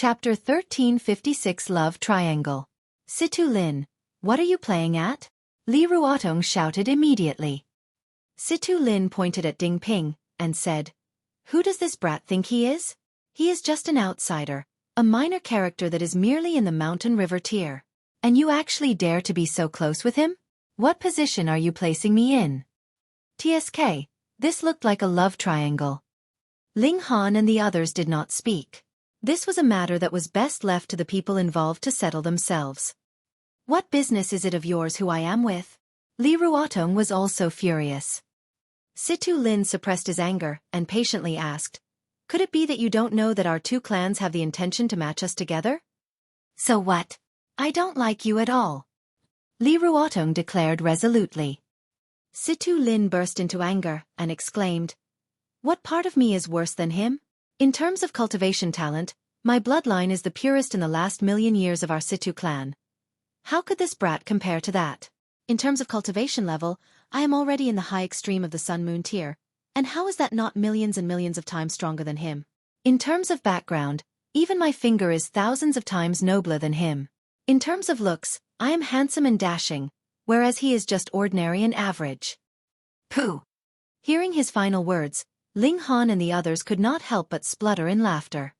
Chapter 1356 Love Triangle. Situ Lin, what are you playing at? Li Ruotong shouted immediately. Situ Lin pointed at Ding Ping and said, Who does this brat think he is? He is just an outsider, a minor character that is merely in the mountain river tier. And you actually dare to be so close with him? What position are you placing me in? TSK, this looked like a love triangle. Ling Han and the others did not speak. This was a matter that was best left to the people involved to settle themselves. What business is it of yours who I am with? Li Ruotong was also furious. Situ Lin suppressed his anger and patiently asked, Could it be that you don't know that our two clans have the intention to match us together? So what? I don't like you at all. Li Ruotong declared resolutely. Situ Lin burst into anger and exclaimed, What part of me is worse than him? In terms of cultivation talent, my bloodline is the purest in the last million years of our Situ clan. How could this brat compare to that? In terms of cultivation level, I am already in the high extreme of the Sun-Moon tier, and how is that not millions and millions of times stronger than him? In terms of background, even my finger is thousands of times nobler than him. In terms of looks, I am handsome and dashing, whereas he is just ordinary and average. Pooh! Hearing his final words, Ling Han and the others could not help but splutter in laughter.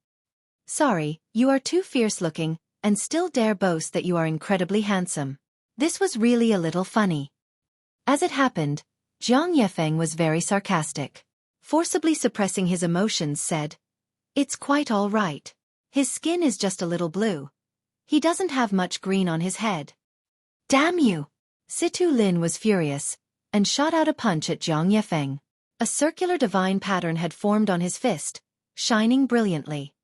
Sorry, you are too fierce-looking, and still dare boast that you are incredibly handsome. This was really a little funny. As it happened, Jiang Yefeng was very sarcastic. Forcibly suppressing his emotions said, It's quite all right. His skin is just a little blue. He doesn't have much green on his head. Damn you! Situ Lin was furious, and shot out a punch at Jiang Yefeng. A circular divine pattern had formed on his fist, shining brilliantly.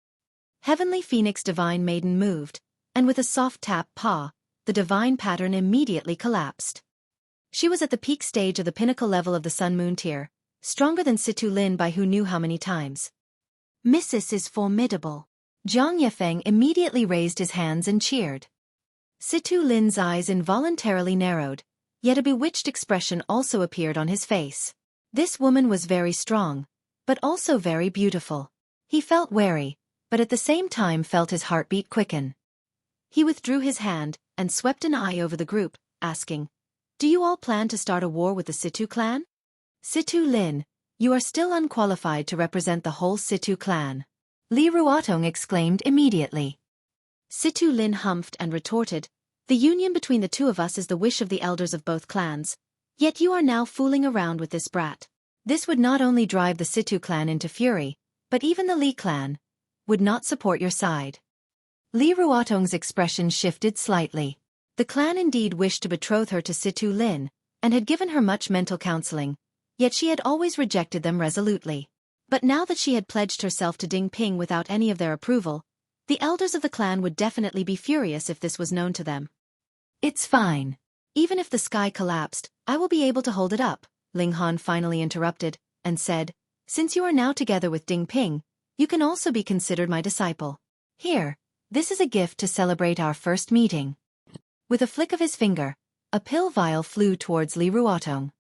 Heavenly Phoenix Divine Maiden moved, and with a soft tap paw, the divine pattern immediately collapsed. She was at the peak stage of the pinnacle level of the Sun-Moon tier, stronger than Situ Lin by who knew how many times. Mrs. is formidable. Jiang Yefeng immediately raised his hands and cheered. Situ Lin's eyes involuntarily narrowed, yet a bewitched expression also appeared on his face. This woman was very strong, but also very beautiful. He felt wary, but at the same time felt his heartbeat quicken. He withdrew his hand and swept an eye over the group, asking, Do you all plan to start a war with the Situ clan? Situ Lin, you are still unqualified to represent the whole Situ clan. Li Ruotong exclaimed immediately. Situ Lin humphed and retorted, The union between the two of us is the wish of the elders of both clans. Yet you are now fooling around with this brat. This would not only drive the Situ clan into fury, but even the Li clan would not support your side. Li Ruotong's expression shifted slightly. The clan indeed wished to betroth her to Situ Lin, and had given her much mental counseling, yet she had always rejected them resolutely. But now that she had pledged herself to Ding Ping without any of their approval, the elders of the clan would definitely be furious if this was known to them. It's fine. Even if the sky collapsed, I will be able to hold it up, Ling Han finally interrupted, and said, Since you are now together with Ding Ping, you can also be considered my disciple. Here, this is a gift to celebrate our first meeting. With a flick of his finger, a pill vial flew towards Li Ruotong.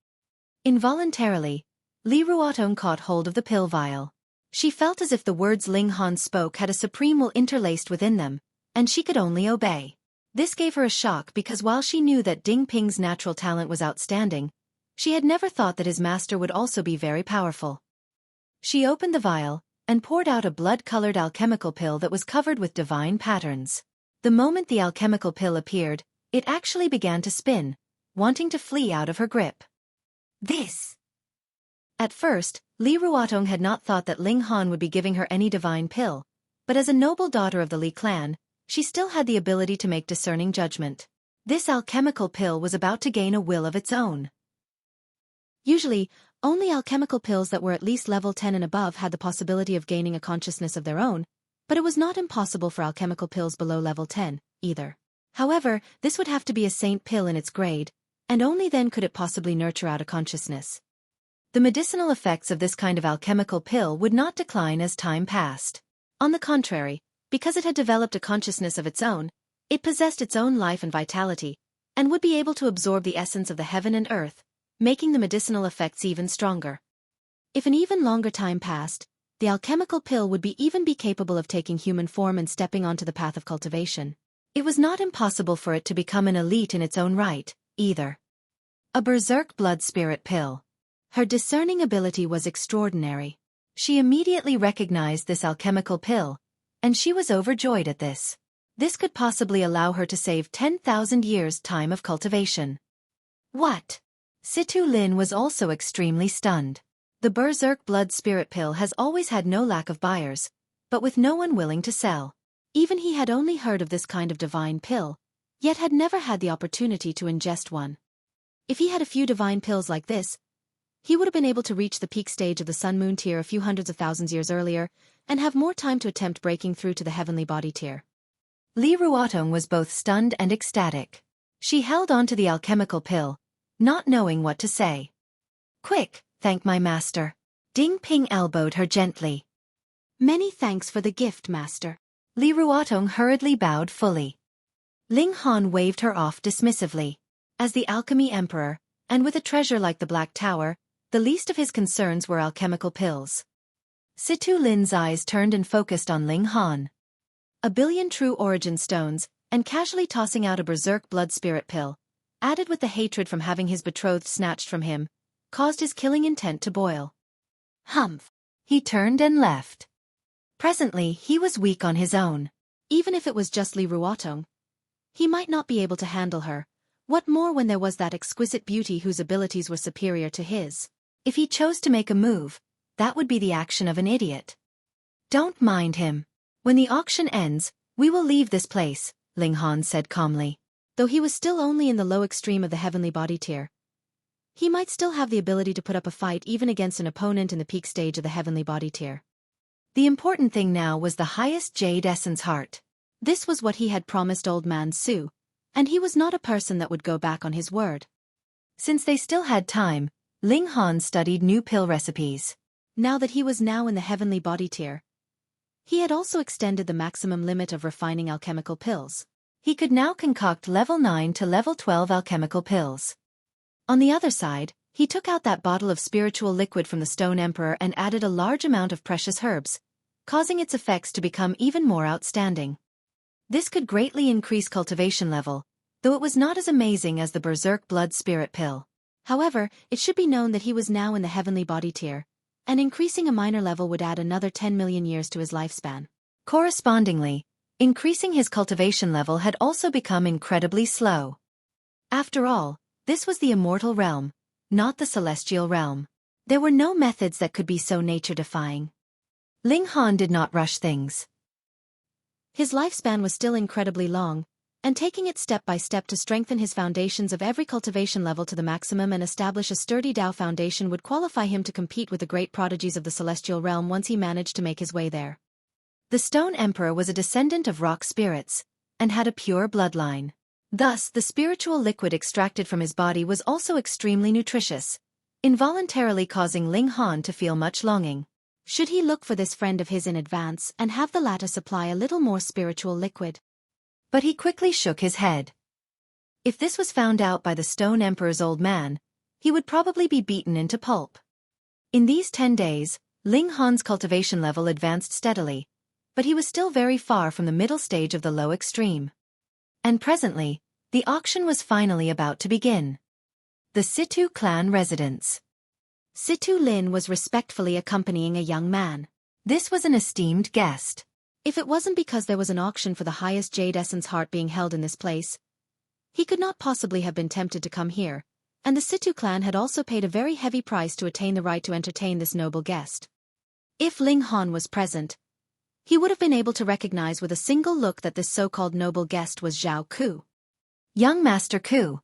Involuntarily, Li Ruotong caught hold of the pill vial. She felt as if the words Ling Han spoke had a supreme will interlaced within them, and she could only obey. This gave her a shock because while she knew that Ding Ping's natural talent was outstanding, she had never thought that his master would also be very powerful. She opened the vial and poured out a blood-colored alchemical pill that was covered with divine patterns. The moment the alchemical pill appeared, it actually began to spin, wanting to flee out of her grip. This! At first, Li Ruotong had not thought that Ling Han would be giving her any divine pill, but as a noble daughter of the Li clan, she still had the ability to make discerning judgment. This alchemical pill was about to gain a will of its own. Usually, only alchemical pills that were at least level 10 and above had the possibility of gaining a consciousness of their own, but it was not impossible for alchemical pills below level 10, either. However, this would have to be a saint pill in its grade, and only then could it possibly nurture out a consciousness. The medicinal effects of this kind of alchemical pill would not decline as time passed. On the contrary, because it had developed a consciousness of its own, it possessed its own life and vitality, and would be able to absorb the essence of the heaven and earth, making the medicinal effects even stronger. If an even longer time passed, the alchemical pill would even be capable of taking human form and stepping onto the path of cultivation. It was not impossible for it to become an elite in its own right, either. A berserk blood spirit pill. Her discerning ability was extraordinary. She immediately recognized this alchemical pill, and she was overjoyed at this. This could possibly allow her to save 10,000 years' time of cultivation. What? Lin was also extremely stunned. The berserk blood spirit pill has always had no lack of buyers, but with no one willing to sell. Even he had only heard of this kind of divine pill, yet had never had the opportunity to ingest one. If he had a few divine pills like this, he would have been able to reach the peak stage of the sun-moon tier a few hundreds of thousands years earlier, and have more time to attempt breaking through to the heavenly body tier. Li Ruotong was both stunned and ecstatic. She held on to the alchemical pill, not knowing what to say. Quick, thank my master. Ding Ping elbowed her gently. Many thanks for the gift, master. Li Ruotong hurriedly bowed fully. Ling Han waved her off dismissively. As the alchemy emperor, and with a treasure like the Black Tower, the least of his concerns were alchemical pills. Lin's eyes turned and focused on Ling Han. 1,000,000,000 true origin stones, and casually tossing out a berserk blood spirit pill, added with the hatred from having his betrothed snatched from him, caused his killing intent to boil. Humph! He turned and left. Presently he was weak on his own. Even if it was just Li Ruotong, he might not be able to handle her. What more when there was that exquisite beauty whose abilities were superior to his? If he chose to make a move, that would be the action of an idiot. Don't mind him. When the auction ends, we will leave this place, Ling Han said calmly. Though he was still only in the low extreme of the heavenly body tier, he might still have the ability to put up a fight even against an opponent in the peak stage of the heavenly body tier. The important thing now was the highest Jade Essence heart. This was what he had promised Old Man Su, and he was not a person that would go back on his word. Since they still had time, Ling Han studied new pill recipes. Now that he was now in the heavenly body tier, he had also extended the maximum limit of refining alchemical pills. He could now concoct level 9 to level 12 alchemical pills. On the other side, he took out that bottle of spiritual liquid from the Stone Emperor and added a large amount of precious herbs, causing its effects to become even more outstanding. This could greatly increase cultivation level, though it was not as amazing as the berserk blood spirit pill. However, it should be known that he was now in the heavenly body tier, and increasing a minor level would add another 10 million years to his lifespan. Correspondingly, increasing his cultivation level had also become incredibly slow. After all, this was the immortal realm, not the celestial realm. There were no methods that could be so nature-defying. Ling Han did not rush things. His lifespan was still incredibly long, and taking it step by step to strengthen his foundations of every cultivation level to the maximum and establish a sturdy Dao foundation would qualify him to compete with the great prodigies of the celestial realm once he managed to make his way there. The Stone Emperor was a descendant of rock spirits, and had a pure bloodline. Thus, the spiritual liquid extracted from his body was also extremely nutritious, involuntarily causing Ling Han to feel much longing. Should he look for this friend of his in advance and have the latter supply a little more spiritual liquid? But he quickly shook his head. If this was found out by the Stone Emperor's old man, he would probably be beaten into pulp. In these 10 days, Ling Han's cultivation level advanced steadily, but he was still very far from the middle stage of the low extreme. And presently, the auction was finally about to begin. The Situ clan residence. Lin was respectfully accompanying a young man. This was an esteemed guest. If it wasn't because there was an auction for the highest Jade Essence heart being held in this place, he could not possibly have been tempted to come here, and the Situ clan had also paid a very heavy price to attain the right to entertain this noble guest. If Ling Han was present, he would have been able to recognize with a single look that this so-called noble guest was Zhao Ku. Young Master Ku,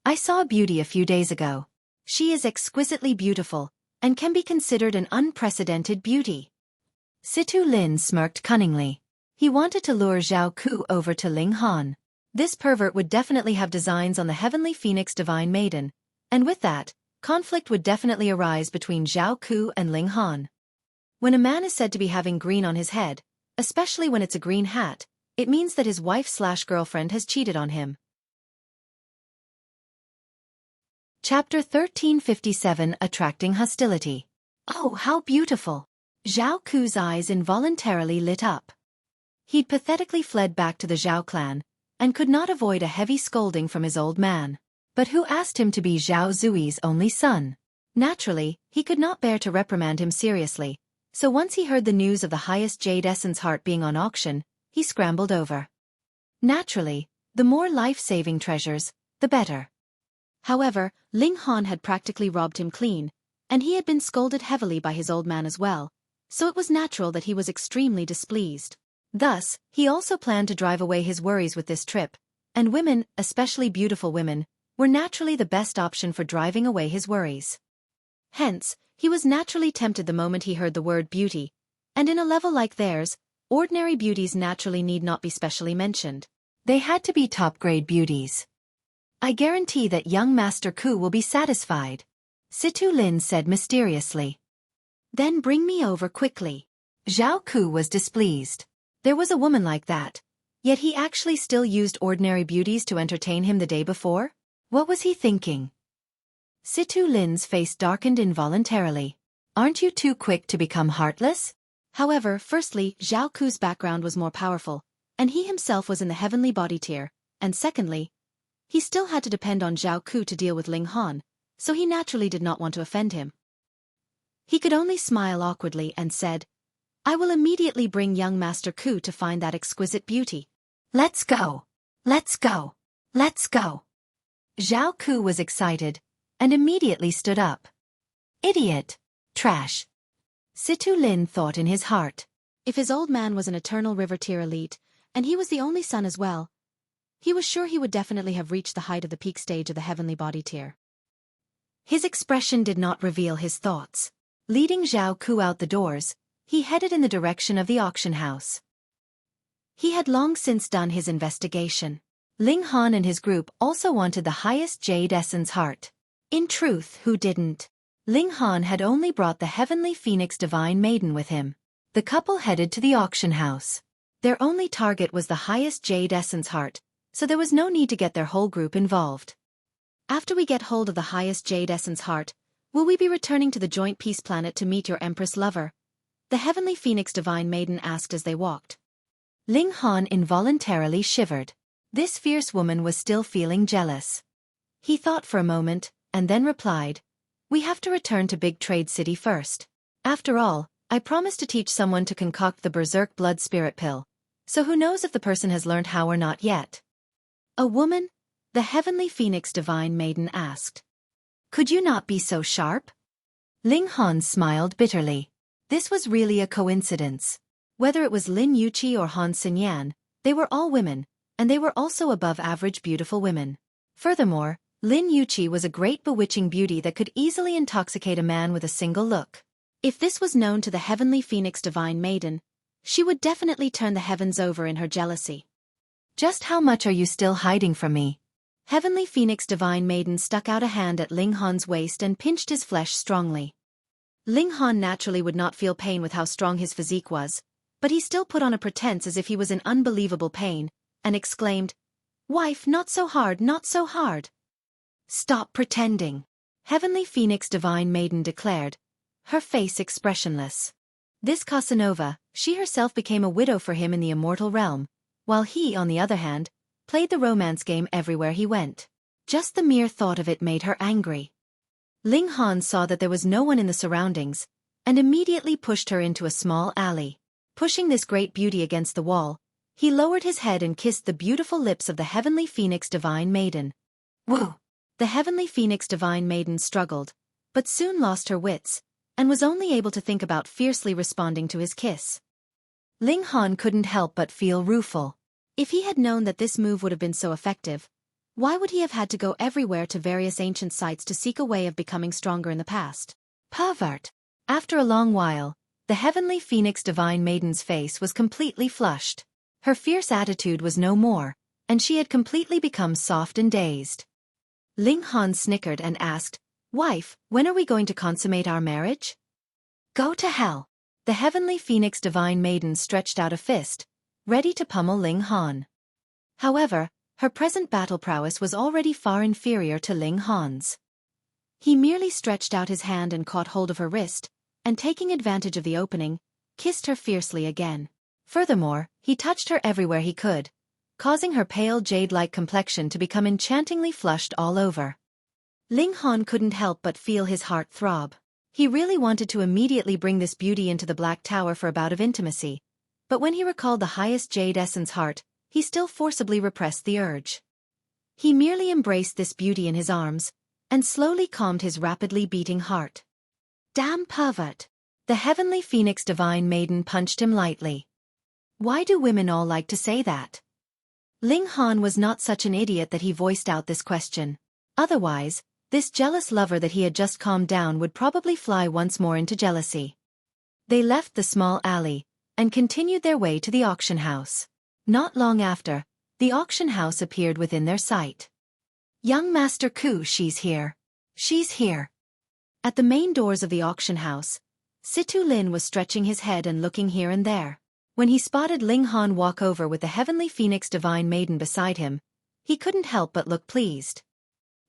I saw a beauty a few days ago. She is exquisitely beautiful, and can be considered an unprecedented beauty. Lin smirked cunningly. He wanted to lure Zhao Ku over to Ling Han. This pervert would definitely have designs on the heavenly phoenix divine maiden, and with that, conflict would definitely arise between Zhao Ku and Ling Han. When a man is said to be having green on his head, especially when it's a green hat, it means that his wife/girlfriend has cheated on him. Chapter 1357 Attracting Hostility. Oh, how beautiful! Xueqi's eyes involuntarily lit up. He'd pathetically fled back to the Zhao clan, and could not avoid a heavy scolding from his old man. But who asked him to be Zhao Zui's only son? Naturally, he could not bear to reprimand him seriously, so once he heard the news of the highest Jade Essence heart being on auction, he scrambled over. Naturally, the more life-saving treasures, the better. However, Ling Han had practically robbed him clean, and he had been scolded heavily by his old man as well, so it was natural that he was extremely displeased. Thus, he also planned to drive away his worries with this trip, and women, especially beautiful women, were naturally the best option for driving away his worries. Hence, he was naturally tempted the moment he heard the word beauty, and in a level like theirs, ordinary beauties naturally need not be specially mentioned. They had to be top-grade beauties. I guarantee that young Master Ku will be satisfied, Situ Lin said mysteriously. Then bring me over quickly. Zhao Ku was displeased. There was a woman like that, yet he actually still used ordinary beauties to entertain him the day before? What was he thinking? Situ Lin's face darkened involuntarily. Aren't you too quick to become heartless? However, firstly, Zhao Ku's background was more powerful, and he himself was in the heavenly body tier, and secondly, he still had to depend on Zhao Ku to deal with Ling Han, so he naturally did not want to offend him. He could only smile awkwardly and said, I will immediately bring young Master Ku to find that exquisite beauty. Let's go! Let's go! Let's go! Zhao Ku was excited, and immediately stood up. Idiot! Trash! Situ Lin thought in his heart. If his old man was an eternal river tier elite, and he was the only son as well, he was sure he would definitely have reached the height of the peak stage of the heavenly body tier. His expression did not reveal his thoughts. Leading Zhao Ku out the doors, he headed in the direction of the auction house. He had long since done his investigation. Ling Han and his group also wanted the highest Jade Essence heart. In truth, who didn't? Ling Han had only brought the Heavenly Phoenix Divine Maiden with him. The couple headed to the auction house. Their only target was the highest Jade Essence heart, so there was no need to get their whole group involved. After we get hold of the highest Jade Essence heart, will we be returning to the joint peace planet to meet your Empress lover? The Heavenly Phoenix Divine Maiden asked as they walked. Ling Han involuntarily shivered. This fierce woman was still feeling jealous. He thought for a moment, and then replied, We have to return to Big Trade City first. After all, I promised to teach someone to concoct the Berserk Blood Spirit Pill, so who knows if the person has learned how or not yet. A woman? The Heavenly Phoenix Divine Maiden asked. Could you not be so sharp? Ling Han smiled bitterly. This was really a coincidence. Whether it was Lin Yuqi or Han Xinyan, they were all women, and they were also above-average beautiful women. Furthermore, Lin Yuqi was a great bewitching beauty that could easily intoxicate a man with a single look. If this was known to the Heavenly Phoenix Divine Maiden, she would definitely turn the heavens over in her jealousy. Just how much are you still hiding from me? Heavenly Phoenix Divine Maiden stuck out a hand at Ling Han's waist and pinched his flesh strongly. Ling Han naturally would not feel pain with how strong his physique was, but he still put on a pretense as if he was in unbelievable pain, and exclaimed, Wife, not so hard, not so hard. Stop pretending, Heavenly Phoenix Divine Maiden declared, her face expressionless. This Casanova, she herself became a widow for him in the immortal realm, while he, on the other hand, played the romance game everywhere he went. Just the mere thought of it made her angry. Ling Han saw that there was no one in the surroundings, and immediately pushed her into a small alley. Pushing this great beauty against the wall, he lowered his head and kissed the beautiful lips of the Heavenly Phoenix Divine Maiden. Woo! The Heavenly Phoenix Divine Maiden struggled, but soon lost her wits, and was only able to think about fiercely responding to his kiss. Ling Han couldn't help but feel rueful. If he had known that this move would have been so effective, why would he have had to go everywhere to various ancient sites to seek a way of becoming stronger in the past? Pervert! After a long while, the Heavenly Phoenix Divine Maiden's face was completely flushed. Her fierce attitude was no more, and she had completely become soft and dazed. Ling Han snickered and asked, Wife, when are we going to consummate our marriage? Go to hell! The Heavenly Phoenix Divine Maiden stretched out a fist, ready to pummel Ling Han. However, her present battle prowess was already far inferior to Ling Han's. He merely stretched out his hand and caught hold of her wrist, and taking advantage of the opening, kissed her fiercely again. Furthermore, he touched her everywhere he could, causing her pale jade-like complexion to become enchantingly flushed all over. Ling Han couldn't help but feel his heart throb. He really wanted to immediately bring this beauty into the Black Tower for a bout of intimacy, but when he recalled the highest jade essence heart, he still forcibly repressed the urge. He merely embraced this beauty in his arms, and slowly calmed his rapidly beating heart. Damn pervert! The heavenly phoenix divine maiden punched him lightly. Why do women all like to say that? Ling Han was not such an idiot that he voiced out this question. Otherwise, this jealous lover that he had just calmed down would probably fly once more into jealousy. They left the small alley, and continued their way to the auction house. Not long after, the auction house appeared within their sight. Young Master Ku, she's here. She's here. At the main doors of the auction house, Situ Lin was stretching his head and looking here and there. When he spotted Ling Han walk over with the heavenly phoenix divine maiden beside him, he couldn't help but look pleased.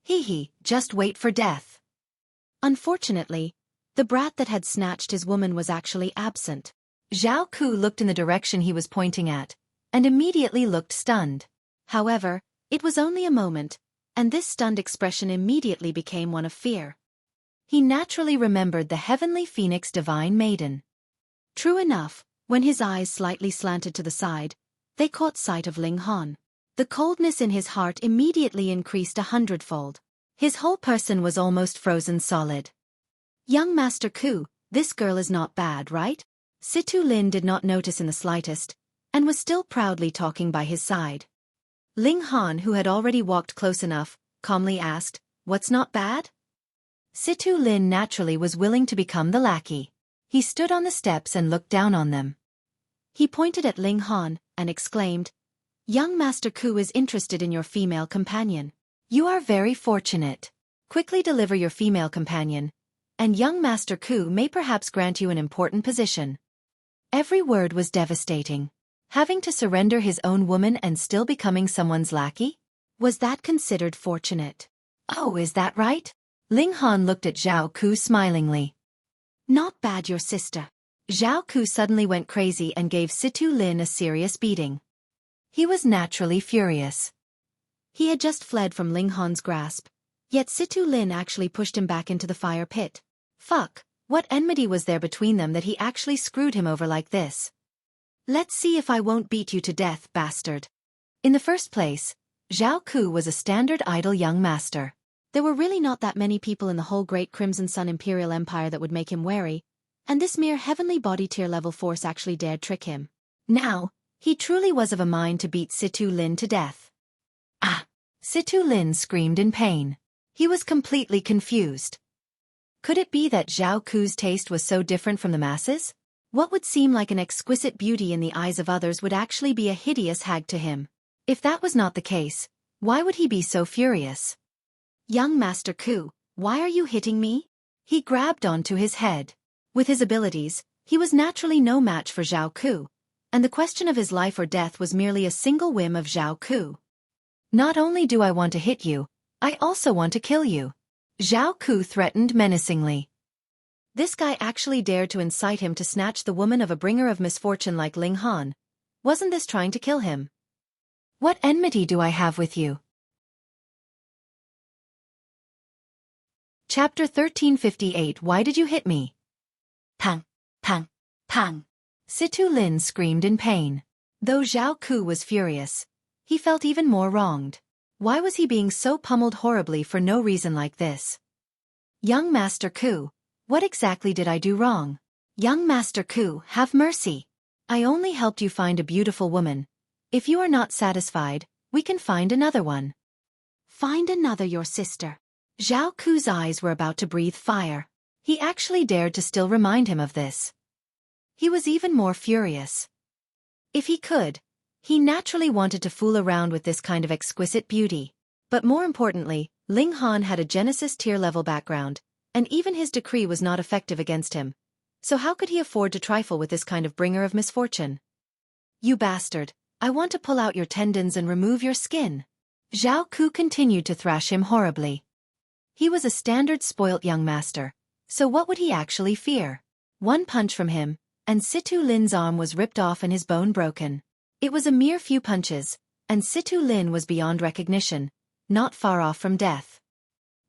Hee, just wait for death. Unfortunately, the brat that had snatched his woman was actually absent. Zhao Ku looked in the direction he was pointing at, and immediately looked stunned. However, it was only a moment, and this stunned expression immediately became one of fear. He naturally remembered the heavenly phoenix divine maiden. True enough, when his eyes slightly slanted to the side, they caught sight of Ling Han. The coldness in his heart immediately increased 100-fold. His whole person was almost frozen solid. Young Master Ku, this girl is not bad, right? Situ Lin did not notice in the slightest, and was still proudly talking by his side. Ling Han, who had already walked close enough, calmly asked, "What's not bad?" Situ Lin naturally was willing to become the lackey. He stood on the steps and looked down on them. He pointed at Ling Han, and exclaimed, "Young Master Ku is interested in your female companion. You are very fortunate. Quickly deliver your female companion, and young Master Ku may perhaps grant you an important position." Every word was devastating. Having to surrender his own woman and still becoming someone's lackey? Was that considered fortunate? Oh, is that right? Ling Han looked at Zhao Ku smilingly. Not bad, your sister. Zhao Ku suddenly went crazy and gave Situ Lin a serious beating. He was naturally furious. He had just fled from Ling Han's grasp, yet Situ Lin actually pushed him back into the fire pit. Fuck, what enmity was there between them that he actually screwed him over like this? Let's see if I won't beat you to death, bastard. In the first place, Zhao Ku was a standard idle young master. There were really not that many people in the whole Great Crimson Sun Imperial Empire that would make him wary, and this mere heavenly body tier level force actually dared trick him. Now, he truly was of a mind to beat Situ Lin to death. Ah! Situ Lin screamed in pain. He was completely confused. Could it be that Zhao Ku's taste was so different from the masses? What would seem like an exquisite beauty in the eyes of others would actually be a hideous hag to him. If that was not the case, why would he be so furious? Young Master Ku, why are you hitting me? He grabbed onto his head. With his abilities, he was naturally no match for Zhao Ku, and the question of his life or death was merely a single whim of Zhao Ku. Not only do I want to hit you, I also want to kill you. Zhao Ku threatened menacingly. This guy actually dared to incite him to snatch the woman of a bringer of misfortune like Ling Han. Wasn't this trying to kill him? What enmity do I have with you? Chapter 1358. Why did you hit me? Pang, pang, pang. Situ Lin screamed in pain. Though Zhao Ku was furious, he felt even more wronged. Why was he being so pummeled horribly for no reason like this? Young Master Ku, what exactly did I do wrong? Young Master Ku, have mercy. I only helped you find a beautiful woman. If you are not satisfied, we can find another one. Find another, your sister. Zhao Ku's eyes were about to breathe fire. He actually dared to still remind him of this. He was even more furious. If he could, he naturally wanted to fool around with this kind of exquisite beauty. But more importantly, Ling Han had a Genesis tier level background, and even his decree was not effective against him. So how could he afford to trifle with this kind of bringer of misfortune? You bastard, I want to pull out your tendons and remove your skin. Zhao Ku continued to thrash him horribly. He was a standard spoilt young master, so what would he actually fear? One punch from him, and Situ Lin's arm was ripped off and his bone broken. It was a mere few punches, and Situ Lin was beyond recognition, not far off from death.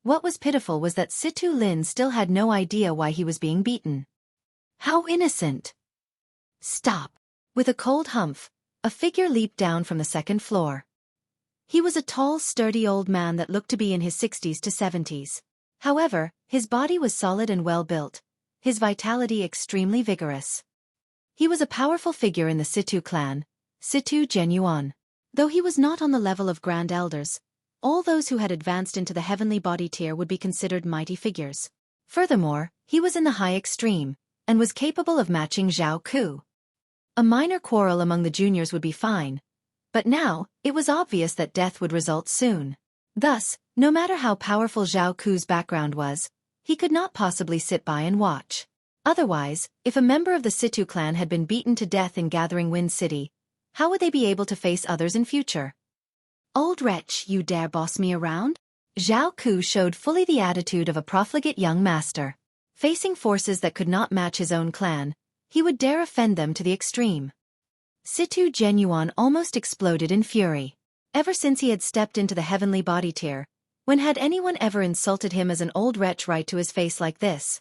What was pitiful was that Situ Lin still had no idea why he was being beaten. How innocent! Stop! With a cold humph, a figure leaped down from the second floor. He was a tall, sturdy old man that looked to be in his 60s to 70s. However, his body was solid and well-built, his vitality extremely vigorous. He was a powerful figure in the Situ clan, Situ Genuan. Though he was not on the level of Grand Elders, all those who had advanced into the heavenly body tier would be considered mighty figures. Furthermore, he was in the high extreme, and was capable of matching Xueqi. A minor quarrel among the juniors would be fine, but now, it was obvious that death would result soon. Thus, no matter how powerful Xueqi's background was, he could not possibly sit by and watch. Otherwise, if a member of the Situ clan had been beaten to death in Gathering Wind City, how would they be able to face others in future? Old wretch, you dare boss me around? Xueqi showed fully the attitude of a profligate young master. Facing forces that could not match his own clan, he would dare offend them to the extreme. Situ Genuan almost exploded in fury. Ever since he had stepped into the heavenly body tier, when had anyone ever insulted him as an old wretch right to his face like this?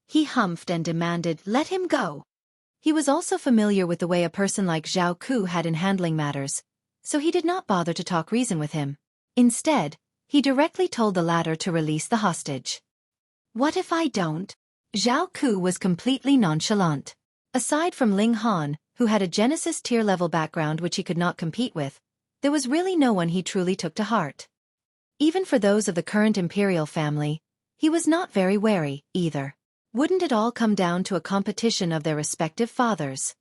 He humphed and demanded, "Let him go." He was also familiar with the way a person like Xueqi had in handling matters, so he did not bother to talk reason with him. Instead, he directly told the latter to release the hostage. What if I don't? Xueqi was completely nonchalant. Aside from Ling Han, who had a Genesis tier-level background which he could not compete with, there was really no one he truly took to heart. Even for those of the current imperial family, he was not very wary, either. Wouldn't it all come down to a competition of their respective fathers?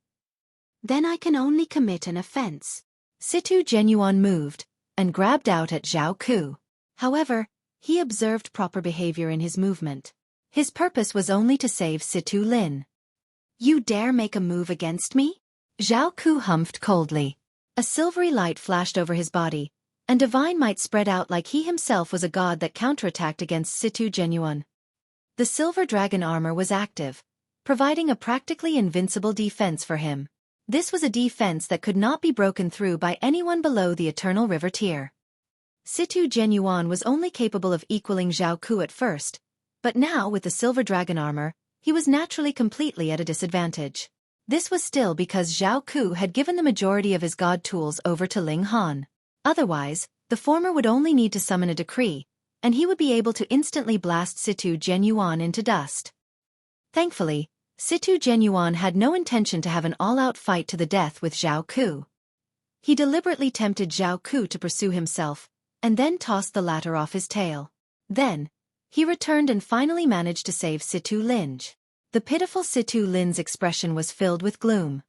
Then I can only commit an offense. Situ Genuan moved, and grabbed out at Xueqi. However, he observed proper behavior in his movement. His purpose was only to save Situ Lin. You dare make a move against me? Xueqi humphed coldly. A silvery light flashed over his body, and divine might spread out like he himself was a god that counterattacked against Situ Genuan. The silver dragon armor was active, providing a practically invincible defense for him. This was a defense that could not be broken through by anyone below the Eternal River tier. Situ Genuan was only capable of equaling Xueqi at first, but now with the silver dragon armor, he was naturally completely at a disadvantage. This was still because Xueqi had given the majority of his god tools over to Ling Han. Otherwise, the former would only need to summon a decree, and he would be able to instantly blast Situ Genuan into dust. Thankfully, Situ Genuan had no intention to have an all-out fight to the death with Xueqi. He deliberately tempted Xueqi to pursue himself, and then tossed the latter off his tail. Then, he returned and finally managed to save Situ Lin. The pitiful Situ Lin's expression was filled with gloom.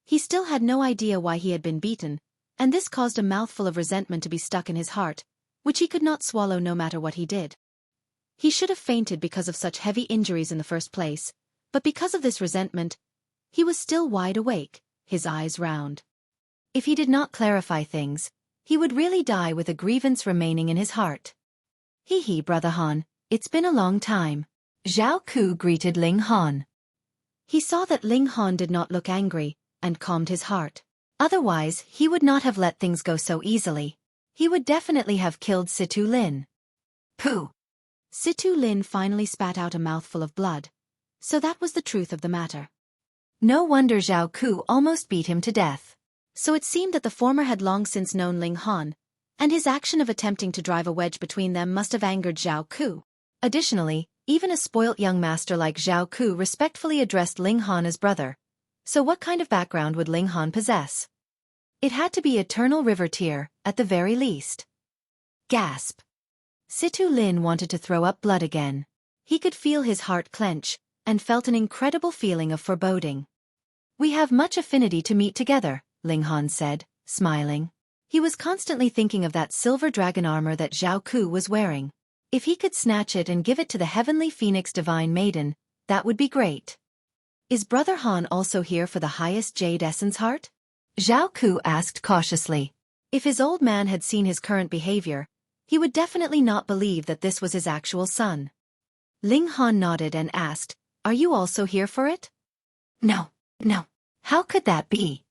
He still had no idea why he had been beaten, and this caused a mouthful of resentment to be stuck in his heart, which he could not swallow no matter what he did. He should have fainted because of such heavy injuries in the first place, but because of this resentment, he was still wide awake, his eyes round. If he did not clarify things, he would really die with a grievance remaining in his heart. Hee hee, Brother Han, it's been a long time. Xueqi greeted Ling Han. He saw that Ling Han did not look angry, and calmed his heart. Otherwise, he would not have let things go so easily. He would definitely have killed Situ Lin. Pooh! Situ Lin finally spat out a mouthful of blood. So that was the truth of the matter. No wonder Xueqi almost beat him to death. So it seemed that the former had long since known Ling Han, and his action of attempting to drive a wedge between them must have angered Xueqi. Additionally, even a spoilt young master like Xueqi respectfully addressed Ling Han as brother. So what kind of background would Ling Han possess? It had to be Eternal River tier, at the very least. Gasp! Situ Lin wanted to throw up blood again. He could feel his heart clench, and felt an incredible feeling of foreboding. We have much affinity to meet together, Ling Han said, smiling. He was constantly thinking of that silver dragon armor that Xueqi was wearing. If he could snatch it and give it to the heavenly phoenix divine maiden, that would be great. Is Brother Han also here for the highest Jade Essence heart? Xueqi asked cautiously. If his old man had seen his current behavior, he would definitely not believe that this was his actual son. Ling Han nodded and asked, Are you also here for it? No, no. How could that be?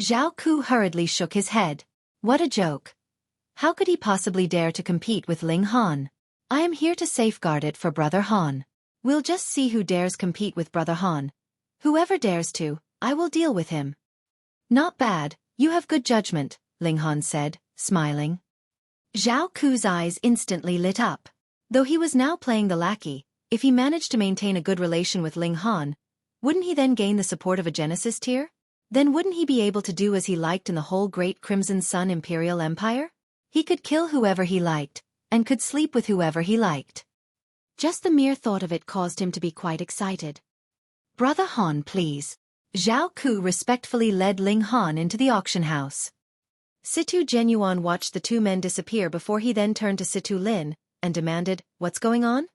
Xueqi hurriedly shook his head. What a joke. How could he possibly dare to compete with Ling Han? I am here to safeguard it for Brother Han. We'll just see who dares compete with Brother Han. Whoever dares to, I will deal with him. Not bad, you have good judgment, Ling Han said, smiling. Xueqi's eyes instantly lit up. Though he was now playing the lackey, if he managed to maintain a good relation with Ling Han, wouldn't he then gain the support of a Genesis tier? Then wouldn't he be able to do as he liked in the whole great Crimson Sun Imperial Empire? He could kill whoever he liked, and could sleep with whoever he liked. Just the mere thought of it caused him to be quite excited. Brother Han, please. Xueqi respectfully led Ling Han into the auction house. Situ Genuan watched the two men disappear before he then turned to Situ Lin and demanded, "What's going on?"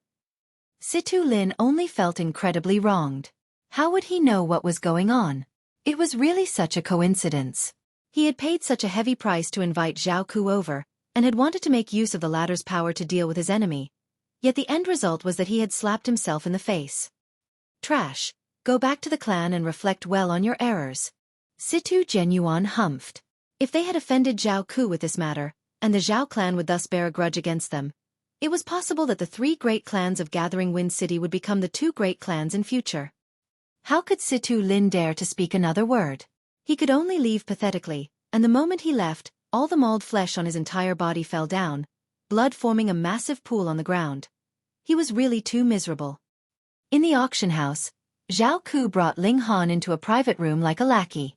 Situ Lin only felt incredibly wronged. How would he know what was going on? It was really such a coincidence. He had paid such a heavy price to invite Xueqi over, and had wanted to make use of the latter's power to deal with his enemy. Yet the end result was that he had slapped himself in the face. Trash. Go back to the clan and reflect well on your errors. Situ Genuan humphed. If they had offended Xueqi with this matter, and the Zhao clan would thus bear a grudge against them, it was possible that the three great clans of Gathering Wind City would become the two great clans in future. How could Situ Lin dare to speak another word? He could only leave pathetically, and the moment he left, all the mauled flesh on his entire body fell down, blood forming a massive pool on the ground. He was really too miserable. In the auction house, Xueqi brought Ling Han into a private room like a lackey.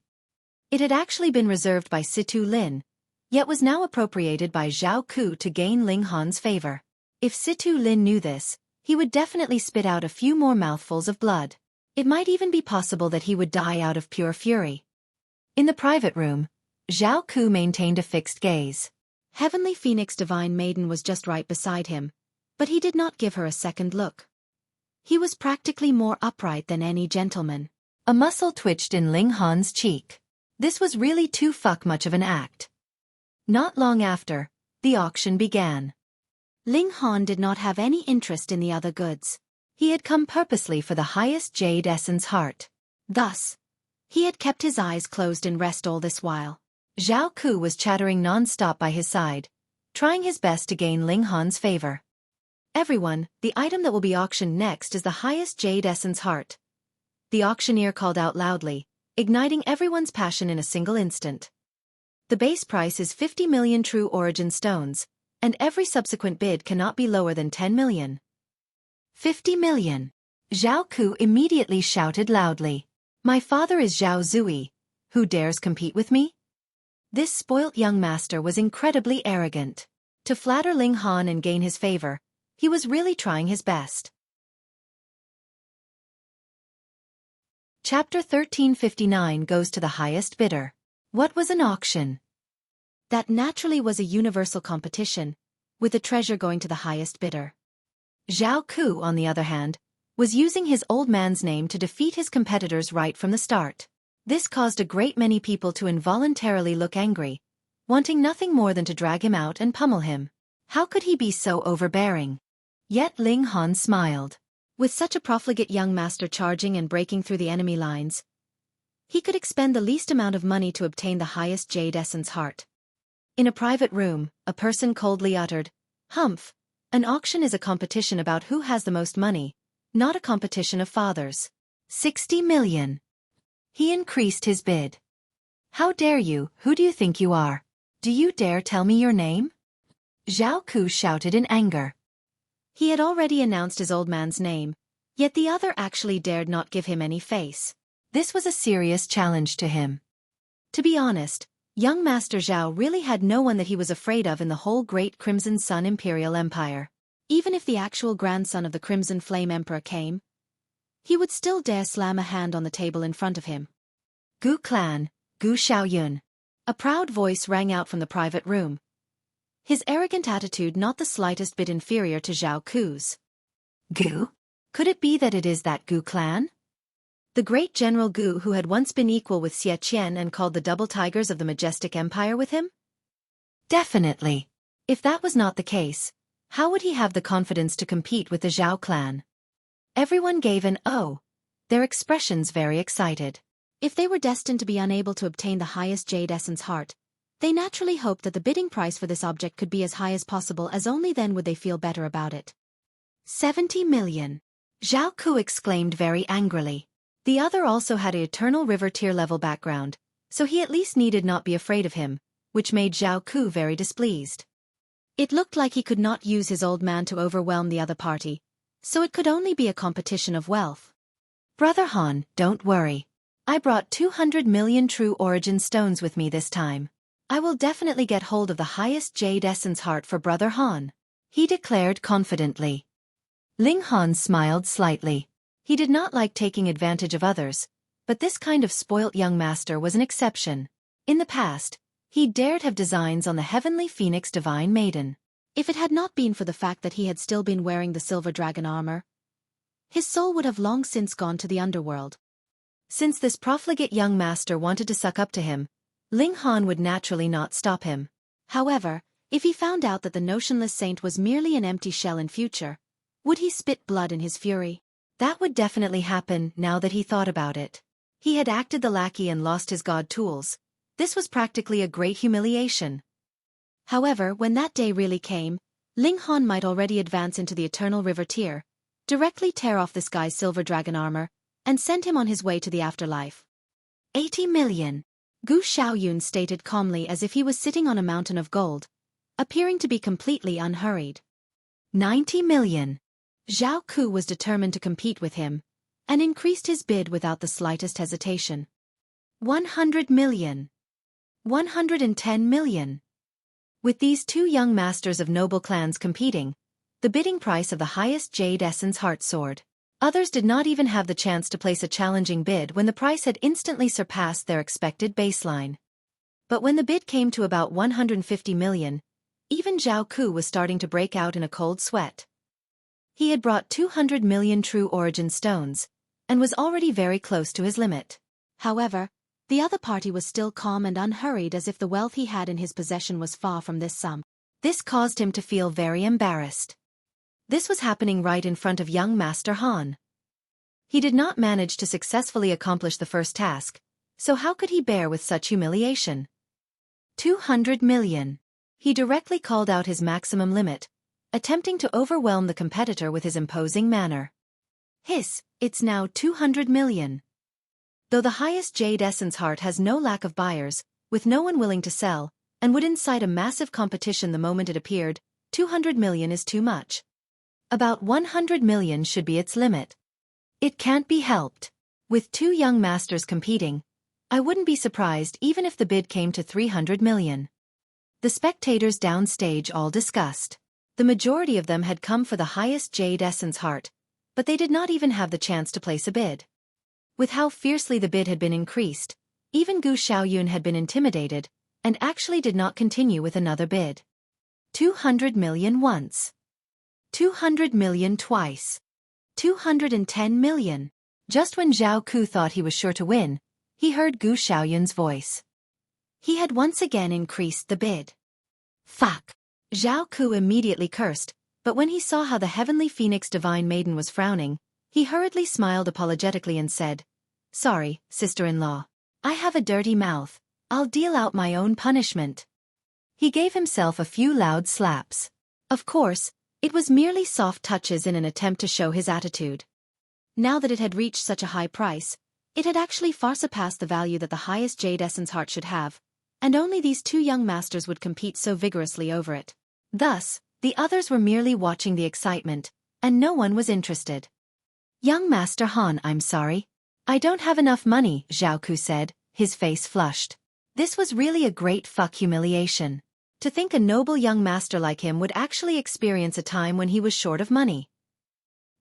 It had actually been reserved by Situ Lin, yet was now appropriated by Xueqi to gain Ling Han's favor. If Situ Lin knew this, he would definitely spit out a few more mouthfuls of blood. It might even be possible that he would die out of pure fury. In the private room, Xueqi maintained a fixed gaze. Heavenly Phoenix Divine Maiden was just right beside him, but he did not give her a second look. He was practically more upright than any gentleman. A muscle twitched in Ling Han's cheek. This was really too much of an act. Not long after, the auction began. Ling Han did not have any interest in the other goods. He had come purposely for the highest Jade Essence heart. Thus, he had kept his eyes closed in rest all this while. Xueqi was chattering non-stop by his side, trying his best to gain Ling Han's favor. Everyone, the item that will be auctioned next is the highest Jade Essence heart. The auctioneer called out loudly, igniting everyone's passion in a single instant. The base price is 50 million true origin stones, and every subsequent bid cannot be lower than 10 million. 50 million. Xueqi immediately shouted loudly. My father is Zhao Zui. Who dares compete with me? This spoilt young master was incredibly arrogant. To flatter Ling Han and gain his favor, he was really trying his best. Chapter 1359 goes to the highest bidder. What was an auction? That naturally was a universal competition, with the treasure going to the highest bidder. Xueqi, on the other hand, was using his old man's name to defeat his competitors right from the start. This caused a great many people to involuntarily look angry, wanting nothing more than to drag him out and pummel him. How could he be so overbearing? Yet Ling Han smiled. With such a profligate young master charging and breaking through the enemy lines, he could expend the least amount of money to obtain the highest Jade Essence heart. In a private room, a person coldly uttered, "Humph, an auction is a competition about who has the most money, not a competition of fathers. 60 million. He increased his bid. How dare you? Who do you think you are? Do you dare tell me your name? Xueqi shouted in anger. He had already announced his old man's name, yet the other actually dared not give him any face. This was a serious challenge to him. To be honest, young Master Zhao really had no one that he was afraid of in the whole great Crimson Sun Imperial Empire. Even if the actual grandson of the Crimson Flame Emperor came, he would still dare slam a hand on the table in front of him. Gu clan, Gu Xiaoyun. A proud voice rang out from the private room. His arrogant attitude not the slightest bit inferior to Xueqi's. Gu? Could it be that it is that Gu clan? The great General Gu who had once been equal with Xie Qian and called the Double Tigers of the Majestic Empire with him? Definitely. If that was not the case, how would he have the confidence to compete with the Zhao clan? Everyone gave an "oh," their expressions very excited. If they were destined to be unable to obtain the highest Jade Essence heart, they naturally hoped that the bidding price for this object could be as high as possible, as only then would they feel better about it. 70 million. Xueqi exclaimed very angrily. The other also had an Eternal River tier level background, so he at least needed not be afraid of him, which made Xueqi very displeased. It looked like he could not use his old man to overwhelm the other party, so it could only be a competition of wealth. Brother Han, don't worry. I brought 200 million true origin stones with me this time. I will definitely get hold of the highest Jade Essence heart for Brother Han, he declared confidently. Ling Han smiled slightly. He did not like taking advantage of others, but this kind of spoilt young master was an exception. In the past, he dared have designs on the Heavenly Phoenix Divine Maiden. If it had not been for the fact that he had still been wearing the silver dragon armor, his soul would have long since gone to the underworld. Since this profligate young master wanted to suck up to him, Ling Han would naturally not stop him. However, if he found out that the notionless saint was merely an empty shell in future, would he spit blood in his fury? That would definitely happen now that he thought about it. He had acted the lackey and lost his god tools. This was practically a great humiliation. However, when that day really came, Ling Han might already advance into the Eternal River tier, directly tear off this guy's silver dragon armor, and send him on his way to the afterlife. 80 million. Gu Xiaoyun stated calmly as if he was sitting on a mountain of gold, appearing to be completely unhurried. 90 million. Xueqi was determined to compete with him, and increased his bid without the slightest hesitation. 100 million. 110 million. With these two young masters of noble clans competing, the bidding price of the highest Jade Essence heart soared. Others did not even have the chance to place a challenging bid when the price had instantly surpassed their expected baseline. But when the bid came to about 150 million, even Xueqi was starting to break out in a cold sweat. He had brought 200 million true origin stones, and was already very close to his limit. However, the other party was still calm and unhurried, as if the wealth he had in his possession was far from this sum. This caused him to feel very embarrassed. This was happening right in front of young Master Han. He did not manage to successfully accomplish the first task, so how could he bear with such humiliation? 200 million. He directly called out his maximum limit, attempting to overwhelm the competitor with his imposing manner. Hiss, it's now 200 million. Though the highest Jade Essence heart has no lack of buyers, with no one willing to sell, and would incite a massive competition the moment it appeared, 200 million is too much. About 100 million should be its limit. It can't be helped. With two young masters competing, I wouldn't be surprised even if the bid came to 300 million. The spectators downstage all discussed. The majority of them had come for the highest Jade Essence heart, but they did not even have the chance to place a bid. With how fiercely the bid had been increased, even Gu Xiaoyun had been intimidated, and actually did not continue with another bid. 200 million once. 200 million twice. 210 million. Just when Xueqi thought he was sure to win, he heard Gu Xiaoyun's voice. He had once again increased the bid. Fuck. Xueqi immediately cursed, but when he saw how the Heavenly Phoenix Divine Maiden was frowning, he hurriedly smiled apologetically and said, "Sorry, sister-in-law. I have a dirty mouth. I'll deal out my own punishment." He gave himself a few loud slaps. Of course, it was merely soft touches in an attempt to show his attitude. Now that it had reached such a high price, it had actually far surpassed the value that the highest Jade Essence heart should have, and only these two young masters would compete so vigorously over it. Thus, the others were merely watching the excitement, and no one was interested. "Young Master Han, I'm sorry. I don't have enough money," Xueqi said, his face flushed. This was really a great fuck humiliation. To think a noble young master like him would actually experience a time when he was short of money.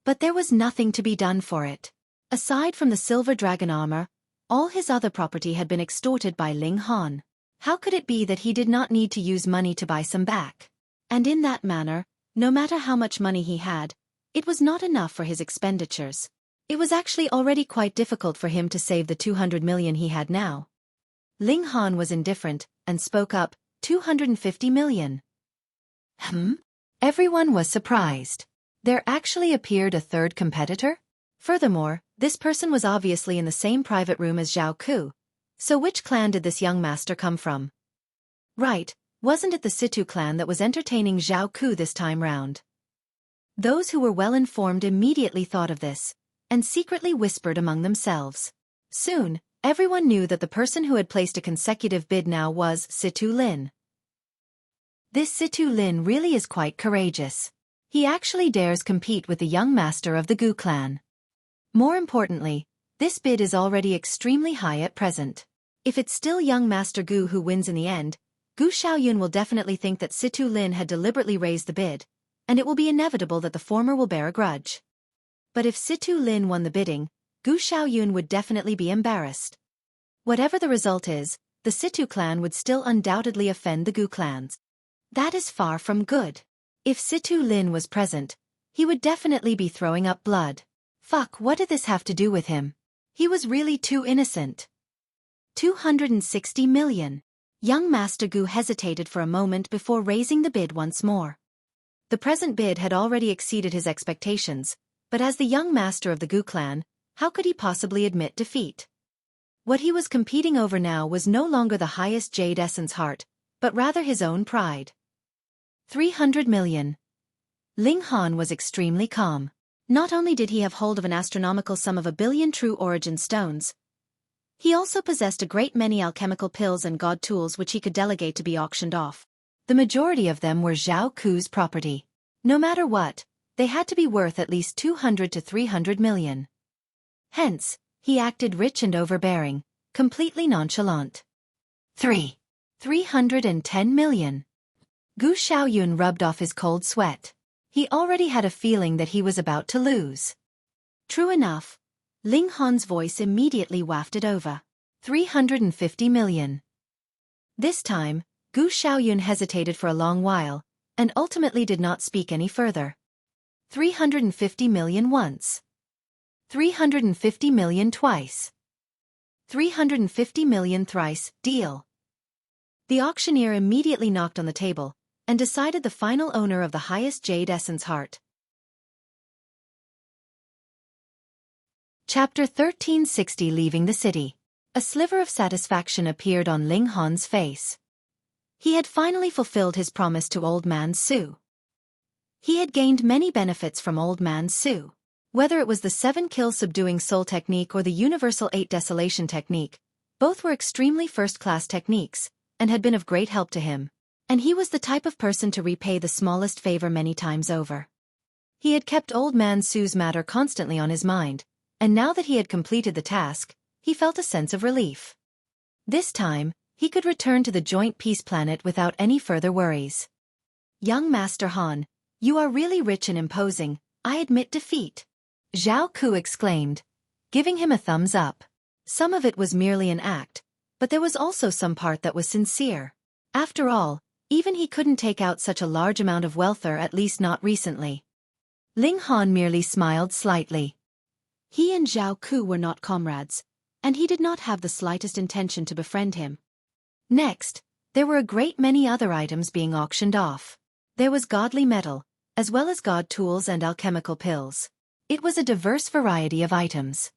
But there was nothing to be done for it. Aside from the silver dragon armor, all his other property had been extorted by Ling Han. How could it be that he did not need to use money to buy some back? And in that manner, no matter how much money he had, it was not enough for his expenditures. It was actually already quite difficult for him to save the 200 million he had now. Ling Han was indifferent, and spoke up, 250 million. Everyone was surprised. There actually appeared a third competitor? Furthermore, this person was obviously in the same private room as Xueqi. So which clan did this young master come from? Right, wasn't it the Situ clan that was entertaining Xueqi this time round? Those who were well informed immediately thought of this, and secretly whispered among themselves. Soon, everyone knew that the person who had placed a consecutive bid now was Situ Lin. This Situ Lin really is quite courageous. He actually dares compete with the young master of the Gu clan. More importantly, this bid is already extremely high at present. If it's still young Master Gu who wins in the end, Gu Xiaoyun will definitely think that Situ Lin had deliberately raised the bid, and it will be inevitable that the former will bear a grudge. But if Situ Lin won the bidding, Gu Xiaoyun would definitely be embarrassed. Whatever the result is, the Situ clan would still undoubtedly offend the Gu clans. That is far from good. If Situ Lin was present, he would definitely be throwing up blood. Fuck, what did this have to do with him? He was really too innocent. 260 million. Young Master Gu hesitated for a moment before raising the bid once more. The present bid had already exceeded his expectations, but as the young master of the Gu clan, how could he possibly admit defeat? What he was competing over now was no longer the highest Jade Essence heart, but rather his own pride. 300 million. Ling Han was extremely calm. Not only did he have hold of an astronomical sum of 1 billion true origin stones, he also possessed a great many alchemical pills and god tools which he could delegate to be auctioned off. The majority of them were Xueqi's property. No matter what, they had to be worth at least 200 to 300 million. Hence, he acted rich and overbearing, completely nonchalant. 310 million. Gu Xiaoyun rubbed off his cold sweat. He already had a feeling that he was about to lose. True enough, Ling Han's voice immediately wafted over. 350 million. This time, Gu Xiaoyun hesitated for a long while, and ultimately did not speak any further. 350 million once. 350 million twice. 350 million thrice, deal. The auctioneer immediately knocked on the table, and decided the final owner of the highest Jade Essence heart. Chapter 1360. Leaving the city. A sliver of satisfaction appeared on Ling Han's face. He had finally fulfilled his promise to Old Man Su. He had gained many benefits from Old Man Su. Whether it was the 7-kill subduing soul technique or the universal 8 desolation technique, both were extremely first-class techniques, and had been of great help to him. And he was the type of person to repay the smallest favor many times over. He had kept Old Man Su's matter constantly on his mind, and now that he had completed the task, he felt a sense of relief. This time, he could return to the joint peace planet without any further worries. Young Master Han, you are really rich and imposing, I admit defeat. Xueqi exclaimed, giving him a thumbs up. Some of it was merely an act, but there was also some part that was sincere. After all, even he couldn't take out such a large amount of wealth, or at least not recently. Ling Han merely smiled slightly. He and Xueqi were not comrades, and he did not have the slightest intention to befriend him. Next, there were a great many other items being auctioned off. There was godly metal, as well as god tools and alchemical pills. It was a diverse variety of items.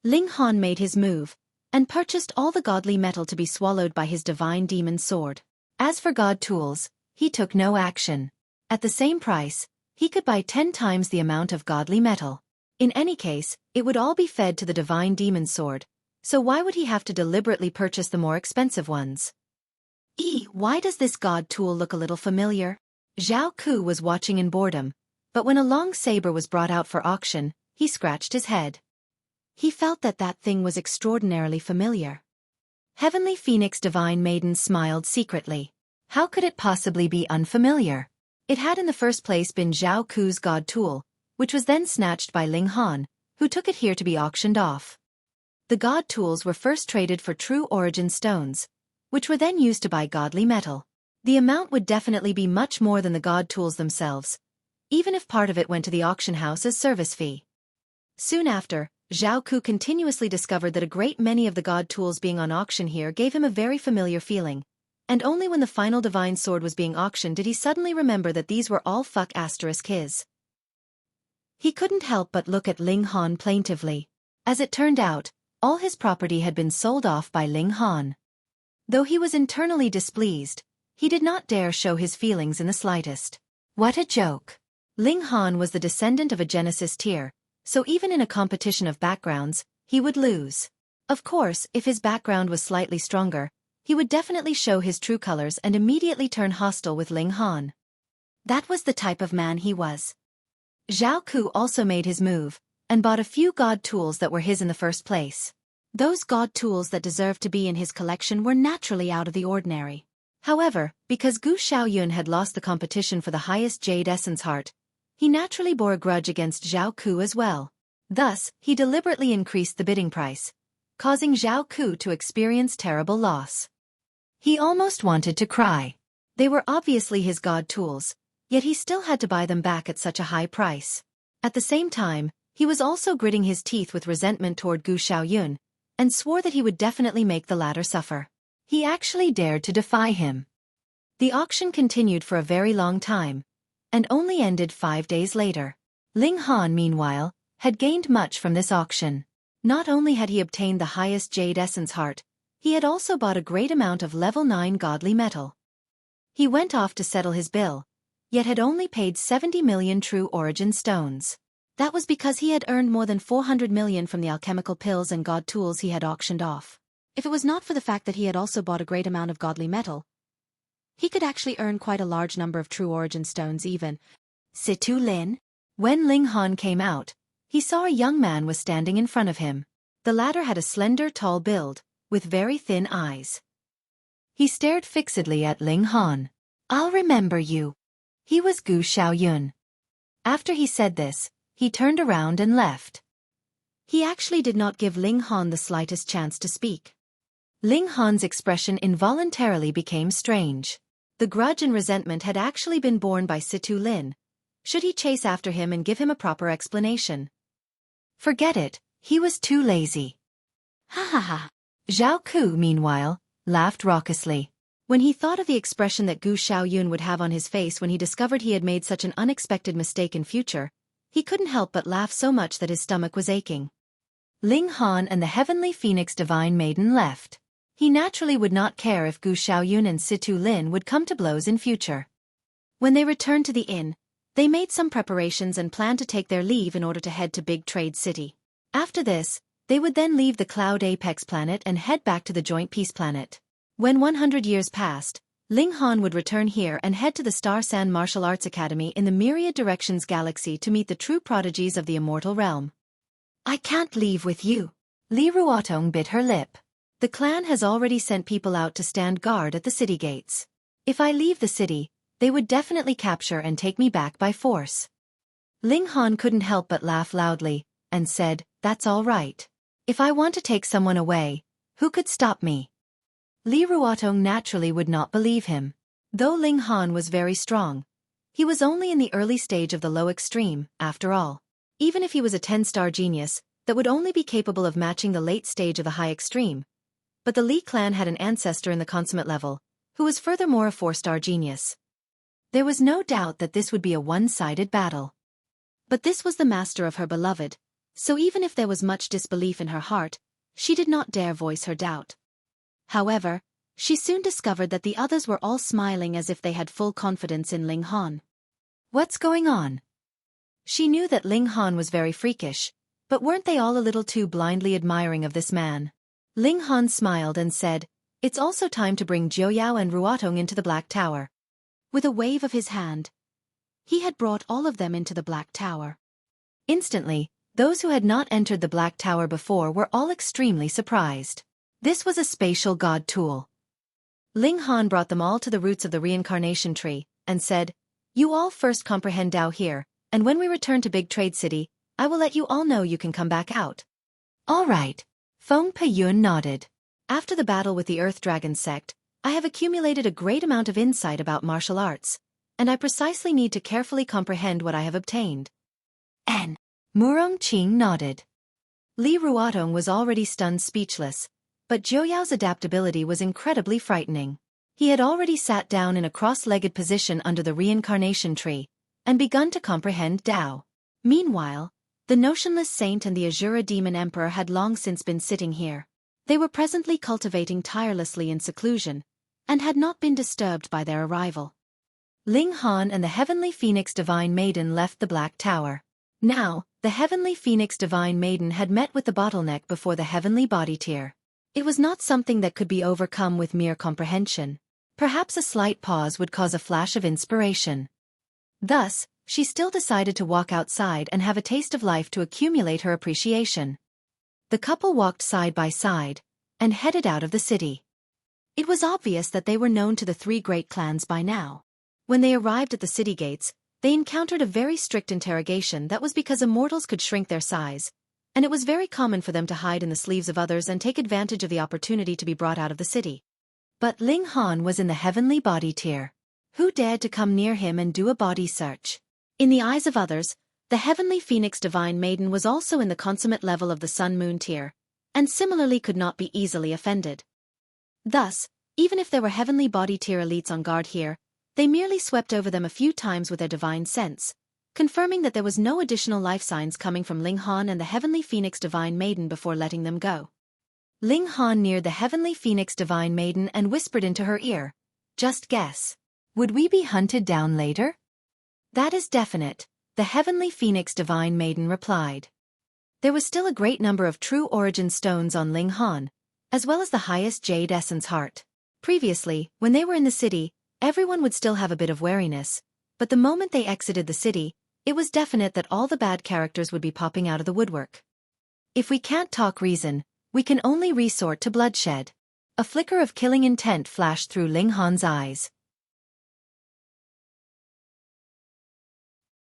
Ling Han made his move, and purchased all the godly metal to be swallowed by his divine demon sword. As for god tools, he took no action. At the same price, he could buy 10 times the amount of godly metal. In any case, it would all be fed to the divine demon sword, so why would he have to deliberately purchase the more expensive ones? Why does this god tool look a little familiar? Xueqi was watching in boredom, but when a long saber was brought out for auction, he scratched his head. He felt that that thing was extraordinarily familiar. Heavenly Phoenix Divine Maiden smiled secretly. How could it possibly be unfamiliar? It had in the first place been Xueqi's god tool, which was then snatched by Ling Han, who took it here to be auctioned off. The god tools were first traded for true origin stones, which were then used to buy godly metal. The amount would definitely be much more than the god tools themselves, even if part of it went to the auction house as service fee. Soon after, Xueqi continuously discovered that a great many of the god tools being on auction here gave him a very familiar feeling, and only when the final divine sword was being auctioned did he suddenly remember that these were all his. He couldn't help but look at Ling Han plaintively. As it turned out, all his property had been sold off by Ling Han. Though he was internally displeased, he did not dare show his feelings in the slightest. What a joke! Ling Han was the descendant of a Genesis tier, so even in a competition of backgrounds, he would lose. Of course, if his background was slightly stronger, he would definitely show his true colors and immediately turn hostile with Ling Han. That was the type of man he was. Xueqi also made his move, and bought a few god tools that were his in the first place. Those god tools that deserved to be in his collection were naturally out of the ordinary. However, because Gu Xiaoyun had lost the competition for the highest Jade Essence Heart, he naturally bore a grudge against Xueqi as well. Thus, he deliberately increased the bidding price, causing Xueqi to experience terrible loss. He almost wanted to cry. They were obviously his god tools, yet he still had to buy them back at such a high price. At the same time, he was also gritting his teeth with resentment toward Gu Xiaoyun, and swore that he would definitely make the latter suffer. He actually dared to defy him. The auction continued for a very long time, and only ended 5 days later. Ling Han, meanwhile, had gained much from this auction. Not only had he obtained the highest Jade Essence Heart, he had also bought a great amount of level 9 godly metal. He went off to settle his bill, yet had only paid 70 million true origin stones. That was because he had earned more than 400 million from the alchemical pills and god tools he had auctioned off. If it was not for the fact that he had also bought a great amount of godly metal, he could actually earn quite a large number of true origin stones even. Situ Lin? When Ling Han came out, he saw a young man was standing in front of him. The latter had a slender, tall build, with very thin eyes. He stared fixedly at Ling Han. "I'll remember you." He was Gu Xiaoyun. After he said this, he turned around and left. He actually did not give Ling Han the slightest chance to speak. Ling Han's expression involuntarily became strange. The grudge and resentment had actually been borne by Situ Lin. Should he chase after him and give him a proper explanation? Forget it, he was too lazy. Ha ha ha. Xueqi, meanwhile, laughed raucously. When he thought of the expression that Gu Xiaoyun would have on his face when he discovered he had made such an unexpected mistake in future, he couldn't help but laugh so much that his stomach was aching. Ling Han and the Heavenly Phoenix Divine Maiden left. He naturally would not care if Gu Xiaoyun and Situ Lin would come to blows in future. When they returned to the inn, they made some preparations and planned to take their leave in order to head to Big Trade City. After this, they would then leave the Cloud Apex planet and head back to the Joint Peace planet. When 100 years passed, Ling Han would return here and head to the Star Sand Martial Arts Academy in the Myriad Directions Galaxy to meet the true prodigies of the immortal realm. "I can't leave with you." Li Ruotong bit her lip. "The clan has already sent people out to stand guard at the city gates. If I leave the city, they would definitely capture and take me back by force." Ling Han couldn't help but laugh loudly, and said, "That's all right. If I want to take someone away, who could stop me?" Li Ruotong naturally would not believe him. Though Ling Han was very strong, he was only in the early stage of the low extreme, after all. Even if he was a 10-star genius, that would only be capable of matching the late stage of the high extreme. But the Li clan had an ancestor in the consummate level, who was furthermore a 4-star genius. There was no doubt that this would be a one-sided battle. But this was the master of her beloved, so even if there was much disbelief in her heart, she did not dare voice her doubt. However, she soon discovered that the others were all smiling as if they had full confidence in Ling Han. What's going on? She knew that Ling Han was very freakish, but weren't they all a little too blindly admiring of this man? Ling Han smiled and said, "It's also time to bring Jiuyao and Ruotong into the Black Tower." With a wave of his hand, he had brought all of them into the Black Tower. Instantly, those who had not entered the Black Tower before were all extremely surprised. This was a spatial god tool. Ling Han brought them all to the roots of the reincarnation tree, and said, "You all first comprehend Dao here, and when we return to Big Trade City, I will let you all know you can come back out." "All right." Feng Peiyun nodded. "After the battle with the Earth Dragon sect, I have accumulated a great amount of insight about martial arts, and I precisely need to carefully comprehend what I have obtained." "N." Murong Qing nodded. Li Ruotong was already stunned speechless, but Jiuyao's adaptability was incredibly frightening. He had already sat down in a cross-legged position under the reincarnation tree, and begun to comprehend Dao. Meanwhile, the Notionless Saint and the Azura Demon Emperor had long since been sitting here. They were presently cultivating tirelessly in seclusion, and had not been disturbed by their arrival. Ling Han and the Heavenly Phoenix Divine Maiden left the Black Tower. Now, the Heavenly Phoenix Divine Maiden had met with the bottleneck before the Heavenly Body Tier. It was not something that could be overcome with mere comprehension. Perhaps a slight pause would cause a flash of inspiration. Thus, she still decided to walk outside and have a taste of life to accumulate her appreciation. The couple walked side by side, and headed out of the city. It was obvious that they were known to the three great clans by now. When they arrived at the city gates, they encountered a very strict interrogation. That was because immortals could shrink their size, and it was very common for them to hide in the sleeves of others and take advantage of the opportunity to be brought out of the city. But Ling Han was in the Heavenly Body Tier. Who dared to come near him and do a body search? In the eyes of others, the Heavenly Phoenix Divine Maiden was also in the consummate level of the Sun Moon Tier, and similarly could not be easily offended. Thus, even if there were Heavenly Body Tier elites on guard here, they merely swept over them a few times with their divine sense, confirming that there was no additional life signs coming from Ling Han and the Heavenly Phoenix Divine Maiden before letting them go. Ling Han neared the Heavenly Phoenix Divine Maiden and whispered into her ear, "Just guess. Would we be hunted down later?" "That is definite," the Heavenly Phoenix Divine Maiden replied. There was still a great number of true origin stones on Ling Han, as well as the highest Jade Essence Heart. Previously, when they were in the city, everyone would still have a bit of wariness, but the moment they exited the city, it was definite that all the bad characters would be popping out of the woodwork. If we can't talk reason, we can only resort to bloodshed. A flicker of killing intent flashed through Ling Han's eyes.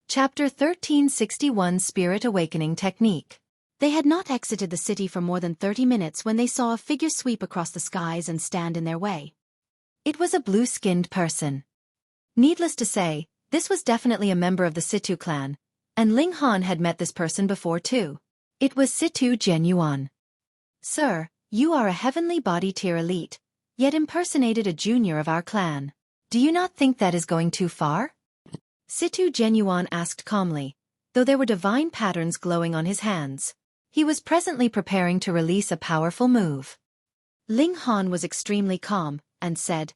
Chapter 1361 Spirit Awakening Technique. They had not exited the city for more than 30 minutes when they saw a figure sweep across the skies and stand in their way. It was a blue-skinned person. Needless to say, this was definitely a member of the Situ clan, and Ling Han had met this person before too. It was Situ Genyuan. "Sir, you are a Heavenly Body Tier elite, yet impersonated a junior of our clan. Do you not think that is going too far?" Situ Genyuan asked calmly, though there were divine patterns glowing on his hands. He was presently preparing to release a powerful move. Ling Han was extremely calm, and said,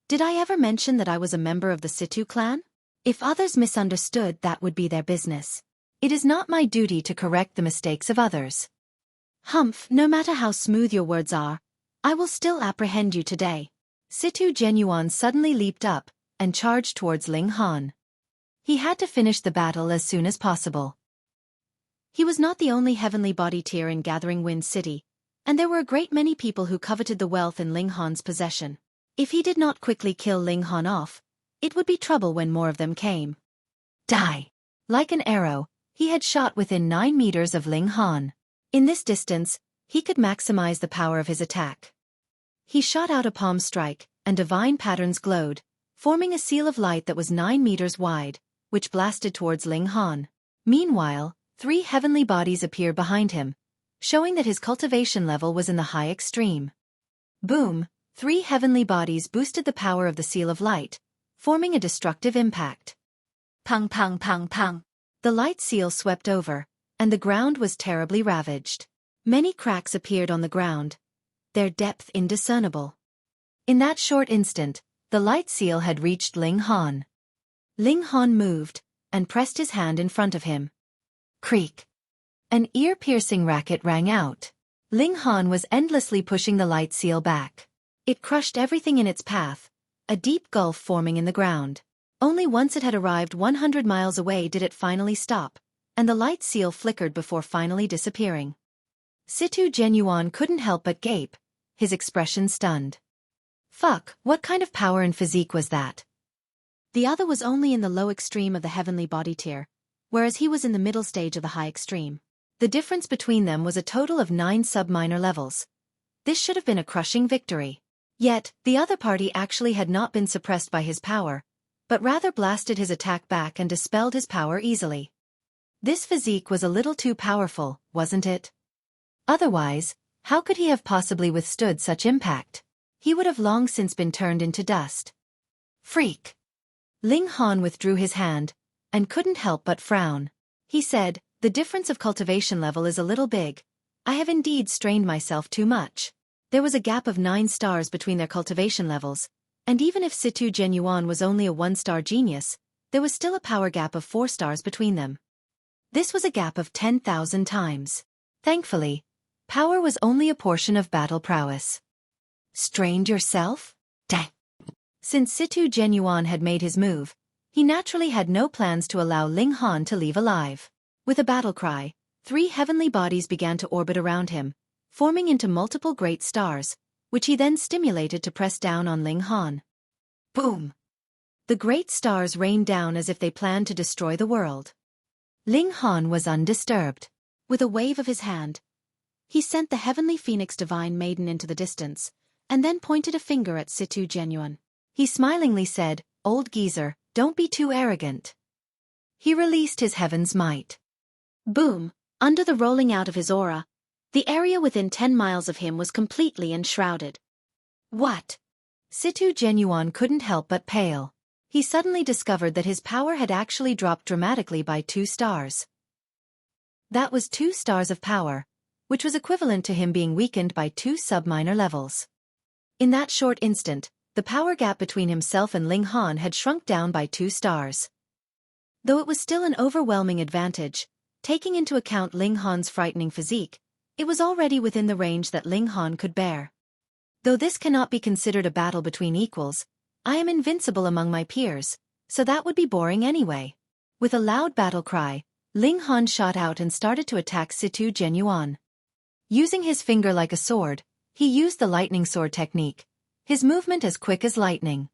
"Did I ever mention that I was a member of the Situ clan? If others misunderstood, that would be their business. It is not my duty to correct the mistakes of others." "Humph, no matter how smooth your words are, I will still apprehend you today." Situ Genyuan suddenly leaped up, and charged towards Ling Han. He had to finish the battle as soon as possible. He was not the only Heavenly Body Tier in Gathering Wind City, and there were a great many people who coveted the wealth in Ling Han's possession. If he did not quickly kill Ling Han off, it would be trouble when more of them came. Die! Like an arrow, he had shot within 9 meters of Ling Han. In this distance, he could maximize the power of his attack. He shot out a palm strike, and divine patterns glowed, forming a seal of light that was 9 meters wide, which blasted towards Ling Han. Meanwhile, 3 heavenly bodies appeared behind him, showing that his cultivation level was in the high extreme. Boom! 3 heavenly bodies boosted the power of the seal of light, forming a destructive impact. Pang pang pang pang. The light seal swept over, and the ground was terribly ravaged. Many cracks appeared on the ground, their depth indiscernible. In that short instant, the light seal had reached Ling Han. Ling Han moved, and pressed his hand in front of him. Creak! An ear-piercing racket rang out. Ling Han was endlessly pushing the light seal back. It crushed everything in its path, a deep gulf forming in the ground. Only once it had arrived 100 miles away did it finally stop, and the light seal flickered before finally disappearing. Situ Genyuan couldn't help but gape, his expression stunned. Fuck, what kind of power and physique was that? The other was only in the low extreme of the heavenly body tier, whereas he was in the middle stage of the high extreme. The difference between them was a total of 9 sub-minor levels. This should have been a crushing victory. Yet, the other party actually had not been suppressed by his power, but rather blasted his attack back and dispelled his power easily. This physique was a little too powerful, wasn't it? Otherwise, how could he have possibly withstood such impact? He would have long since been turned into dust. Freak! Ling Han withdrew his hand, and couldn't help but frown. He said, "The difference of cultivation level is a little big. I have indeed strained myself too much." There was a gap of 9 stars between their cultivation levels, and even if Situ Genuan was only a 1-star genius, there was still a power gap of 4 stars between them. This was a gap of 10,000 times. Thankfully, power was only a portion of battle prowess. Strained yourself? Dang. Since Situ Genuan had made his move, he naturally had no plans to allow Ling Han to leave alive. With a battle cry, 3 heavenly bodies began to orbit around him, forming into multiple great stars, which he then stimulated to press down on Ling Han. Boom! The great stars rained down as if they planned to destroy the world. Ling Han was undisturbed. With a wave of his hand, he sent the heavenly phoenix divine maiden into the distance, and then pointed a finger at Situ Genuan. He smilingly said, "Old geezer, don't be too arrogant." He released his heaven's might. Boom! Under the rolling out of his aura, the area within 10 miles of him was completely enshrouded. What? Situ Genuan couldn't help but pale. He suddenly discovered that his power had actually dropped dramatically by 2 stars. That was 2 stars of power, which was equivalent to him being weakened by 2 sub-minor levels. In that short instant, the power gap between himself and Ling Han had shrunk down by 2 stars. Though it was still an overwhelming advantage, taking into account Ling Han's frightening physique, it was already within the range that Ling Han could bear. Though this cannot be considered a battle between equals, I am invincible among my peers, so that would be boring anyway. With a loud battle cry, Ling Han shot out and started to attack Situ Genuan. Using his finger like a sword, he used the lightning sword technique, his movement as quick as lightning.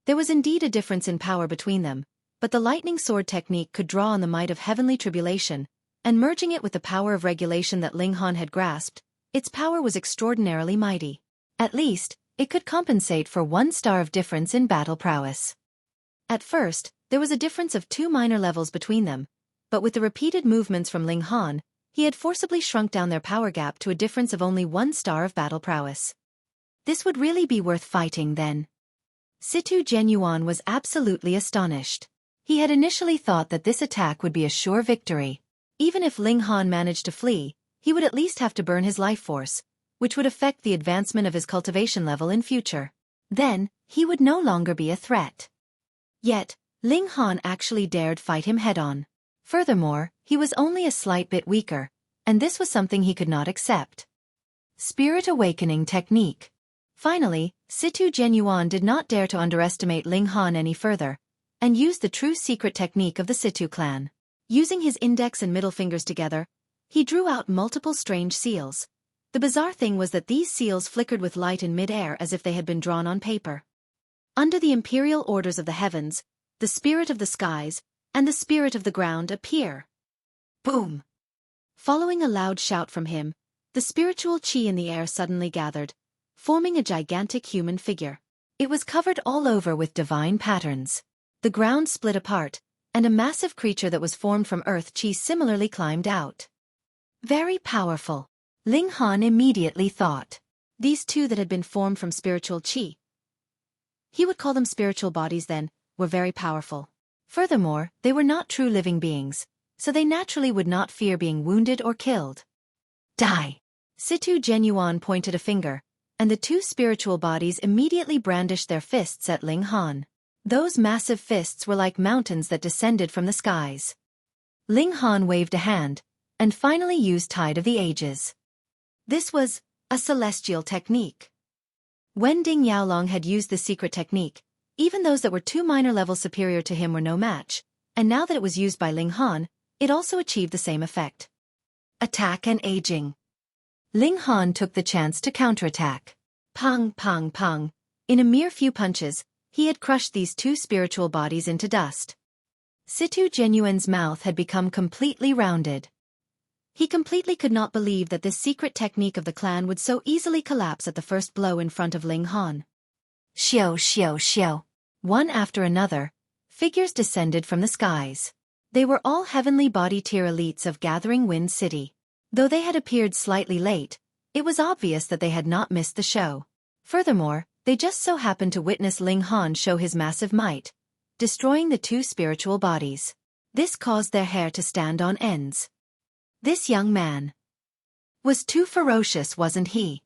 There was indeed a difference in power between them, but the lightning sword technique could draw on the might of heavenly tribulation, and merging it with the power of regulation that Ling Han had grasped, its power was extraordinarily mighty. At least, it could compensate for 1 star of difference in battle prowess. At first, there was a difference of 2 minor levels between them, but with the repeated movements from Ling Han, he had forcibly shrunk down their power gap to a difference of only 1 star of battle prowess. This would really be worth fighting then. Situ Genuan was absolutely astonished. He had initially thought that this attack would be a sure victory. Even if Ling Han managed to flee, he would at least have to burn his life force, which would affect the advancement of his cultivation level in future. Then, he would no longer be a threat. Yet, Ling Han actually dared fight him head-on. Furthermore, he was only a slight bit weaker, and this was something he could not accept. Spirit Awakening Technique. Finally, Situ Genuan did not dare to underestimate Ling Han any further, and used the true secret technique of the Situ clan. Using his index and middle fingers together, he drew out multiple strange seals. The bizarre thing was that these seals flickered with light in mid-air as if they had been drawn on paper. Under the imperial orders of the heavens, the spirit of the skies, and the spirit of the ground appear. Boom! Following a loud shout from him, the spiritual chi in the air suddenly gathered, forming a gigantic human figure. It was covered all over with divine patterns. The ground split apart, and a massive creature that was formed from earth chi similarly climbed out. Very powerful. Ling Han immediately thought. These 2 that had been formed from spiritual chi, he would call them spiritual bodies then, were very powerful. Furthermore, they were not true living beings, so they naturally would not fear being wounded or killed. Die! Situ Genuan pointed a finger, and the 2 spiritual bodies immediately brandished their fists at Ling Han. Those massive fists were like mountains that descended from the skies. Ling Han waved a hand, and finally used Tide of the Ages. This was a celestial technique. When Ding Yaolong had used this secret technique, even those that were 2 minor levels superior to him were no match, and now that it was used by Ling Han, it also achieved the same effect. Attack and aging. Ling Han took the chance to counterattack. Pang, pang, pang. In a mere few punches, he had crushed these 2 spiritual bodies into dust. Situ Genuan's mouth had become completely rounded. He completely could not believe that this secret technique of the clan would so easily collapse at the first blow in front of Ling Han. Xiao, xiao, xiao. One after another, figures descended from the skies. They were all heavenly body tier elites of Gathering Wind City. Though they had appeared slightly late, it was obvious that they had not missed the show. Furthermore, they just so happened to witness Ling Han show his massive might, destroying the 2 spiritual bodies. This caused their hair to stand on ends. This young man was too ferocious, wasn't he?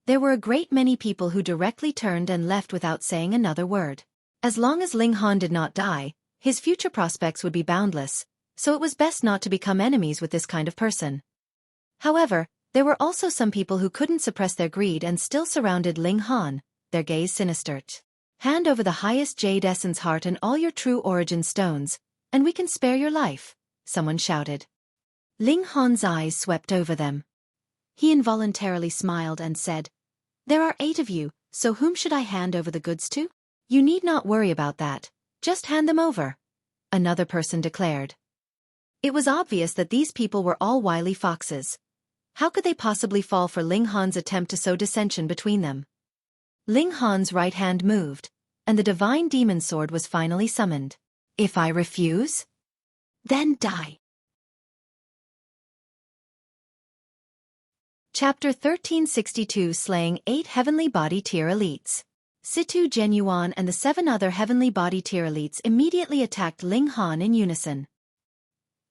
There were a great many people who directly turned and left without saying another word. As long as Ling Han did not die, his future prospects would be boundless, so it was best not to become enemies with this kind of person. However, there were also some people who couldn't suppress their greed and still surrounded Ling Han, their gaze sinister. Hand over the highest Jade Essence heart and all your true origin stones, and we can spare your life, someone shouted. Ling Han's eyes swept over them. He involuntarily smiled and said, "There are 8 of you, so whom should I hand over the goods to?" You need not worry about that, just hand them over, another person declared. It was obvious that these people were all wily foxes. How could they possibly fall for Ling Han's attempt to sow dissension between them? Ling Han's right hand moved, and the divine demon sword was finally summoned. If I refuse? Then die. Chapter 1362 Slaying 8 Heavenly Body Tier Elites. Situ Genyuan and the 7 other Heavenly Body Tier Elites immediately attacked Ling Han in unison.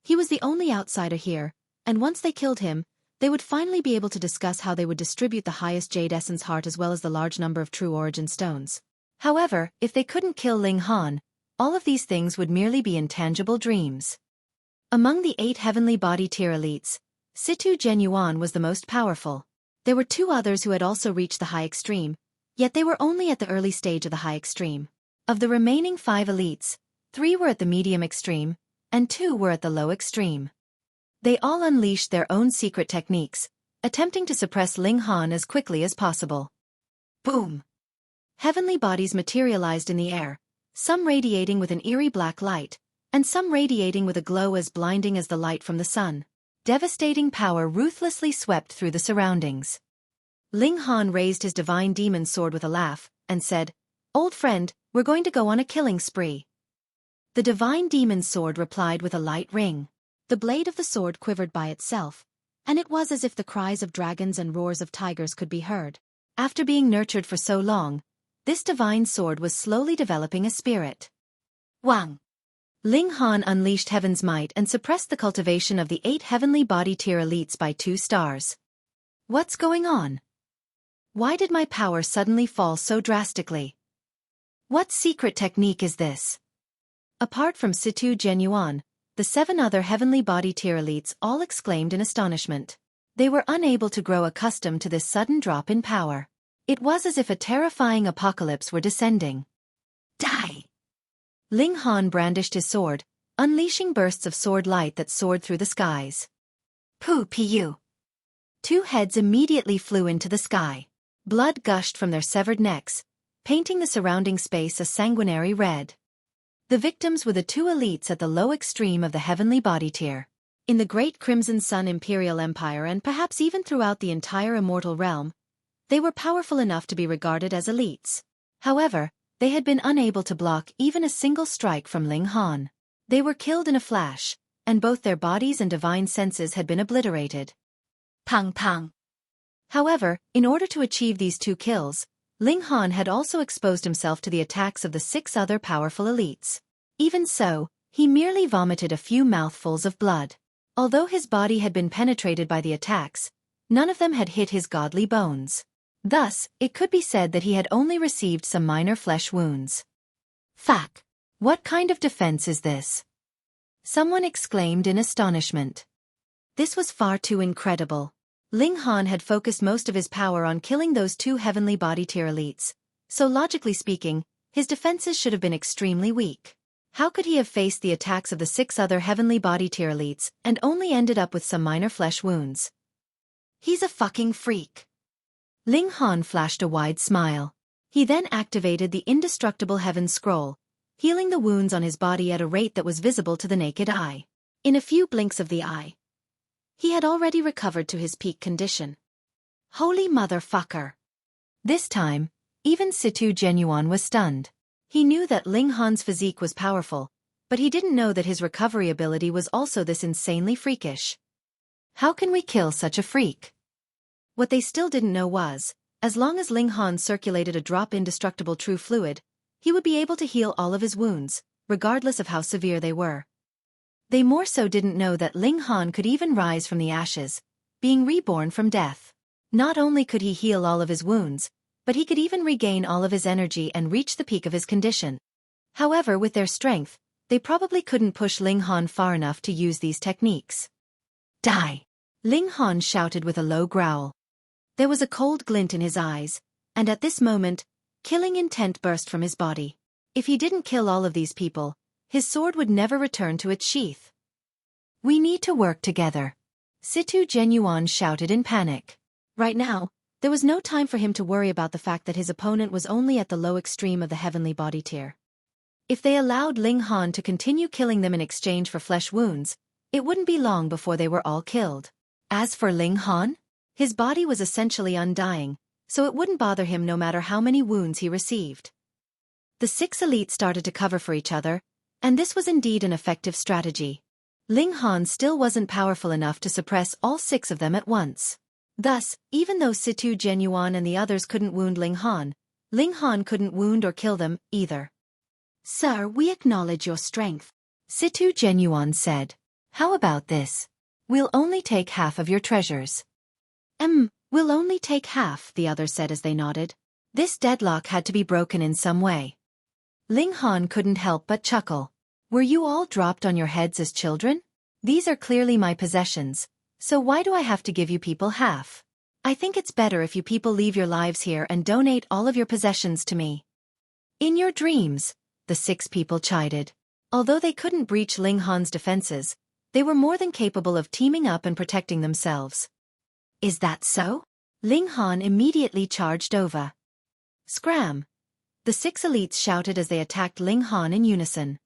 He was the only outsider here, and once they killed him, they would finally be able to discuss how they would distribute the highest Jade Essence heart as well as the large number of true origin stones. However, if they couldn't kill Ling Han, all of these things would merely be intangible dreams. Among the 8 Heavenly Body Tier Elites, Situ Genyuan was the most powerful. There were 2 others who had also reached the high extreme, yet they were only at the early stage of the high extreme. Of the remaining 5 elites, 3 were at the medium extreme, and 2 were at the low extreme. They all unleashed their own secret techniques, attempting to suppress Ling Han as quickly as possible. Boom! Heavenly bodies materialized in the air, some radiating with an eerie black light, and some radiating with a glow as blinding as the light from the sun. Devastating power ruthlessly swept through the surroundings. Ling Han raised his divine demon sword with a laugh, and said, "Old friend, we're going to go on a killing spree." The divine demon sword replied with a light ring. The blade of the sword quivered by itself, and it was as if the cries of dragons and roars of tigers could be heard. After being nurtured for so long, this divine sword was slowly developing a spirit. Wang! Ling Han unleashed heaven's might and suppressed the cultivation of the 8 Heavenly Body Tier Elites by 2 stars. What's going on? Why did my power suddenly fall so drastically? What secret technique is this? Apart from Situ Genyuan, the 7 other Heavenly Body Tier Elites all exclaimed in astonishment. They were unable to grow accustomed to this sudden drop in power. It was as if a terrifying apocalypse were descending. Die! Ling Han brandished his sword, unleashing bursts of sword light that soared through the skies. Pu. 2 heads immediately flew into the sky. Blood gushed from their severed necks, painting the surrounding space a sanguinary red. The victims were the 2 elites at the low extreme of the Heavenly Body Tier. In the Great Crimson Sun Imperial Empire and perhaps even throughout the entire Immortal Realm, they were powerful enough to be regarded as elites. However, they had been unable to block even a single strike from Ling Han. They were killed in a flash, and both their bodies and divine senses had been obliterated. Pang pang. However, in order to achieve these 2 kills, Ling Han had also exposed himself to the attacks of the 6 other powerful elites. Even so, he merely vomited a few mouthfuls of blood. Although his body had been penetrated by the attacks, none of them had hit his godly bones. Thus, it could be said that he had only received some minor flesh wounds. Fuck! What kind of defense is this? Someone exclaimed in astonishment. This was far too incredible. Ling Han had focused most of his power on killing those 2 Heavenly Body Tier Elites, so logically speaking, his defenses should have been extremely weak. How could he have faced the attacks of the 6 other Heavenly Body Tier Elites and only ended up with some minor flesh wounds? He's a fucking freak. Ling Han flashed a wide smile. He then activated the indestructible Heaven Scroll, healing the wounds on his body at a rate that was visible to the naked eye. In a few blinks of the eye, he had already recovered to his peak condition. Holy motherfucker! This time, even Situ Genyuan was stunned. He knew that Ling Han's physique was powerful, but he didn't know that his recovery ability was also this insanely freakish. How can we kill such a freak? What they still didn't know was, as long as Ling Han circulated a drop indestructible true fluid, he would be able to heal all of his wounds, regardless of how severe they were. They more so didn't know that Ling Han could even rise from the ashes, being reborn from death. Not only could he heal all of his wounds, but he could even regain all of his energy and reach the peak of his condition. However, with their strength, they probably couldn't push Ling Han far enough to use these techniques. Die! Ling Han shouted with a low growl. There was a cold glint in his eyes, and at this moment, killing intent burst from his body. If he didn't kill all of these people, his sword would never return to its sheath. We need to work together. Situ Genuan shouted in panic. Right now, there was no time for him to worry about the fact that his opponent was only at the low extreme of the heavenly body tier. If they allowed Ling Han to continue killing them in exchange for flesh wounds, it wouldn't be long before they were all killed. As for Ling Han, his body was essentially undying, so it wouldn't bother him no matter how many wounds he received. The 6 elites started to cover for each other, and this was indeed an effective strategy. Ling Han still wasn't powerful enough to suppress all 6 of them at once. Thus, even though Situ Genuan and the others couldn't wound Ling Han couldn't wound or kill them, either. Sir, we acknowledge your strength, Situ Genuan said. How about this? We'll only take half of your treasures. We'll only take half, the others said as they nodded. This deadlock had to be broken in some way. Ling Han couldn't help but chuckle. Were you all dropped on your heads as children? These are clearly my possessions, so why do I have to give you people half? I think it's better if you people leave your lives here and donate all of your possessions to me. In your dreams, the 6 people chided. Although they couldn't breach Ling Han's defenses, they were more than capable of teaming up and protecting themselves. Is that so? Ling Han immediately charged over. Scram! The 6 elites shouted as they attacked Ling Han in unison.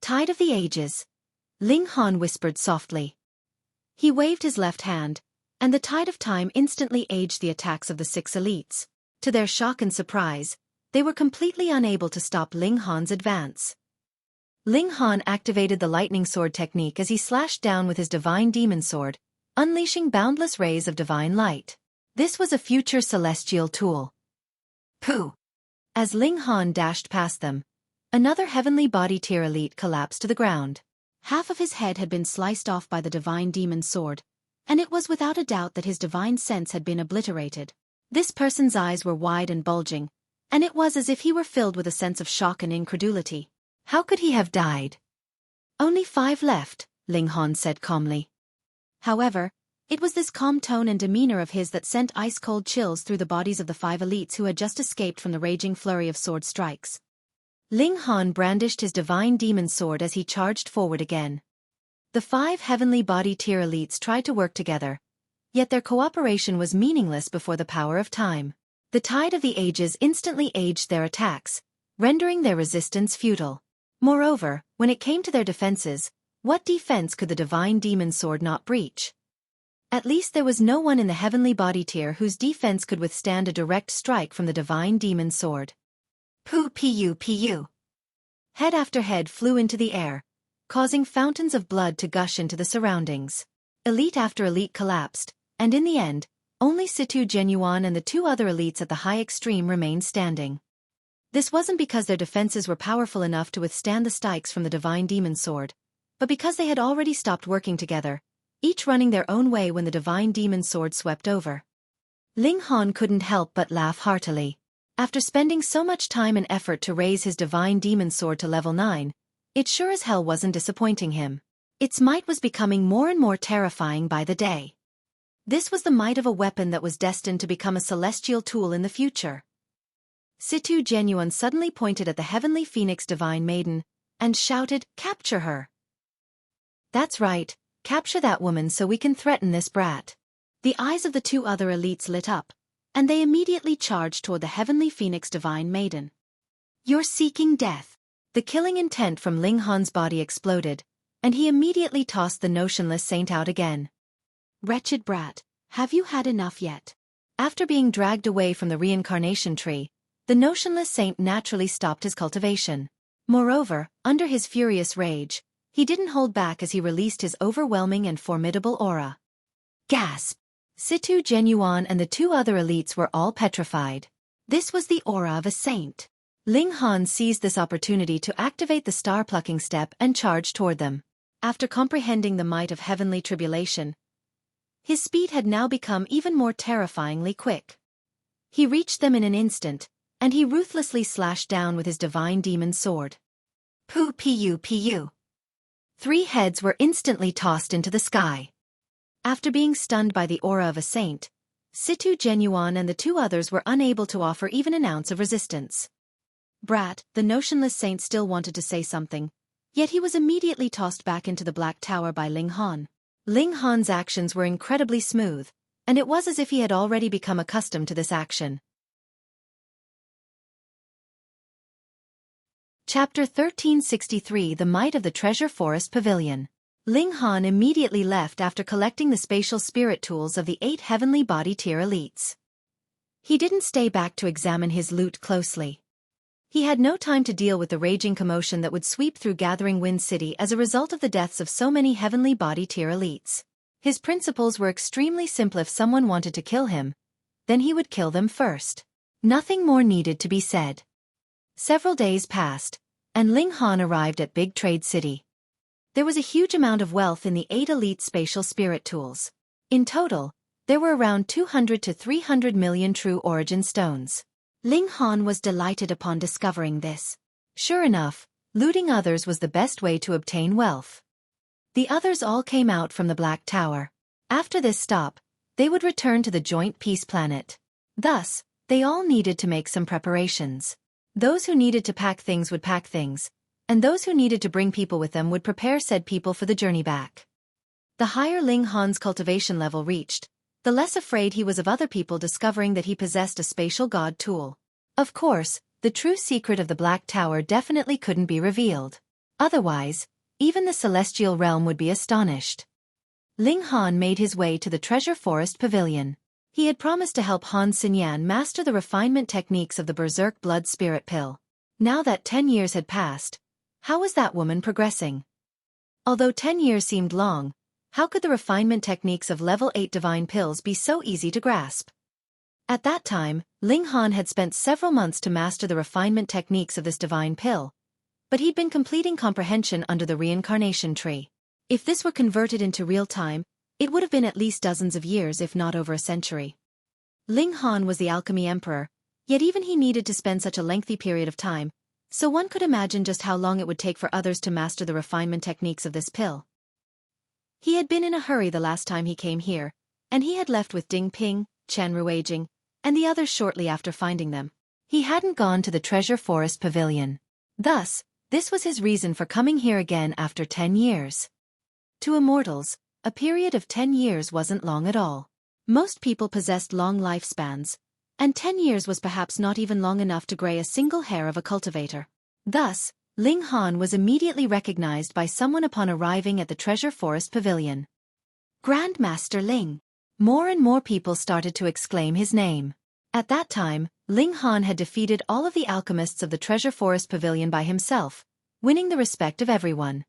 Tide of the Ages, Ling Han whispered softly. He waved his left hand, and the tide of time instantly aged the attacks of the 6 elites. To their shock and surprise, they were completely unable to stop Ling Han's advance. Ling Han activated the lightning sword technique as he slashed down with his divine demon sword, unleashing boundless rays of divine light. This was a future celestial tool. Pooh! As Ling Han dashed past them, another heavenly body tier elite collapsed to the ground. Half of his head had been sliced off by the divine demon sword, and it was without a doubt that his divine sense had been obliterated. This person's eyes were wide and bulging, and it was as if he were filled with a sense of shock and incredulity. How could he have died? Only 5 left, Ling Han said calmly. However, it was this calm tone and demeanor of his that sent ice-cold chills through the bodies of the 5 elites who had just escaped from the raging flurry of sword strikes. Ling Han brandished his divine demon sword as he charged forward again. The 5 heavenly body tier elites tried to work together, yet their cooperation was meaningless before the power of time. The tide of the ages instantly aged their attacks, rendering their resistance futile. Moreover, when it came to their defenses, what defense could the divine demon sword not breach? At least there was no one in the heavenly body tier whose defense could withstand a direct strike from the divine demon sword. Pu. Head after head flew into the air, causing fountains of blood to gush into the surroundings. Elite after elite collapsed, and in the end, only Situ Genuan and the 2 other elites at the high extreme remained standing. This wasn't because their defenses were powerful enough to withstand the strikes from the divine demon sword, but because they had already stopped working together, each running their own way when the divine demon sword swept over. Ling Han couldn't help but laugh heartily. After spending so much time and effort to raise his divine demon sword to level 9, it sure as hell wasn't disappointing him. Its might was becoming more and more terrifying by the day. This was the might of a weapon that was destined to become a celestial tool in the future. Situ Genuan suddenly pointed at the heavenly phoenix divine maiden, and shouted, "Capture her!" That's right, capture that woman so we can threaten this brat. The eyes of the 2 other elites lit up, and they immediately charged toward the heavenly phoenix divine maiden. You're seeking death. The killing intent from Ling Han's body exploded, and he immediately tossed the notionless saint out again. Wretched brat, have you had enough yet? After being dragged away from the reincarnation tree, the notionless saint naturally stopped his cultivation. Moreover, under his furious rage, he didn't hold back as he released his overwhelming and formidable aura. Gasp! Situ Genuan and the 2 other elites were all petrified. This was the aura of a saint. Ling Han seized this opportunity to activate the star-plucking step and charge toward them. After comprehending the might of heavenly tribulation, his speed had now become even more terrifyingly quick. He reached them in an instant, and he ruthlessly slashed down with his divine demon sword. Pu. 3 heads were instantly tossed into the sky. After being stunned by the aura of a saint, Situ Genuine and the 2 others were unable to offer even an ounce of resistance. Brat, the notionless saint, still wanted to say something, yet he was immediately tossed back into the Black Tower by Ling Han. Ling Han's actions were incredibly smooth, and it was as if he had already become accustomed to this action. Chapter 1363 The Might of the Treasure Forest Pavilion. Ling Han immediately left after collecting the spatial spirit tools of the 8 heavenly body tier elites. He didn't stay back to examine his loot closely. He had no time to deal with the raging commotion that would sweep through Gathering Wind City as a result of the deaths of so many heavenly body tier elites. His principles were extremely simple. If someone wanted to kill him, then he would kill them first. Nothing more needed to be said. Several days passed, and Ling Han arrived at Big Trade City. There was a huge amount of wealth in the 8 elite spatial spirit tools. In total, there were around 200 to 300 million true origin stones. Ling Han was delighted upon discovering this. Sure enough, looting others was the best way to obtain wealth. The others all came out from the Black Tower. After this stop, they would return to the joint peace planet. Thus, they all needed to make some preparations. Those who needed to pack things would pack things, and those who needed to bring people with them would prepare said people for the journey back. The higher Ling Han's cultivation level reached, the less afraid he was of other people discovering that he possessed a spatial god tool. Of course, the true secret of the Black Tower definitely couldn't be revealed. Otherwise, even the celestial realm would be astonished. Ling Han made his way to the Treasure Forest Pavilion. He had promised to help Han Xinyan master the refinement techniques of the Berserk Blood Spirit Pill. Now that 10 years had passed, how was that woman progressing? Although 10 years seemed long, how could the refinement techniques of level 8 divine pills be so easy to grasp? At that time, Ling Han had spent several months to master the refinement techniques of this divine pill, but he'd been completing comprehension under the reincarnation tree. If this were converted into real time, it would have been at least dozens of years if not over a century. Ling Han was the alchemy emperor, yet even he needed to spend such a lengthy period of time, so one could imagine just how long it would take for others to master the refinement techniques of this pill. He had been in a hurry the last time he came here, and he had left with Ding Ping, Chen Ruijing, and the others shortly after finding them. He hadn't gone to the Treasure Forest Pavilion. Thus, this was his reason for coming here again after 10 years. To immortals, a period of 10 years wasn't long at all. Most people possessed long lifespans, and 10 years was perhaps not even long enough to gray a single hair of a cultivator. Thus, Ling Han was immediately recognized by someone upon arriving at the Treasure Forest Pavilion. Grandmaster Ling. More and more people started to exclaim his name. At that time, Ling Han had defeated all of the alchemists of the Treasure Forest Pavilion by himself, winning the respect of everyone.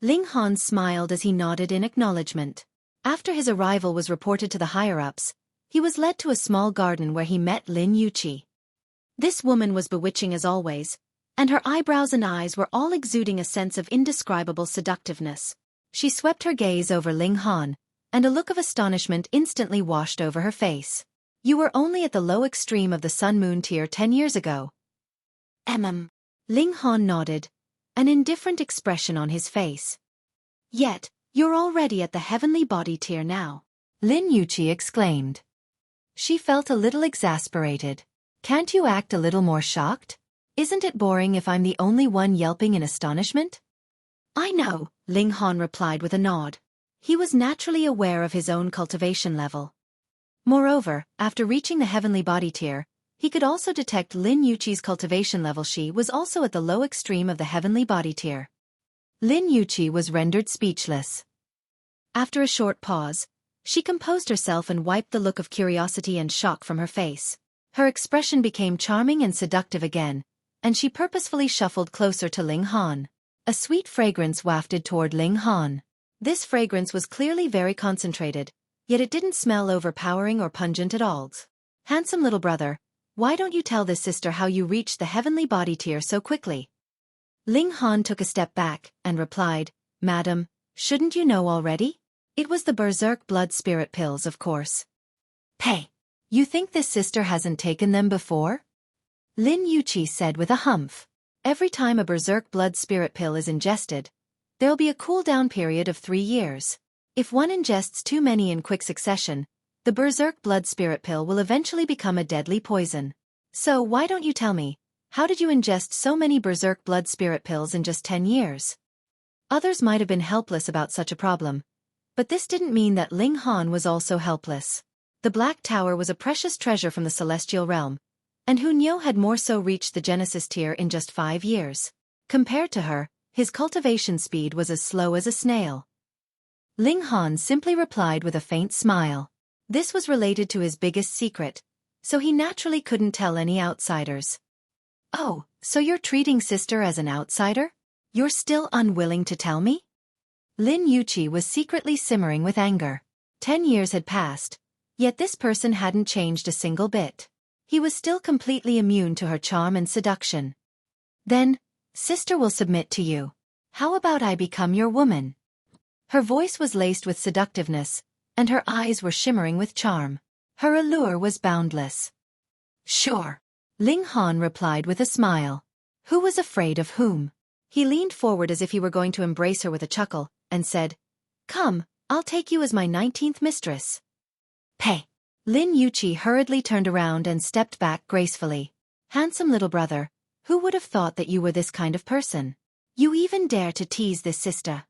Ling Han smiled as he nodded in acknowledgement. After his arrival was reported to the higher-ups, he was led to a small garden where he met Lin Yuqi. This woman was bewitching as always, and her eyebrows and eyes were all exuding a sense of indescribable seductiveness. She swept her gaze over Ling Han, and a look of astonishment instantly washed over her face. You were only at the low extreme of the Sun-Moon tier 10 years ago. Ling Han nodded, an indifferent expression on his face. Yet, you're already at the heavenly body tier now. Lin Yuqi exclaimed. She felt a little exasperated. Can't you act a little more shocked? Isn't it boring if I'm the only one yelping in astonishment? I know, Ling Han replied with a nod. He was naturally aware of his own cultivation level. Moreover, after reaching the heavenly body tier, he could also detect Lin Yuqi's cultivation level. She was also at the low extreme of the heavenly body tier. Lin Yuqi was rendered speechless. After a short pause, she composed herself and wiped the look of curiosity and shock from her face. Her expression became charming and seductive again, and she purposefully shuffled closer to Ling Han. A sweet fragrance wafted toward Ling Han. This fragrance was clearly very concentrated, yet it didn't smell overpowering or pungent at all. Handsome little brother, why don't you tell this sister how you reached the heavenly body tier so quickly? Ling Han took a step back and replied, Madam, Shouldn't you know already? It was the Berserk blood spirit pills, of course. Hey, you think this sister hasn't taken them before? Lin Yuqi said with a humph. Every time a Berserk blood spirit pill is ingested, there'll be a cooldown period of 3 years. If one ingests too many in quick succession, the Berserk blood spirit pill will eventually become a deadly poison. So why don't you tell me, how did you ingest so many Berserk blood spirit pills in just 10 years? Others might have been helpless about such a problem, but this didn't mean that Ling Han was also helpless. The Black Tower was a precious treasure from the Celestial Realm, and Hunyo had more so reached the Genesis tier in just 5 years. Compared to her, his cultivation speed was as slow as a snail. Ling Han simply replied with a faint smile. This was related to his biggest secret, so he naturally couldn't tell any outsiders. Oh, so you're treating sister as an outsider? You're still unwilling to tell me? Lin Yuqi was secretly simmering with anger. 10 years had passed, yet this person hadn't changed a single bit. He was still completely immune to her charm and seduction. Then, sister will submit to you. How about I become your woman? Her voice was laced with seductiveness, and her eyes were shimmering with charm. Her allure was boundless. Sure. Ling Han replied with a smile. Who was afraid of whom? He leaned forward as if he were going to embrace her with a chuckle, and said, Come, I'll take you as my 19th mistress. Pay. Lin Yuqi hurriedly turned around and stepped back gracefully. Handsome little brother, who would have thought that you were this kind of person? You even dare to tease this sister.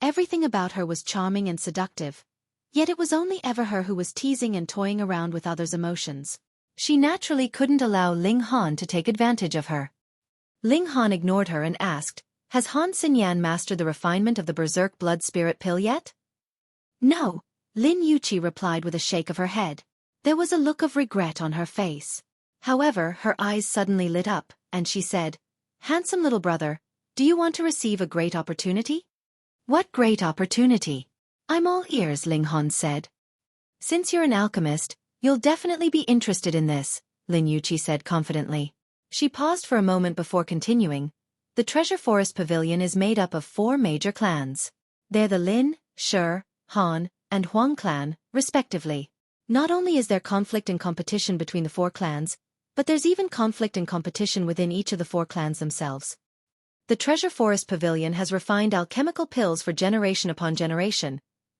Everything about her was charming and seductive, yet it was only ever her who was teasing and toying around with others' emotions. She naturally couldn't allow Ling Han to take advantage of her. Ling Han ignored her and asked, Has Han Xinyan mastered the refinement of the Berserk blood spirit pill yet? No, Lin Yuqi replied with a shake of her head. There was a look of regret on her face. However, her eyes suddenly lit up, and she said, Handsome little brother, do you want to receive a great opportunity? What great opportunity? I'm all ears, Ling Han said. Since you're an alchemist, you'll definitely be interested in this, Lin Yuqi said confidently. She paused for a moment before continuing. The Treasure Forest Pavilion is made up of 4 major clans. They're the Lin, Shi, Han, and Huang clan, respectively. Not only is there conflict and competition between the 4 clans, but there's even conflict and competition within each of the 4 clans themselves. The Treasure Forest Pavilion has refined alchemical pills for generation upon generation,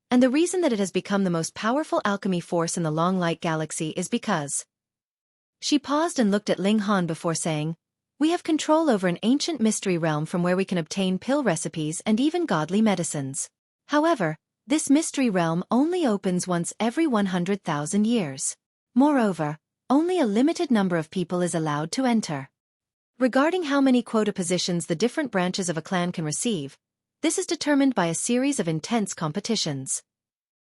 and the reason that it has become the most powerful alchemy force in the Long Light Galaxy is because... She paused and looked at Ling Han before saying, We have control over an ancient mystery realm from where we can obtain pill recipes and even godly medicines. However, this mystery realm only opens once every 100,000 years. Moreover, only a limited number of people is allowed to enter. Regarding how many quota positions the different branches of a clan can receive, this is determined by a series of intense competitions.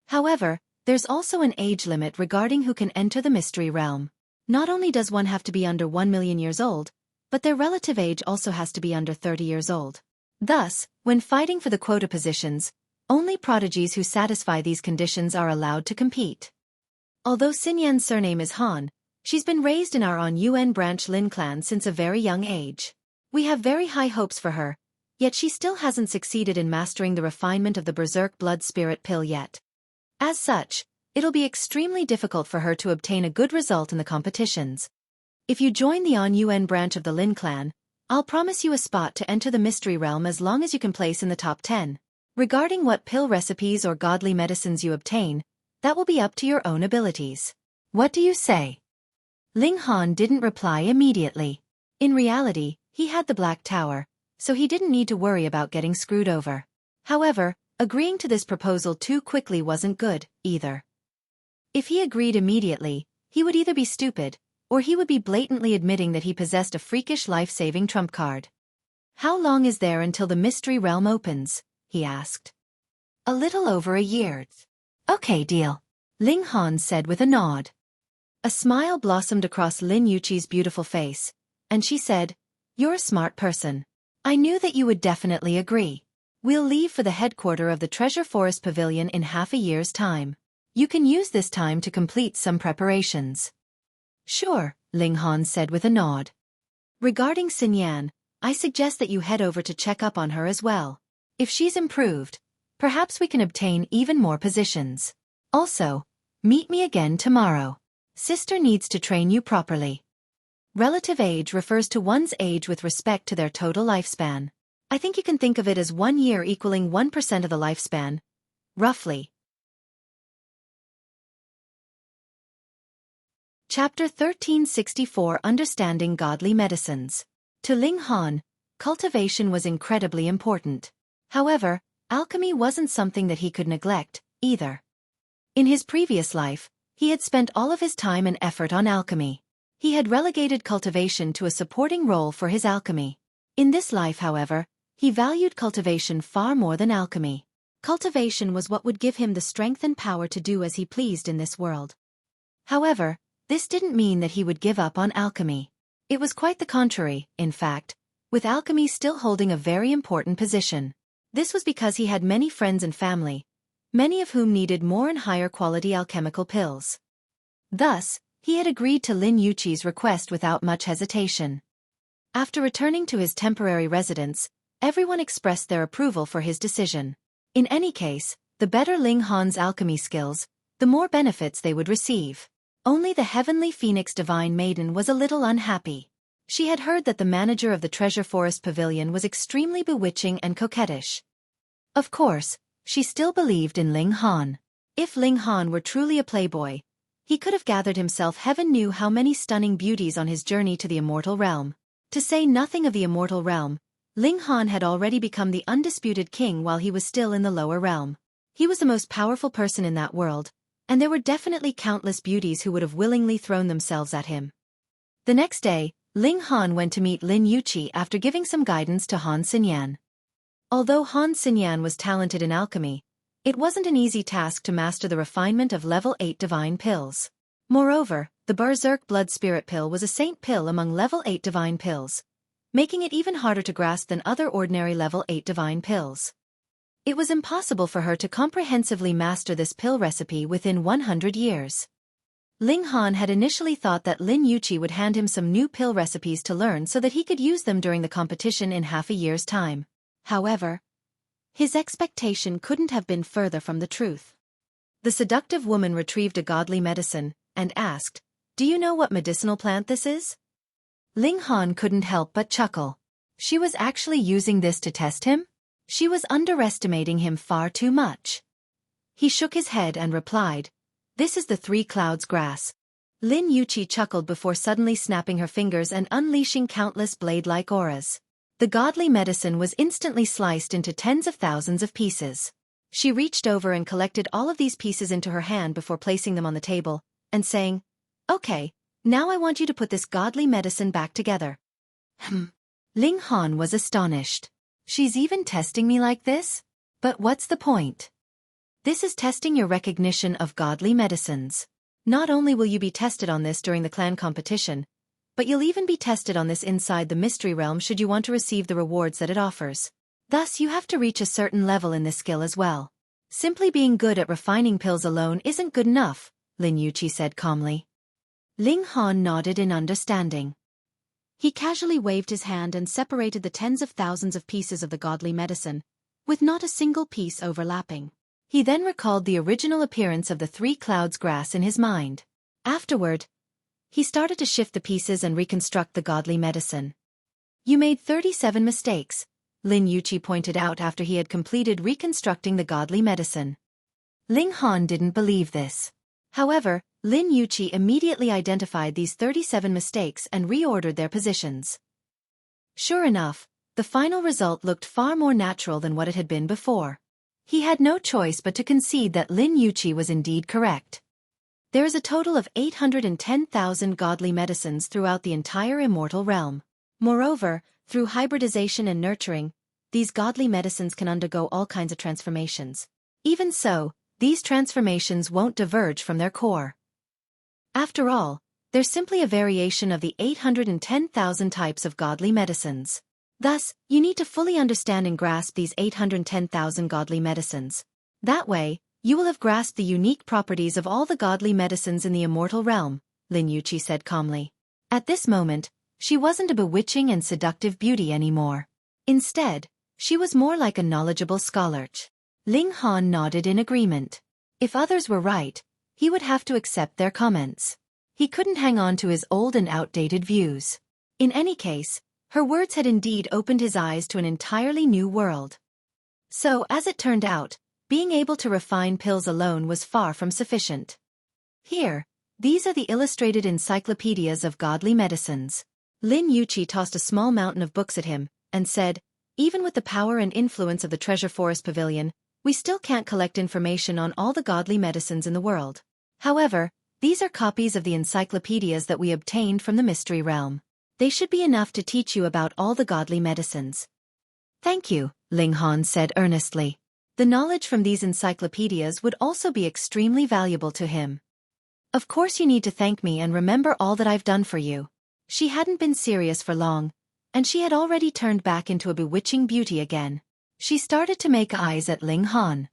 However, there's also an age limit regarding who can enter the mystery realm. Not only does one have to be under 1 million years old, but their relative age also has to be under 30 years old. Thus, when fighting for the quota positions, only prodigies who satisfy these conditions are allowed to compete. Although Xinyan's surname is Han, she's been raised in our On-Yuen branch Lin clan since a very young age. We have very high hopes for her, yet she still hasn't succeeded in mastering the refinement of the Berserk blood spirit pill yet. As such, it'll be extremely difficult for her to obtain a good result in the competitions. If you join the On-Yuen branch of the Lin clan, I'll promise you a spot to enter the mystery realm as long as you can place in the top 10. Regarding what pill recipes or godly medicines you obtain, that will be up to your own abilities. What do you say? Ling Han didn't reply immediately. In reality, he had the Black Tower, so he didn't need to worry about getting screwed over. However, agreeing to this proposal too quickly wasn't good, either. If he agreed immediately, he would either be stupid, or he would be blatantly admitting that he possessed a freakish life-saving trump card. How long is there until the mystery realm opens? He asked. A little over a year. Okay, deal. Ling Han said with a nod. A smile blossomed across Lin Yuqi's beautiful face, and she said, You're a smart person. I knew that you would definitely agree. We'll leave for the headquarters of the Treasure Forest Pavilion in half a year's time. You can use this time to complete some preparations. Sure, Ling Han said with a nod. Regarding Xinyan, I suggest that you head over to check up on her as well. If she's improved, Perhaps we can obtain even more positions. Also, meet me again tomorrow. Sister needs to train you properly. Relative age refers to one's age with respect to their total lifespan. I think you can think of it as 1 year equaling 1% of the lifespan, roughly. Chapter 1364 Understanding Godly Medicines. To Ling Han, cultivation was incredibly important. However, alchemy wasn't something that he could neglect, either. In his previous life, he had spent all of his time and effort on alchemy. He had relegated cultivation to a supporting role for his alchemy. In this life, however, he valued cultivation far more than alchemy. Cultivation was what would give him the strength and power to do as he pleased in this world. However, this didn't mean that he would give up on alchemy. It was quite the contrary, in fact, with alchemy still holding a very important position. This was because he had many friends and family, many of whom needed more and higher quality alchemical pills. Thus, he had agreed to Lin Yuqi's request without much hesitation. After returning to his temporary residence, everyone expressed their approval for his decision. In any case, the better Ling Han's alchemy skills, the more benefits they would receive. Only the heavenly phoenix divine maiden was a little unhappy. She had heard that the manager of the treasure forest pavilion was extremely bewitching and coquettish. Of course, she still believed in Ling Han. If Ling Han were truly a playboy, he could have gathered himself heaven knew how many stunning beauties on his journey to the immortal realm. To say nothing of the immortal realm, Ling Han had already become the undisputed king while he was still in the lower realm. He was the most powerful person in that world, and there were definitely countless beauties who would have willingly thrown themselves at him. The next day, Ling Han went to meet Lin Yuqi after giving some guidance to Han Xinyan. Although Han Xinyan was talented in alchemy, it wasn't an easy task to master the refinement of level 8 divine pills. Moreover, the Berserk Blood Spirit pill was a saint pill among level 8 divine pills, making it even harder to grasp than other ordinary level 8 divine pills. It was impossible for her to comprehensively master this pill recipe within 100 years. Ling Han had initially thought that Lin Yuqi would hand him some new pill recipes to learn so that he could use them during the competition in half a year's time. However, his expectation couldn't have been further from the truth. The seductive woman retrieved a godly medicine, and asked, "Do you know what medicinal plant this is?" Ling Han couldn't help but chuckle. She was actually using this to test him? She was underestimating him far too much. He shook his head and replied, "This is the Three Clouds grass." Lin Yuqi chuckled before suddenly snapping her fingers and unleashing countless blade-like auras. The godly medicine was instantly sliced into tens of thousands of pieces. She reached over and collected all of these pieces into her hand before placing them on the table, and saying, "Okay, now I want you to put this godly medicine back together." Ling Han was astonished. She's even testing me like this? But what's the point? This is testing your recognition of godly medicines. Not only will you be tested on this during the clan competition, but you'll even be tested on this inside the mystery realm should you want to receive the rewards that it offers. Thus you have to reach a certain level in this skill as well. Simply being good at refining pills alone isn't good enough, Lin Yuqi said calmly. Ling Han nodded in understanding. He casually waved his hand and separated the tens of thousands of pieces of the godly medicine, with not a single piece overlapping. He then recalled the original appearance of the Three Clouds grass in his mind. Afterward, he started to shift the pieces and reconstruct the godly medicine. "You made 37 mistakes," Lin Yuqi pointed out after he had completed reconstructing the godly medicine. Ling Han didn't believe this. However, Lin Yuqi immediately identified these 37 mistakes and reordered their positions. Sure enough, the final result looked far more natural than what it had been before. He had no choice but to concede that Lin Yuqi was indeed correct. There is a total of 810,000 godly medicines throughout the entire immortal realm. Moreover, through hybridization and nurturing, these godly medicines can undergo all kinds of transformations. Even so, these transformations won't diverge from their core. After all, they're simply a variation of the 810,000 types of godly medicines. Thus, you need to fully understand and grasp these 810,000 godly medicines. That way, you will have grasped the unique properties of all the godly medicines in the immortal realm, Lin Yuqi said calmly. At this moment, she wasn't a bewitching and seductive beauty anymore. Instead, she was more like a knowledgeable scholar. Ling Han nodded in agreement. If others were right, he would have to accept their comments. He couldn't hang on to his old and outdated views. In any case, her words had indeed opened his eyes to an entirely new world. So, as it turned out, being able to refine pills alone was far from sufficient. Here, these are the illustrated encyclopedias of godly medicines. Lin Yuqi tossed a small mountain of books at him, and said, even with the power and influence of the Treasure Forest Pavilion, we still can't collect information on all the godly medicines in the world. However, these are copies of the encyclopedias that we obtained from the Mystery Realm. They should be enough to teach you about all the godly medicines. Thank you, Ling Han said earnestly. The knowledge from these encyclopedias would also be extremely valuable to him. Of course you need to thank me and remember all that I've done for you. She hadn't been serious for long, and she had already turned back into a bewitching beauty again. She started to make eyes at Ling Han.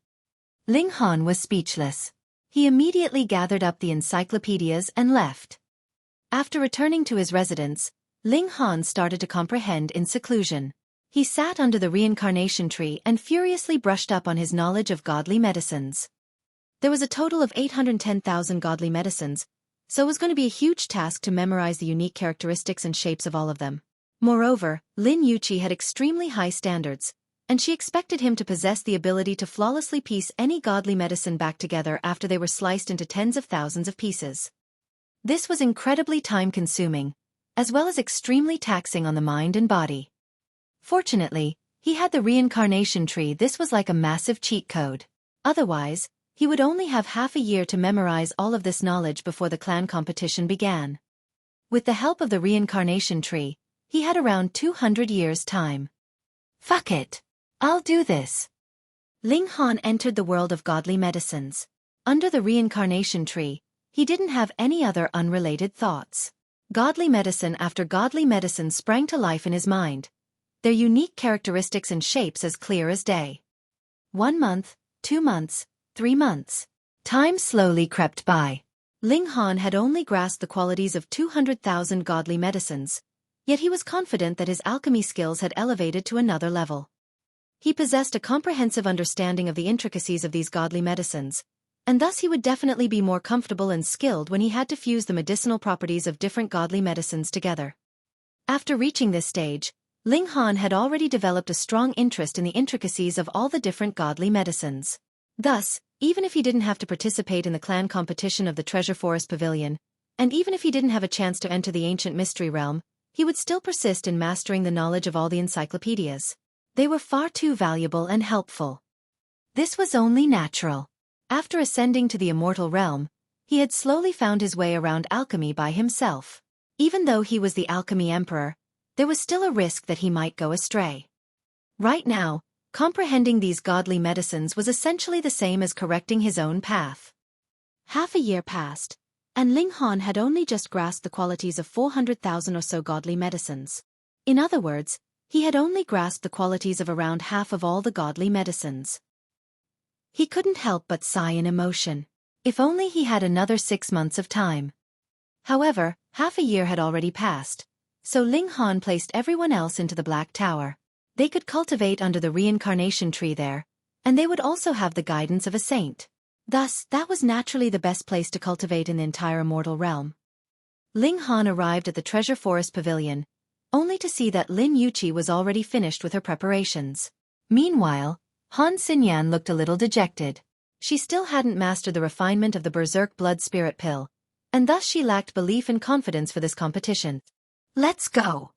Ling Han was speechless. He immediately gathered up the encyclopedias and left. After returning to his residence, Ling Han started to comprehend in seclusion. He sat under the reincarnation tree and furiously brushed up on his knowledge of godly medicines. There was a total of 810,000 godly medicines, so it was going to be a huge task to memorize the unique characteristics and shapes of all of them. Moreover, Lin Yuqi had extremely high standards, and she expected him to possess the ability to flawlessly piece any godly medicine back together after they were sliced into tens of thousands of pieces. This was incredibly time-consuming, as well as extremely taxing on the mind and body. Fortunately, he had the reincarnation tree. This was like a massive cheat code. Otherwise, he would only have half a year to memorize all of this knowledge before the clan competition began. With the help of the reincarnation tree, he had around 200 years' time. Fuck it. I'll do this. Ling Han entered the world of godly medicines. Under the reincarnation tree, he didn't have any other unrelated thoughts. Godly medicine after godly medicine sprang to life in his mind, their unique characteristics and shapes as clear as day. 1 month, 2 months, 3 months. Time slowly crept by. Ling Han had only grasped the qualities of 200,000 godly medicines, yet he was confident that his alchemy skills had elevated to another level. He possessed a comprehensive understanding of the intricacies of these godly medicines, and thus he would definitely be more comfortable and skilled when he had to fuse the medicinal properties of different godly medicines together. After reaching this stage, Ling Han had already developed a strong interest in the intricacies of all the different godly medicines. Thus, even if he didn't have to participate in the clan competition of the Treasure Forest Pavilion, and even if he didn't have a chance to enter the ancient mystery realm, he would still persist in mastering the knowledge of all the encyclopedias. They were far too valuable and helpful. This was only natural. After ascending to the immortal realm, he had slowly found his way around alchemy by himself. Even though he was the alchemy emperor, there was still a risk that he might go astray. Right now, comprehending these godly medicines was essentially the same as correcting his own path. Half a year passed, and Ling Han had only just grasped the qualities of 400,000 or so godly medicines. In other words, he had only grasped the qualities of around half of all the godly medicines. He couldn't help but sigh in emotion. If only he had another 6 months of time. However, half a year had already passed, so Ling Han placed everyone else into the Black Tower. They could cultivate under the reincarnation tree there, and they would also have the guidance of a saint. Thus, that was naturally the best place to cultivate in the entire immortal realm. Ling Han arrived at the Treasure Forest Pavilion, only to see that Lin Yuqi was already finished with her preparations. Meanwhile, Han Xinyan looked a little dejected. She still hadn't mastered the refinement of the Berserk Blood Spirit Pill, and thus she lacked belief and confidence for this competition. Let's go!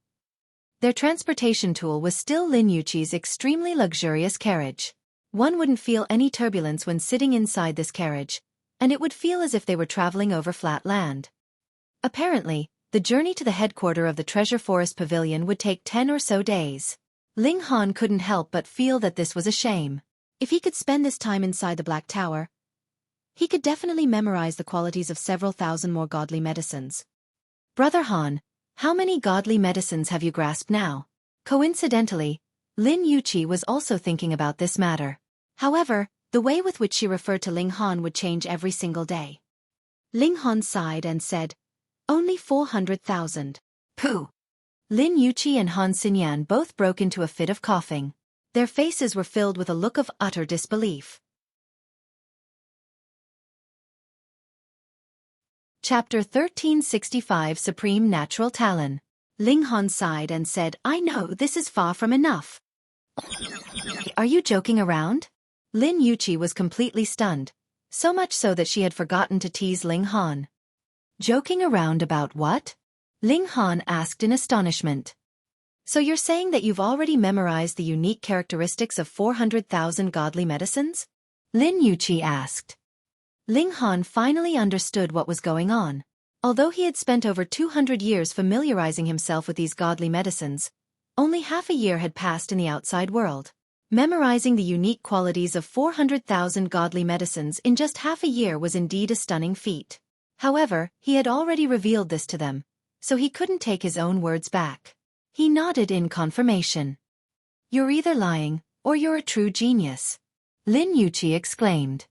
Their transportation tool was still Lin Yuqi's extremely luxurious carriage. One wouldn't feel any turbulence when sitting inside this carriage, and it would feel as if they were traveling over flat land. Apparently, the journey to the headquarters of the Treasure Forest Pavilion would take 10 or so days. Ling Han couldn't help but feel that this was a shame. If he could spend this time inside the Black Tower, he could definitely memorize the qualities of several thousand more godly medicines. Brother Han, how many godly medicines have you grasped now? Coincidentally, Lin Yuqi was also thinking about this matter. However, the way with which she referred to Ling Han would change every single day. Ling Han sighed and said, "Only 400,000. Pooh." Lin Yuqi and Han Xinyan both broke into a fit of coughing. Their faces were filled with a look of utter disbelief. Chapter 1365 Supreme Natural Talen. Ling Han sighed and said, "I know this is far from enough." Are you joking around? Lin Yuqi was completely stunned, so much so that she had forgotten to tease Ling Han. Joking around about what? Ling Han asked in astonishment. So you're saying that you've already memorized the unique characteristics of 400,000 godly medicines? Lin Yuqi asked. Ling Han finally understood what was going on. Although he had spent over 200 years familiarizing himself with these godly medicines, only half a year had passed in the outside world. Memorizing the unique qualities of 400,000 godly medicines in just half a year was indeed a stunning feat. However, he had already revealed this to them, so he couldn't take his own words back. He nodded in confirmation. You're either lying, or you're a true genius. Lin Yuqi exclaimed.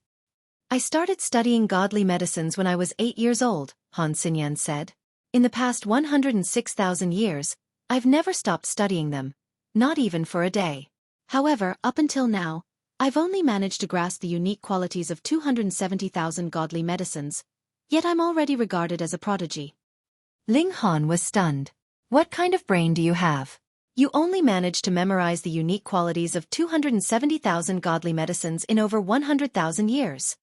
I started studying godly medicines when I was 8 years old, Han Xinyan said. In the past 106,000 years, I've never stopped studying them, not even for a day. However, up until now, I've only managed to grasp the unique qualities of 270,000 godly medicines, yet I'm already regarded as a prodigy. Ling Han was stunned. What kind of brain do you have? You only managed to memorize the unique qualities of 270,000 godly medicines in over 100,000 years.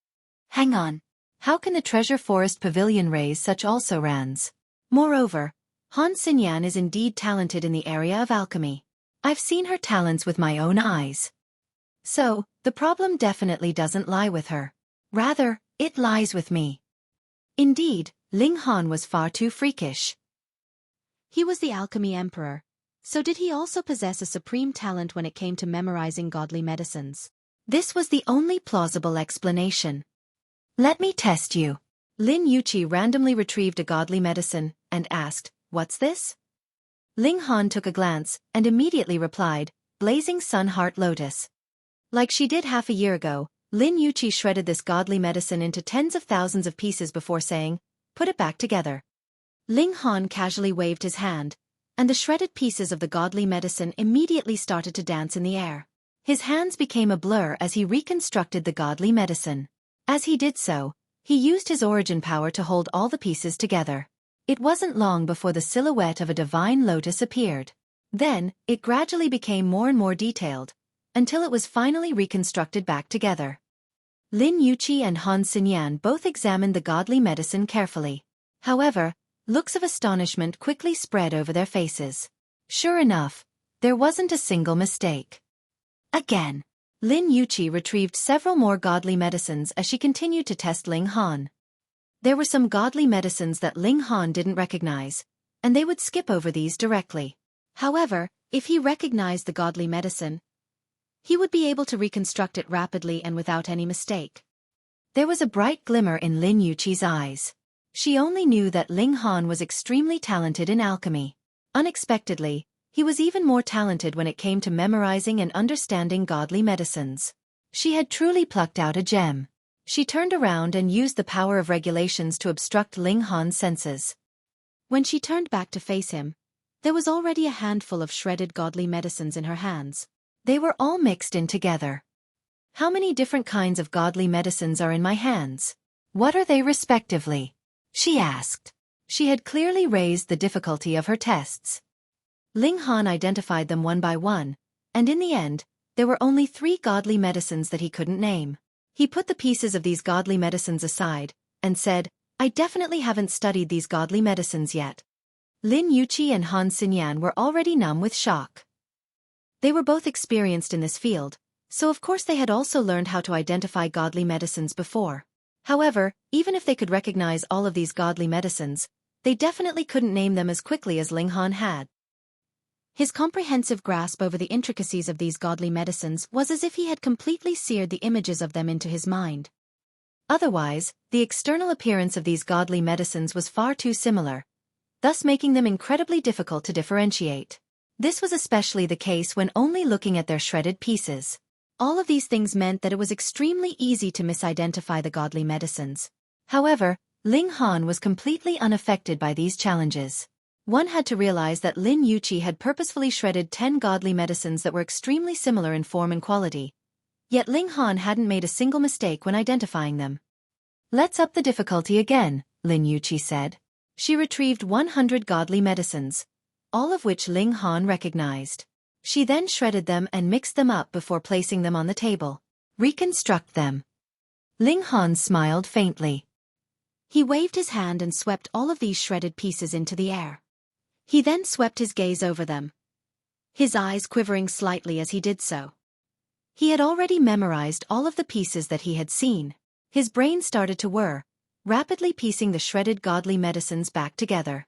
Hang on. How can the Treasure Forest Pavilion raise such also-rans? Moreover, Han Xinyan is indeed talented in the area of alchemy. I've seen her talents with my own eyes. So, the problem definitely doesn't lie with her. Rather, it lies with me. Indeed, Ling Han was far too freakish. He was the alchemy emperor, so did he also possess a supreme talent when it came to memorizing godly medicines? This was the only plausible explanation. Let me test you. Lin Yuqi randomly retrieved a godly medicine and asked, "What's this?" Ling Han took a glance and immediately replied, "Blazing Sun Heart Lotus." Like she did half a year ago, Lin Yuqi shredded this godly medicine into tens of thousands of pieces before saying, "Put it back together." Ling Han casually waved his hand, and the shredded pieces of the godly medicine immediately started to dance in the air. His hands became a blur as he reconstructed the godly medicine. As he did so, he used his origin power to hold all the pieces together. It wasn't long before the silhouette of a divine lotus appeared. Then, it gradually became more and more detailed, until it was finally reconstructed back together. Lin Yuqi and Han Xinyan both examined the godly medicine carefully. However, looks of astonishment quickly spread over their faces. Sure enough, there wasn't a single mistake. Again, Lin Yuqi retrieved several more godly medicines as she continued to test Ling Han. There were some godly medicines that Ling Han didn't recognize, and they would skip over these directly. However, if he recognized the godly medicine, he would be able to reconstruct it rapidly and without any mistake. There was a bright glimmer in Lin Yuqi's eyes. She only knew that Ling Han was extremely talented in alchemy. Unexpectedly, he was even more talented when it came to memorizing and understanding godly medicines. She had truly plucked out a gem. She turned around and used the power of regulations to obstruct Ling Han's senses. When she turned back to face him, there was already a handful of shredded godly medicines in her hands. They were all mixed in together. How many different kinds of godly medicines are in my hands? What are they respectively? She asked. She had clearly raised the difficulty of her tests. Ling Han identified them one by one, and in the end, there were only 3 godly medicines that he couldn't name. He put the pieces of these godly medicines aside, and said, "I definitely haven't studied these godly medicines yet." Lin Yuqi and Han Xinyan were already numb with shock. They were both experienced in this field, so of course they had also learned how to identify godly medicines before. However, even if they could recognize all of these godly medicines, they definitely couldn't name them as quickly as Ling Han had. His comprehensive grasp over the intricacies of these godly medicines was as if he had completely seared the images of them into his mind. Otherwise, the external appearance of these godly medicines was far too similar, thus making them incredibly difficult to differentiate. This was especially the case when only looking at their shredded pieces. All of these things meant that it was extremely easy to misidentify the godly medicines. However, Ling Han was completely unaffected by these challenges. One had to realize that Lin Yuqi had purposefully shredded 10 godly medicines that were extremely similar in form and quality. Yet Ling Han hadn't made a single mistake when identifying them. "Let's up the difficulty again," Lin Yuqi said. She retrieved 100 godly medicines, all of which Ling Han recognized. She then shredded them and mixed them up before placing them on the table. "Reconstruct them." Ling Han smiled faintly. He waved his hand and swept all of these shredded pieces into the air. He then swept his gaze over them, his eyes quivering slightly as he did so. He had already memorized all of the pieces that he had seen. His brain started to whir, rapidly piecing the shredded godly medicines back together.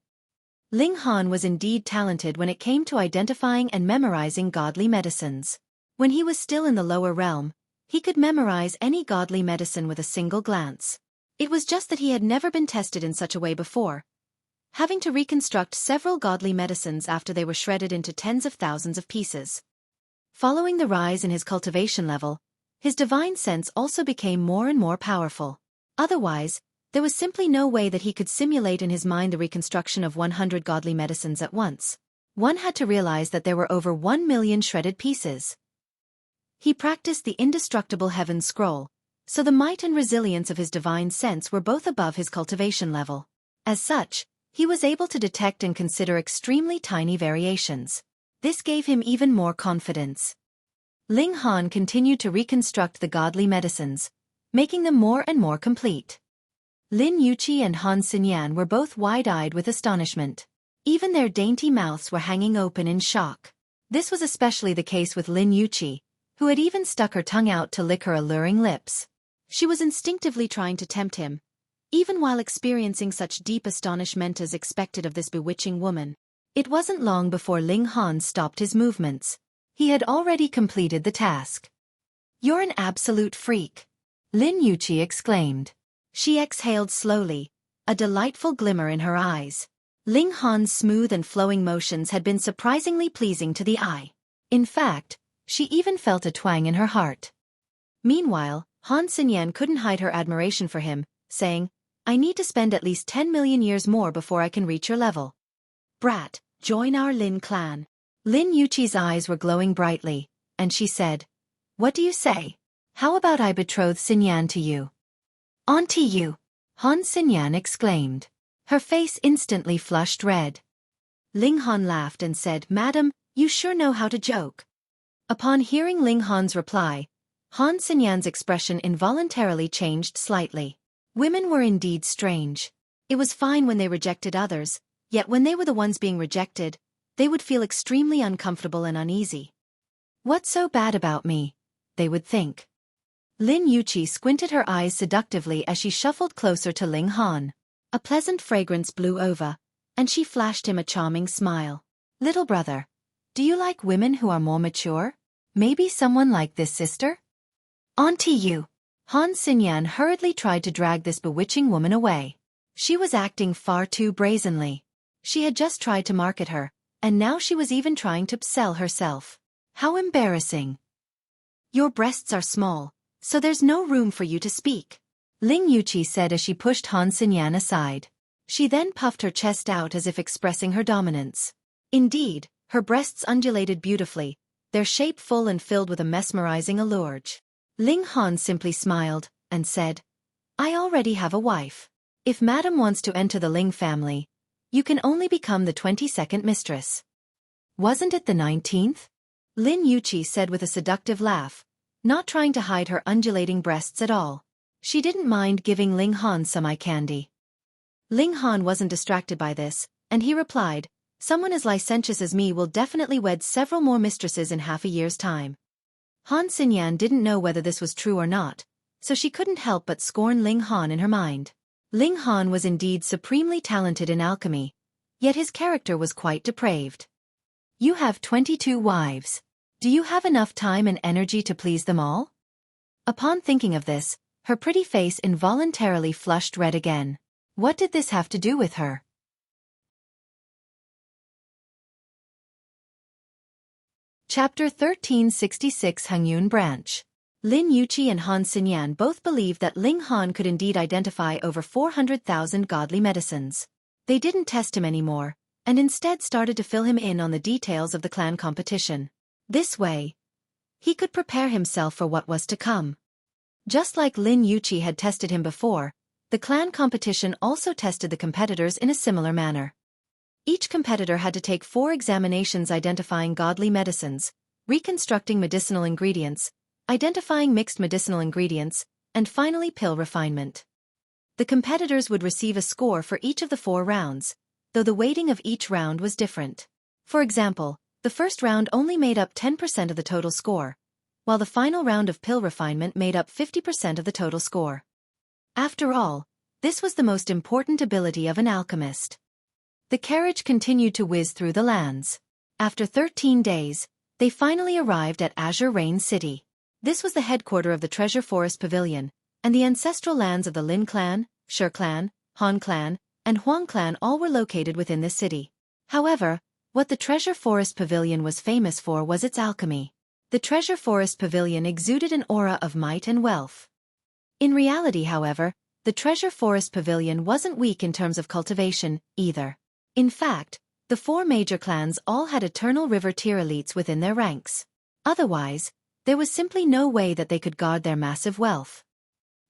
Ling Han was indeed talented when it came to identifying and memorizing godly medicines. When he was still in the lower realm, he could memorize any godly medicine with a single glance. It was just that he had never been tested in such a way before, having to reconstruct several godly medicines after they were shredded into tens of thousands of pieces. Following the rise in his cultivation level, his divine sense also became more and more powerful. Otherwise, there was simply no way that he could simulate in his mind the reconstruction of 100 godly medicines at once. One had to realize that there were over 1 million shredded pieces. He practiced the indestructible heaven scroll, so the might and resilience of his divine sense were both above his cultivation level. As such, he was able to detect and consider extremely tiny variations. This gave him even more confidence. Ling Han continued to reconstruct the godly medicines, making them more and more complete. Lin Yuqi and Han Xinyan were both wide-eyed with astonishment. Even their dainty mouths were hanging open in shock. This was especially the case with Lin Yuqi, who had even stuck her tongue out to lick her alluring lips. She was instinctively trying to tempt him, even while experiencing such deep astonishment as expected of this bewitching woman. It wasn't long before Ling Han stopped his movements. He had already completed the task. "You're an absolute freak," Lin Yuqi exclaimed. She exhaled slowly, a delightful glimmer in her eyes. Ling Han's smooth and flowing motions had been surprisingly pleasing to the eye. In fact, she even felt a twang in her heart. Meanwhile, Han Xinyan couldn't hide her admiration for him, saying, "I need to spend at least 10 million years more before I can reach your level. Brat, join our Lin clan." Lin Yuqi's eyes were glowing brightly, and she said, "What do you say? How about I betroth Xinyan to you?" "Auntie you!" Han Xinyan exclaimed. Her face instantly flushed red. Ling Han laughed and said, "Madam, you sure know how to joke." Upon hearing Ling Han's reply, Han Xinyan's expression involuntarily changed slightly. Women were indeed strange. It was fine when they rejected others, yet when they were the ones being rejected, they would feel extremely uncomfortable and uneasy. "What's so bad about me?" they would think. Lin Yuqi squinted her eyes seductively as she shuffled closer to Ling Han. A pleasant fragrance blew over, and she flashed him a charming smile. "Little brother, do you like women who are more mature? Maybe someone like this sister?" "Auntie you!" Han Xinyan hurriedly tried to drag this bewitching woman away. She was acting far too brazenly. She had just tried to market her, and now she was even trying to sell herself. How embarrassing. "Your breasts are small, so there's no room for you to speak," Ling Yuqi said as she pushed Han Xinyan aside. She then puffed her chest out as if expressing her dominance. Indeed, her breasts undulated beautifully, their shape full and filled with a mesmerizing allure. Ling Han simply smiled, and said, "I already have a wife. If Madam wants to enter the Ling family, you can only become the 22nd mistress." "Wasn't it the 19th? Lin Yuqi said with a seductive laugh, not trying to hide her undulating breasts at all. She didn't mind giving Ling Han some eye candy. Ling Han wasn't distracted by this, and he replied, "Someone as licentious as me will definitely wed several more mistresses in half a year's time." Han Xinyan didn't know whether this was true or not, so she couldn't help but scorn Ling Han in her mind. Ling Han was indeed supremely talented in alchemy, yet his character was quite depraved. "You have 22 wives. Do you have enough time and energy to please them all?" Upon thinking of this, her pretty face involuntarily flushed red again. What did this have to do with her? Chapter 1366 Hengyun Branch. Lin Yuqi and Han Xinyan both believed that Ling Han could indeed identify over 400,000 godly medicines. They didn't test him anymore, and instead started to fill him in on the details of the clan competition. This way, he could prepare himself for what was to come. Just like Lin Yuqi had tested him before, the clan competition also tested the competitors in a similar manner. Each competitor had to take 4 examinations identifying godly medicines, reconstructing medicinal ingredients, identifying mixed medicinal ingredients, and finally pill refinement. The competitors would receive a score for each of the 4 rounds, though the weighting of each round was different. For example, the first round only made up 10% of the total score, while the final round of pill refinement made up 50% of the total score. After all, this was the most important ability of an alchemist. The carriage continued to whiz through the lands. After 13 days, they finally arrived at Azure Rain City. This was the headquarters of the Treasure Forest Pavilion, and the ancestral lands of the Lin clan, Shi clan, Han clan, and Huang clan all were located within this city. However, what the Treasure Forest Pavilion was famous for was its alchemy. The Treasure Forest Pavilion exuded an aura of might and wealth. In reality, however, the Treasure Forest Pavilion wasn't weak in terms of cultivation, either. In fact, the 4 major clans all had Eternal River tier elites within their ranks. Otherwise, there was simply no way that they could guard their massive wealth.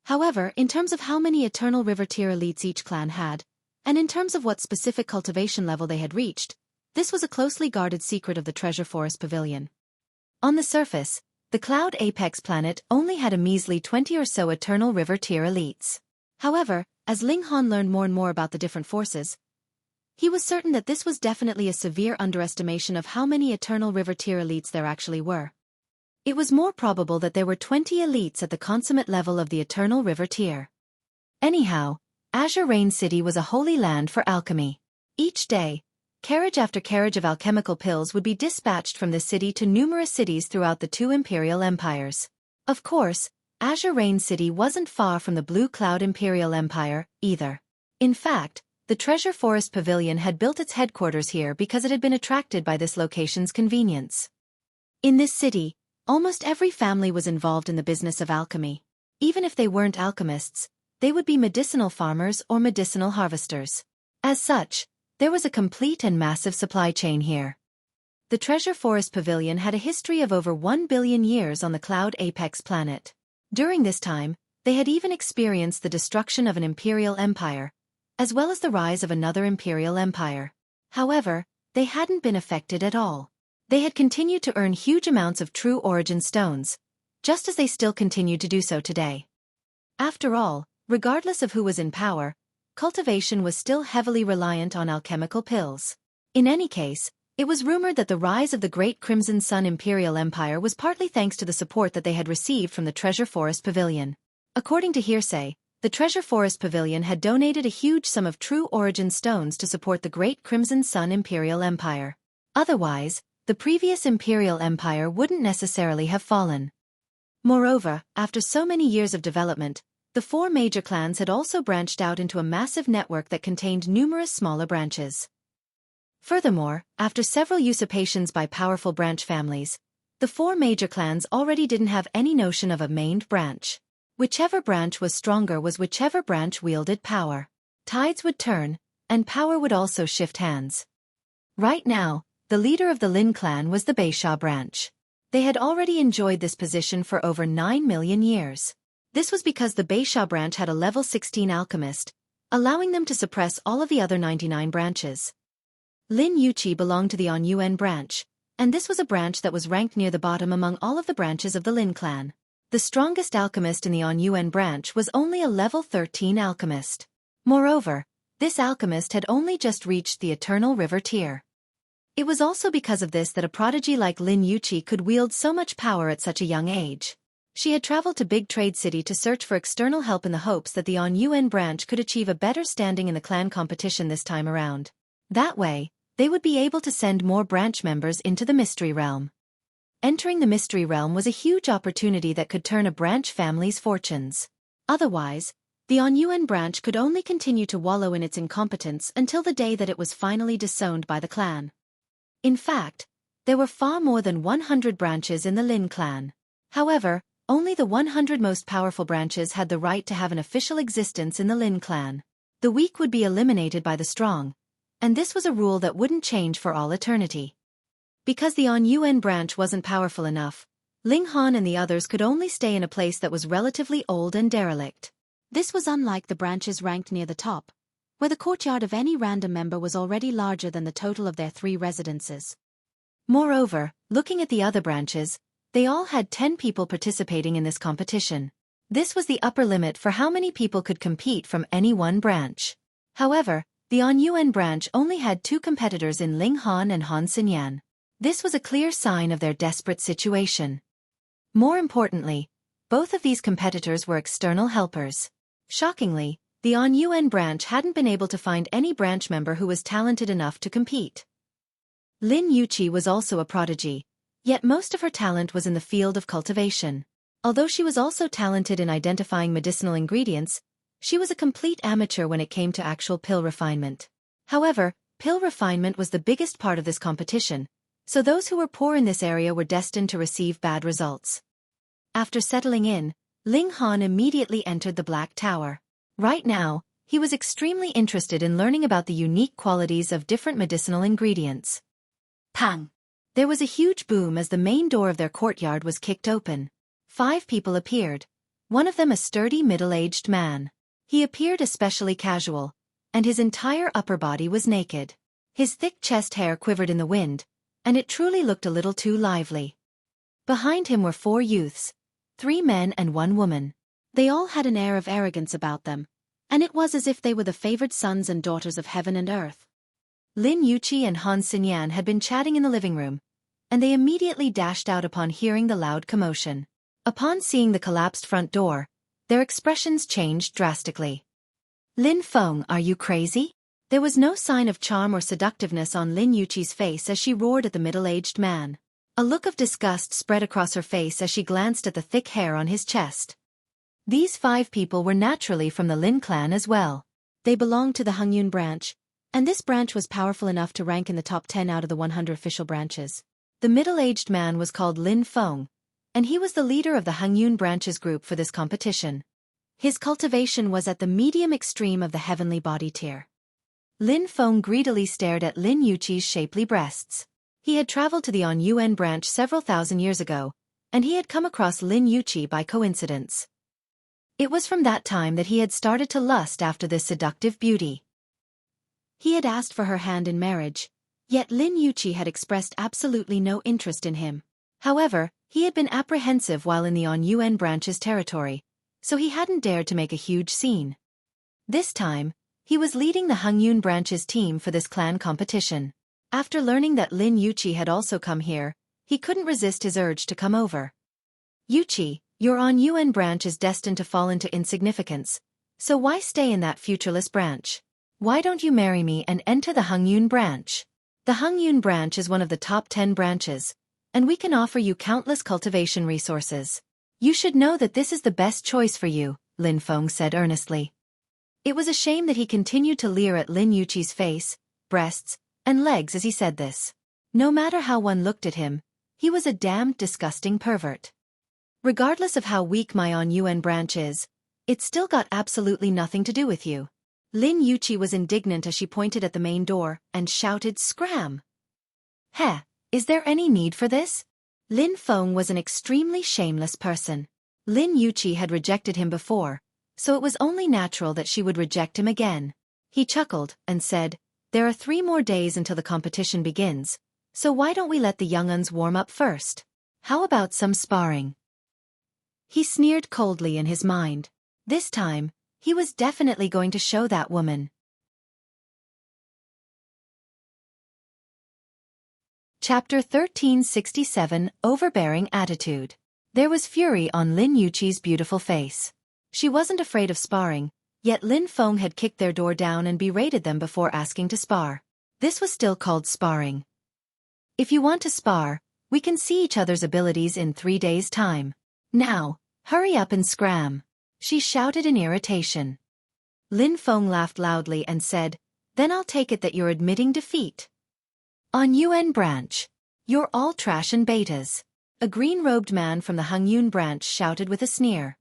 However, in terms of how many Eternal River tier elites each clan had, and in terms of what specific cultivation level they had reached, this was a closely guarded secret of the Treasure Forest Pavilion. On the surface, the Cloud Apex planet only had a measly 20 or so Eternal River tier elites. However, as Ling Han learned more and more about the different forces, he was certain that this was definitely a severe underestimation of how many Eternal River tier elites there actually were. It was more probable that there were 20 elites at the consummate level of the Eternal River tier. Anyhow, Azure Rain City was a holy land for alchemy. Each day, carriage after carriage of alchemical pills would be dispatched from the city to numerous cities throughout the 2 imperial empires. Of course, Azure Rain City wasn't far from the Blue Cloud Imperial Empire, either. In fact, the Treasure Forest Pavilion had built its headquarters here because it had been attracted by this location's convenience. In this city, almost every family was involved in the business of alchemy. Even if they weren't alchemists, they would be medicinal farmers or medicinal harvesters. As such, there was a complete and massive supply chain here. The Treasure Forest Pavilion had a history of over 1 billion years on the Cloud Apex planet. During this time, they had even experienced the destruction of an imperial empire, as well as the rise of another imperial empire. However, they hadn't been affected at all. They had continued to earn huge amounts of true origin stones, just as they still continued to do so today. After all, regardless of who was in power, cultivation was still heavily reliant on alchemical pills. In any case, it was rumored that the rise of the Great Crimson Sun Imperial Empire was partly thanks to the support that they had received from the Treasure Forest Pavilion. According to hearsay, the Treasure Forest Pavilion had donated a huge sum of true origin stones to support the Great Crimson Sun Imperial Empire. Otherwise, the previous Imperial Empire wouldn't necessarily have fallen. Moreover, after so many years of development, the 4 major clans had also branched out into a massive network that contained numerous smaller branches. Furthermore, after several usurpations by powerful branch families, the 4 major clans already didn't have any notion of a main branch. Whichever branch was stronger was whichever branch wielded power. Tides would turn, and power would also shift hands. Right now, the leader of the Lin clan was the Beisha branch. They had already enjoyed this position for over 9 million years. This was because the Beisha branch had a level 16 alchemist, allowing them to suppress all of the other 99 branches. Lin Yuqi belonged to the Hengyun branch, and this was a branch that was ranked near the bottom among all of the branches of the Lin clan. The strongest alchemist in the Hengyun branch was only a level 13 alchemist. Moreover, this alchemist had only just reached the Eternal River tier. It was also because of this that a prodigy like Lin Yuqi could wield so much power at such a young age. She had traveled to Big Trade City to search for external help in the hopes that the Hengyun branch could achieve a better standing in the clan competition this time around. That way, they would be able to send more branch members into the Mystery Realm. Entering the Mystery Realm was a huge opportunity that could turn a branch family's fortunes. Otherwise, the Hengyun branch could only continue to wallow in its incompetence until the day that it was finally disowned by the clan. In fact, there were far more than 100 branches in the Lin clan. However, only the 100 most powerful branches had the right to have an official existence in the Lin clan. The weak would be eliminated by the strong, And this was a rule that wouldn't change for all eternity. Because the On-Yuen branch wasn't powerful enough, Ling Han and the others could only stay in a place that was relatively old and derelict. This was unlike the branches ranked near the top, where the courtyard of any random member was already larger than the total of their 3 residences. Moreover, looking at the other branches, they all had 10 people participating in this competition. This was the upper limit for how many people could compete from any one branch. However, the On-Yuen branch only had 2 competitors in Ling Han and Han Xinyan. This was a clear sign of their desperate situation. More importantly, both of these competitors were external helpers. Shockingly, the On-Yuen branch hadn't been able to find any branch member who was talented enough to compete. Lin Yuqi was also a prodigy, yet most of her talent was in the field of cultivation. Although she was also talented in identifying medicinal ingredients, she was a complete amateur when it came to actual pill refinement. However, pill refinement was the biggest part of this competition, so those who were poor in this area were destined to receive bad results. After settling in, Ling Han immediately entered the Black Tower. Right now, he was extremely interested in learning about the unique qualities of different medicinal ingredients. Pang! There was a huge boom as the main door of their courtyard was kicked open. 5 people appeared, one of them a sturdy middle-aged man. He appeared especially casual, and his entire upper body was naked. His thick chest hair quivered in the wind, and it truly looked a little too lively. Behind him were 4 youths, 3 men and 1 woman. They all had an air of arrogance about them, and it was as if they were the favored sons and daughters of heaven and earth. Lin Yuqi and Han Xinyan had been chatting in the living room, and they immediately dashed out upon hearing the loud commotion. Upon seeing the collapsed front door, their expressions changed drastically. Lin Feng, are you crazy? There was no sign of charm or seductiveness on Lin Yuqi's face as she roared at the middle-aged man. A look of disgust spread across her face as she glanced at the thick hair on his chest. These 5 people were naturally from the Lin clan as well. They belonged to the Hengyun branch, and this branch was powerful enough to rank in the top 10 out of the 100 official branches. The middle-aged man was called Lin Feng, and he was the leader of the Hengyun branch's group for this competition. His cultivation was at the medium extreme of the heavenly body tier. Lin Feng greedily stared at Lin Yuqi's shapely breasts. He had traveled to the On-Yuen branch several thousand years ago, and he had come across Lin Yuqi by coincidence. It was from that time that he had started to lust after this seductive beauty. He had asked for her hand in marriage, yet Lin Yuqi had expressed absolutely no interest in him. However, he had been apprehensive while in the On-Yuen branch's territory, so he hadn't dared to make a huge scene. This time, he was leading the Hengyun branch's team for this clan competition. After learning that Lin Yuqi had also come here, he couldn't resist his urge to come over. Yuqi, your On-Yuen branch is destined to fall into insignificance, so why stay in that futureless branch? Why don't you marry me and enter the Hengyun branch? The Hengyun branch is one of the top 10 branches, and we can offer you countless cultivation resources. You should know that this is the best choice for you, Lin Feng said earnestly. It was a shame that he continued to leer at Lin Yuqi's face, breasts, and legs as he said this. No matter how one looked at him, he was a damned disgusting pervert. Regardless of how weak my On-Yuen branch is, it's still got absolutely nothing to do with you. Lin Yuqi was indignant as she pointed at the main door and shouted, "Scram! Heh, is there any need for this?" Lin Feng was an extremely shameless person. Lin Yuqi had rejected him before, so it was only natural that she would reject him again. He chuckled and said, "There are 3 more days until the competition begins, so why don't we let the young-uns warm up first? How about some sparring?" He sneered coldly in his mind. This time, he was definitely going to show that woman. Chapter 1367, Overbearing Attitude. There was fury on Lin Yuqi's beautiful face. She wasn't afraid of sparring, yet Lin Feng had kicked their door down and berated them before asking to spar. This was still called sparring. If you want to spar, we can see each other's abilities in 3 days' time. Now, hurry up and scram, she shouted in irritation. Lin Feng laughed loudly and said, "Then I'll take it that you're admitting defeat. On-Yuen branch, you're all trash and betas." A green-robed man from the Hengyun branch shouted with a sneer.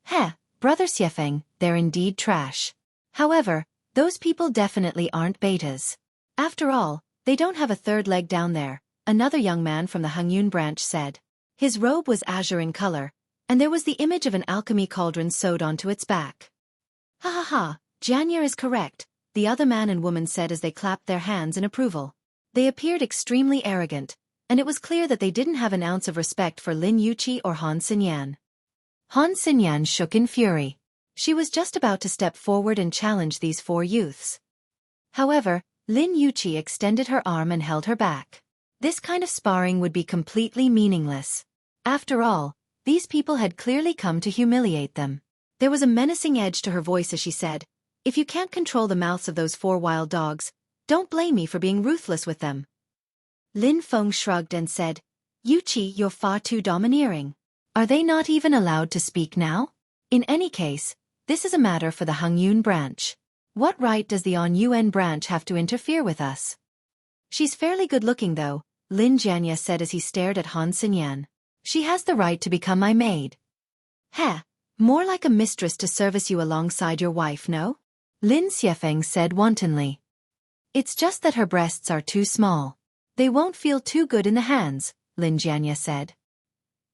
"Heh, Brother Xiefeng, they're indeed trash. However, those people definitely aren't betas. After all, they don't have a third leg down there, another young man from the Hengyun branch said. His robe was azure in color, and there was the image of an alchemy cauldron sewed onto its back. Ha ha ha, Janya is correct, the other man and woman said as they clapped their hands in approval. They appeared extremely arrogant, and it was clear that they didn't have an ounce of respect for Lin Yuqi or Han Xinyan. Han Xinyan shook in fury. She was just about to step forward and challenge these four youths. However, Lin Yuqi extended her arm and held her back. This kind of sparring would be completely meaningless. After all, these people had clearly come to humiliate them. There was a menacing edge to her voice as she said, "If you can't control the mouths of those four wild dogs, don't blame me for being ruthless with them." Lin Feng shrugged and said, "Yuqi, you're far too domineering. Are they not even allowed to speak now? In any case, this is a matter for the Hengyun branch. What right does the On-Yuan branch have to interfere with us?" "She's fairly good-looking though," Lin Janya said as he stared at Han Xinyan. "She has the right to become my maid." "Heh, more like a mistress to service you alongside your wife, no?" Lin Xiefeng said wantonly. "It's just that her breasts are too small. They won't feel too good in the hands," Lin Janya said.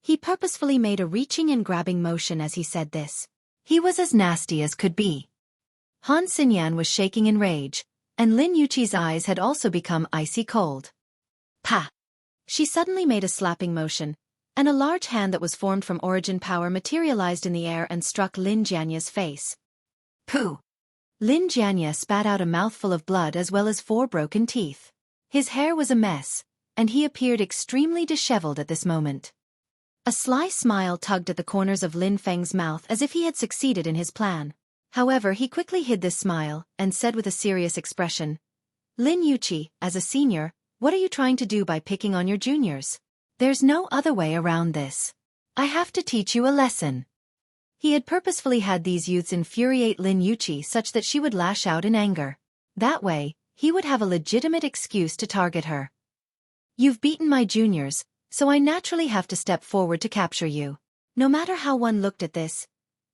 He purposefully made a reaching and grabbing motion as he said this. He was as nasty as could be. Han Xinyan was shaking in rage, and Lin Yuqi's eyes had also become icy cold. "Pa!" She suddenly made a slapping motion, and a large hand that was formed from origin power materialized in the air and struck Lin Janya's face. "Pooh!" Lin Janya spat out a mouthful of blood as well as 4 broken teeth. His hair was a mess, and he appeared extremely disheveled at this moment. A sly smile tugged at the corners of Lin Feng's mouth as if he had succeeded in his plan. However, he quickly hid this smile and said with a serious expression, "Lin Yuqi, as a senior, what are you trying to do by picking on your juniors? There's no other way around this. I have to teach you a lesson." He had purposefully had these youths infuriate Lin Yuqi such that she would lash out in anger. That way, he would have a legitimate excuse to target her. "You've beaten my juniors, so I naturally have to step forward to capture you." No matter how one looked at this,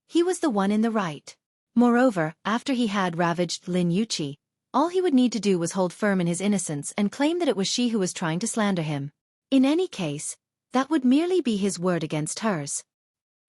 he was the one in the right. Moreover, after he had ravaged Lin Yuqi, all he would need to do was hold firm in his innocence and claim that it was she who was trying to slander him. In any case, that would merely be his word against hers.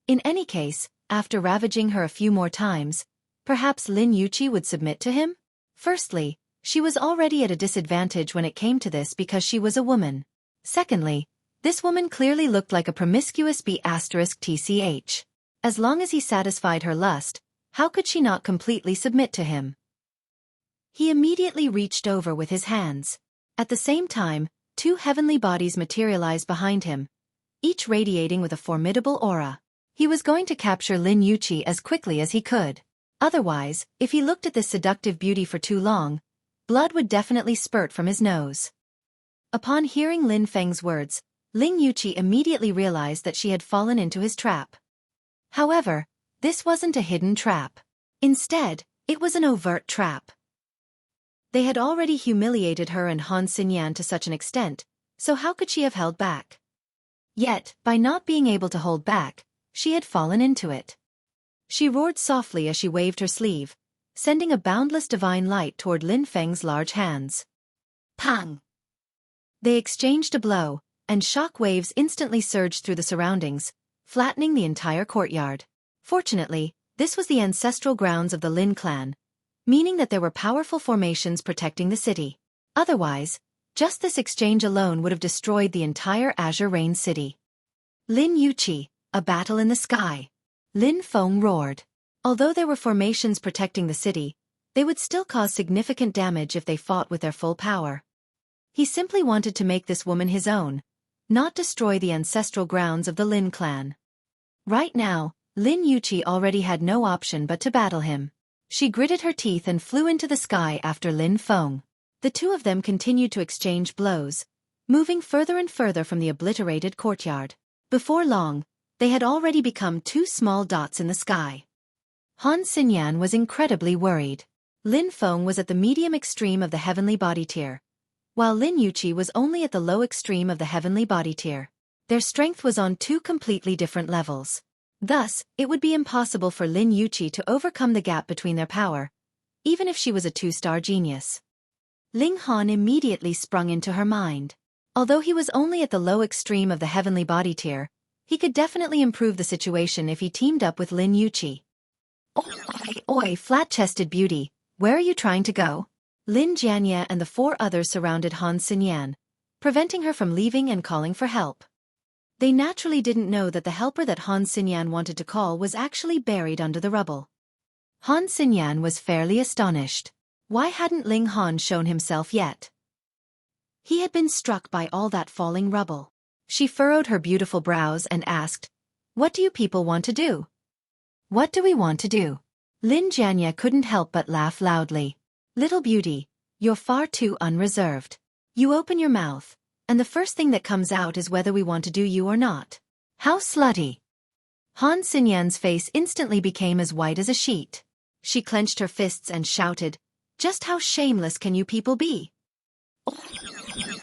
In any case, after ravaging her a few more times, perhaps Lin Yuqi would submit to him? Firstly, she was already at a disadvantage when it came to this because she was a woman. Secondly, this woman clearly looked like a promiscuous B***tch. As long as he satisfied her lust, how could she not completely submit to him? He immediately reached over with his hands. At the same time, 2 heavenly bodies materialized behind him, each radiating with a formidable aura. He was going to capture Lin Yuqi as quickly as he could. Otherwise, if he looked at this seductive beauty for too long, blood would definitely spurt from his nose. Upon hearing Lin Feng's words, Lin Yuqi immediately realized that she had fallen into his trap. However, this wasn't a hidden trap. Instead, it was an overt trap. They had already humiliated her and Han Xinyan to such an extent, so how could she have held back? Yet, by not being able to hold back, she had fallen into it. She roared softly as she waved her sleeve, sending a boundless divine light toward Lin Feng's large hands. Pang! They exchanged a blow, and shock waves instantly surged through the surroundings, flattening the entire courtyard. Fortunately, this was the ancestral grounds of the Lin clan, meaning that there were powerful formations protecting the city. Otherwise, just this exchange alone would have destroyed the entire Azure Rain city. Lin Yuqi, a battle in the sky. Lin Feng roared. Although there were formations protecting the city, they would still cause significant damage if they fought with their full power. He simply wanted to make this woman his own, not destroy the ancestral grounds of the Lin clan. Right now, Lin Yuqi already had no option but to battle him. She gritted her teeth and flew into the sky after Lin Feng. The two of them continued to exchange blows, moving further and further from the obliterated courtyard. Before long, they had already become 2 small dots in the sky. Han Xinyan was incredibly worried. Lin Feng was at the medium extreme of the heavenly body tier, while Lin Yuqi was only at the low extreme of the heavenly body tier. Their strength was on 2 completely different levels. Thus, it would be impossible for Lin Yuqi to overcome the gap between their power, even if she was a 2-star genius. Ling Han immediately sprung into her mind. Although he was only at the low extreme of the heavenly body tier, he could definitely improve the situation if he teamed up with Lin Yuqi. Oi, flat-chested beauty, where are you trying to go? Lin Jianye and the 4 others surrounded Han Xinyan, preventing her from leaving and calling for help. They naturally didn't know that the helper that Han Xinyan wanted to call was actually buried under the rubble. Han Xinyan was fairly astonished. Why hadn't Ling Han shown himself yet? He had been struck by all that falling rubble. She furrowed her beautiful brows and asked, "What do you people want to do?" "What do we want to do?" Lin Jianye couldn't help but laugh loudly. "Little beauty, you're far too unreserved. You open your mouth, and the first thing that comes out is whether we want to do you or not. How slutty." Han Xinyan's face instantly became as white as a sheet. She clenched her fists and shouted, "Just how shameless can you people be?"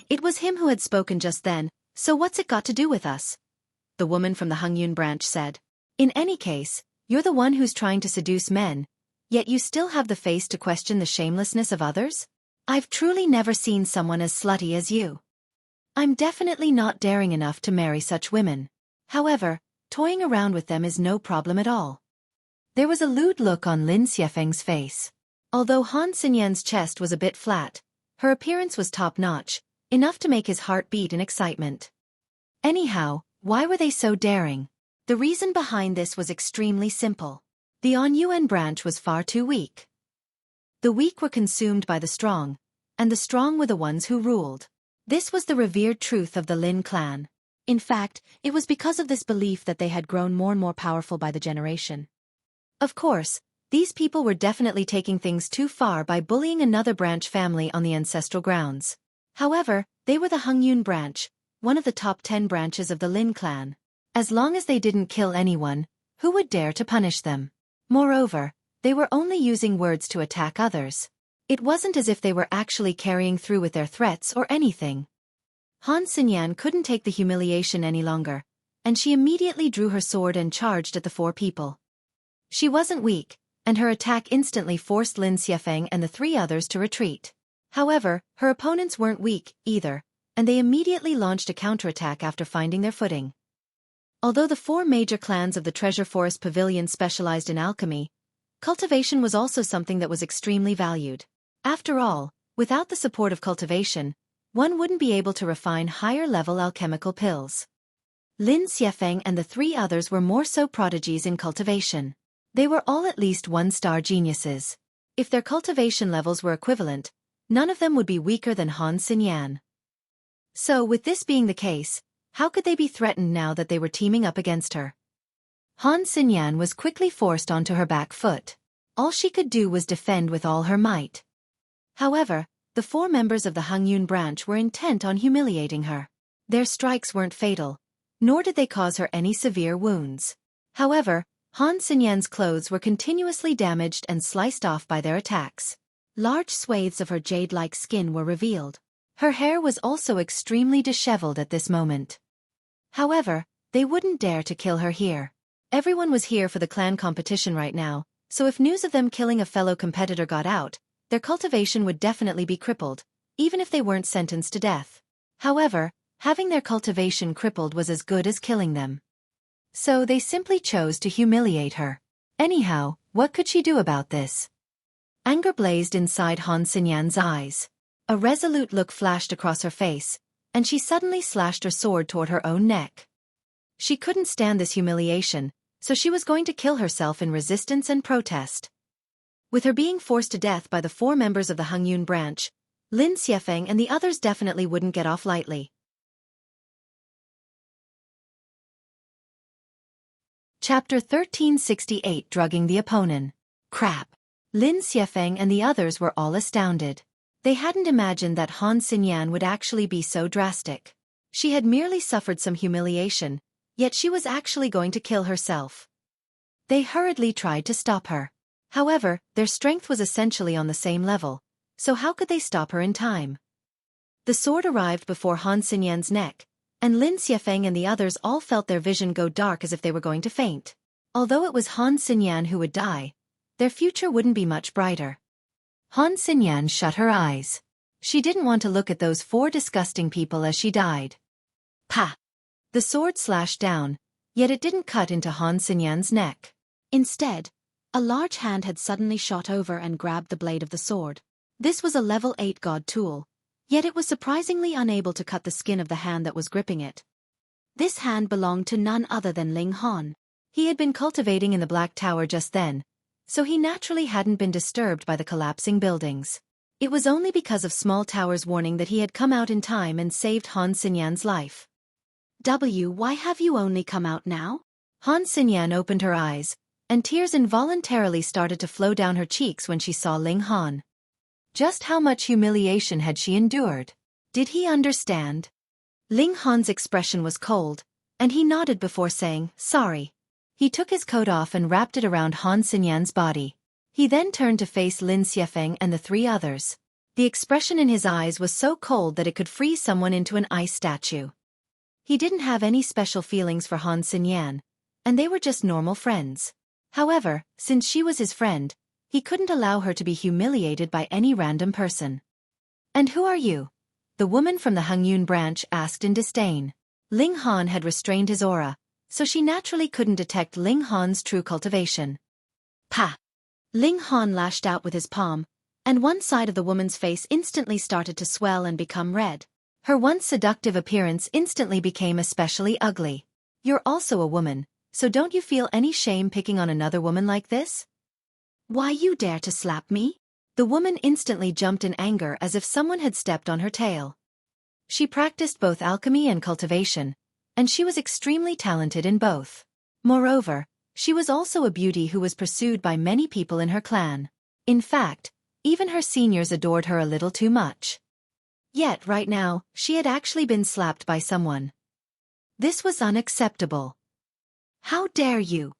It was him who had spoken just then, so what's it got to do with us? The woman from the Hengyun branch said. In any case, you're the one who's trying to seduce men, yet you still have the face to question the shamelessness of others? I've truly never seen someone as slutty as you. I'm definitely not daring enough to marry such women. However, toying around with them is no problem at all. There was a lewd look on Lin Xiefeng's face. Although Han Xinyan's chest was a bit flat, her appearance was top-notch, enough to make his heart beat in excitement. Anyhow, why were they so daring? The reason behind this was extremely simple. The On-Yuan branch was far too weak. The weak were consumed by the strong, and the strong were the ones who ruled. This was the revered truth of the Lin clan. In fact, it was because of this belief that they had grown more and more powerful by the generation. Of course, these people were definitely taking things too far by bullying another branch family on the ancestral grounds. However, they were the Hengyun branch, one of the top 10 branches of the Lin clan. As long as they didn't kill anyone, who would dare to punish them? Moreover, they were only using words to attack others. It wasn't as if they were actually carrying through with their threats or anything. Han Xinyan couldn't take the humiliation any longer, and she immediately drew her sword and charged at the 4 people. She wasn't weak, and her attack instantly forced Lin Xiefeng and the 3 others to retreat. However, her opponents weren't weak, either, and they immediately launched a counterattack after finding their footing. Although the 4 major clans of the Treasure Forest Pavilion specialized in alchemy, cultivation was also something that was extremely valued. After all, without the support of cultivation, one wouldn't be able to refine higher-level alchemical pills. Lin Xiefeng and the 3 others were more so prodigies in cultivation. They were all at least 1-star geniuses. If their cultivation levels were equivalent, none of them would be weaker than Han Xinyan. So with this being the case, how could they be threatened now that they were teaming up against her? Han Xinyan was quickly forced onto her back foot. All she could do was defend with all her might. However, the 4 members of the Hengyun branch were intent on humiliating her. Their strikes weren't fatal, nor did they cause her any severe wounds. However, Han Xinyan's clothes were continuously damaged and sliced off by their attacks. Large swathes of her jade-like skin were revealed. Her hair was also extremely disheveled at this moment. However, they wouldn't dare to kill her here. Everyone was here for the clan competition right now, so if news of them killing a fellow competitor got out, their cultivation would definitely be crippled, even if they weren't sentenced to death. However, having their cultivation crippled was as good as killing them. So they simply chose to humiliate her. Anyhow, what could she do about this? Anger blazed inside Han Xinyan's eyes. A resolute look flashed across her face, and she suddenly slashed her sword toward her own neck. She couldn't stand this humiliation, so she was going to kill herself in resistance and protest. With her being forced to death by the 4 members of the Hengyun branch, Lin Xiefeng and the others definitely wouldn't get off lightly. Chapter 1368 Drugging the Opponen. Crap. Lin Xiefeng and the others were all astounded. They hadn't imagined that Han Xinyan would actually be so drastic. She had merely suffered some humiliation, yet she was actually going to kill herself. They hurriedly tried to stop her. However, their strength was essentially on the same level, so how could they stop her in time? The sword arrived before Han Xinyan's neck, and Lin Xiefeng and the others all felt their vision go dark as if they were going to faint. Although it was Han Xinyan who would die, their future wouldn't be much brighter. Han Xinyan shut her eyes. She didn't want to look at those 4 disgusting people as she died. Pa! The sword slashed down, yet it didn't cut into Han Xinyan's neck. Instead, a large hand had suddenly shot over and grabbed the blade of the sword. This was a level 8 god tool, yet it was surprisingly unable to cut the skin of the hand that was gripping it. This hand belonged to none other than Ling Han. He had been cultivating in the Black Tower just then, so he naturally hadn't been disturbed by the collapsing buildings. It was only because of Small Tower's warning that he had come out in time and saved Han Xinyan's life. Why have you only come out now? Han Xinyan opened her eyes, and tears involuntarily started to flow down her cheeks when she saw Ling Han. Just how much humiliation had she endured? Did he understand? Ling Han's expression was cold, and he nodded before saying, sorry. He took his coat off and wrapped it around Han Xinyan's body. He then turned to face Lin Xiefeng and the 3 others. The expression in his eyes was so cold that it could freeze someone into an ice statue. He didn't have any special feelings for Han Xinyan, and they were just normal friends. However, since she was his friend, he couldn't allow her to be humiliated by any random person. And who are you? The woman from the Hengyun branch asked in disdain. Ling Han had restrained his aura, so she naturally couldn't detect Ling Han's true cultivation. Pa! Ling Han lashed out with his palm, and one side of the woman's face instantly started to swell and become red. Her once seductive appearance instantly became especially ugly. You're also a woman, so don't you feel any shame picking on another woman like this? Why you dare to slap me? The woman instantly jumped in anger as if someone had stepped on her tail. She practiced both alchemy and cultivation, and she was extremely talented in both. Moreover, she was also a beauty who was pursued by many people in her clan. In fact, even her seniors adored her a little too much. Yet right now, she had actually been slapped by someone. This was unacceptable. How dare you?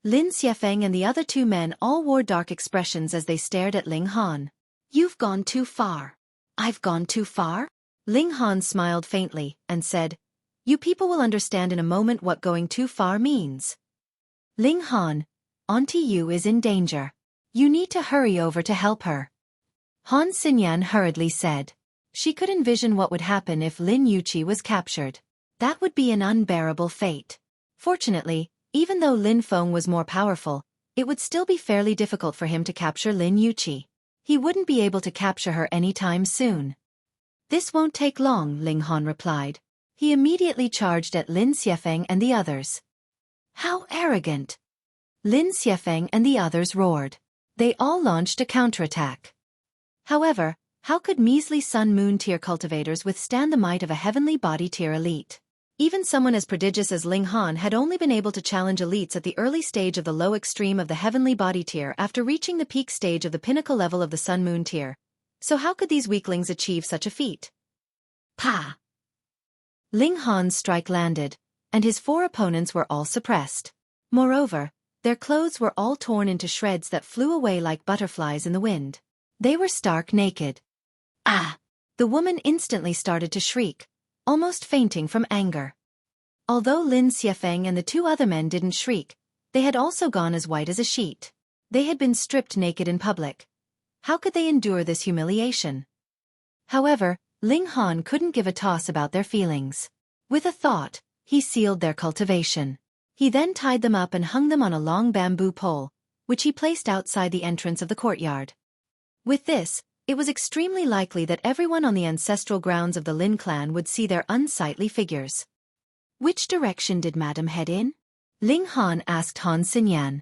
Lin Xiefeng and the other 2 men all wore dark expressions as they stared at Ling Han. You've gone too far. I've gone too far? Ling Han smiled faintly and said, you people will understand in a moment what going too far means. Ling Han, Auntie Yu is in danger. You need to hurry over to help her. Han Xinyan hurriedly said. She could envision what would happen if Lin Yuqi was captured. That would be an unbearable fate. Fortunately, even though Lin Feng was more powerful, it would still be fairly difficult for him to capture Lin Yuqi. He wouldn't be able to capture her anytime soon. This won't take long, Ling Han replied. He immediately charged at Lin Xiefeng and the others. How arrogant! Lin Xiefeng and the others roared. They all launched a counterattack. However, how could measly Sun-Moon tier cultivators withstand the might of a heavenly body tier elite? Even someone as prodigious as Ling Han had only been able to challenge elites at the early stage of the low extreme of the heavenly body tier after reaching the peak stage of the pinnacle level of the Sun-Moon tier. So how could these weaklings achieve such a feat? Pa! Ling Han's strike landed, and his 4 opponents were all suppressed. Moreover, their clothes were all torn into shreds that flew away like butterflies in the wind. They were stark naked. Ah! The woman instantly started to shriek, almost fainting from anger. Although Lin Xiefeng and the 2 other men didn't shriek, they had also gone as white as a sheet. They had been stripped naked in public. How could they endure this humiliation? However, Ling Han couldn't give a toss about their feelings. With a thought, he sealed their cultivation. He then tied them up and hung them on a long bamboo pole, which he placed outside the entrance of the courtyard. With this, it was extremely likely that everyone on the ancestral grounds of the Lin clan would see their unsightly figures. Which direction did Madam head in? Ling Han asked Han Xinyan.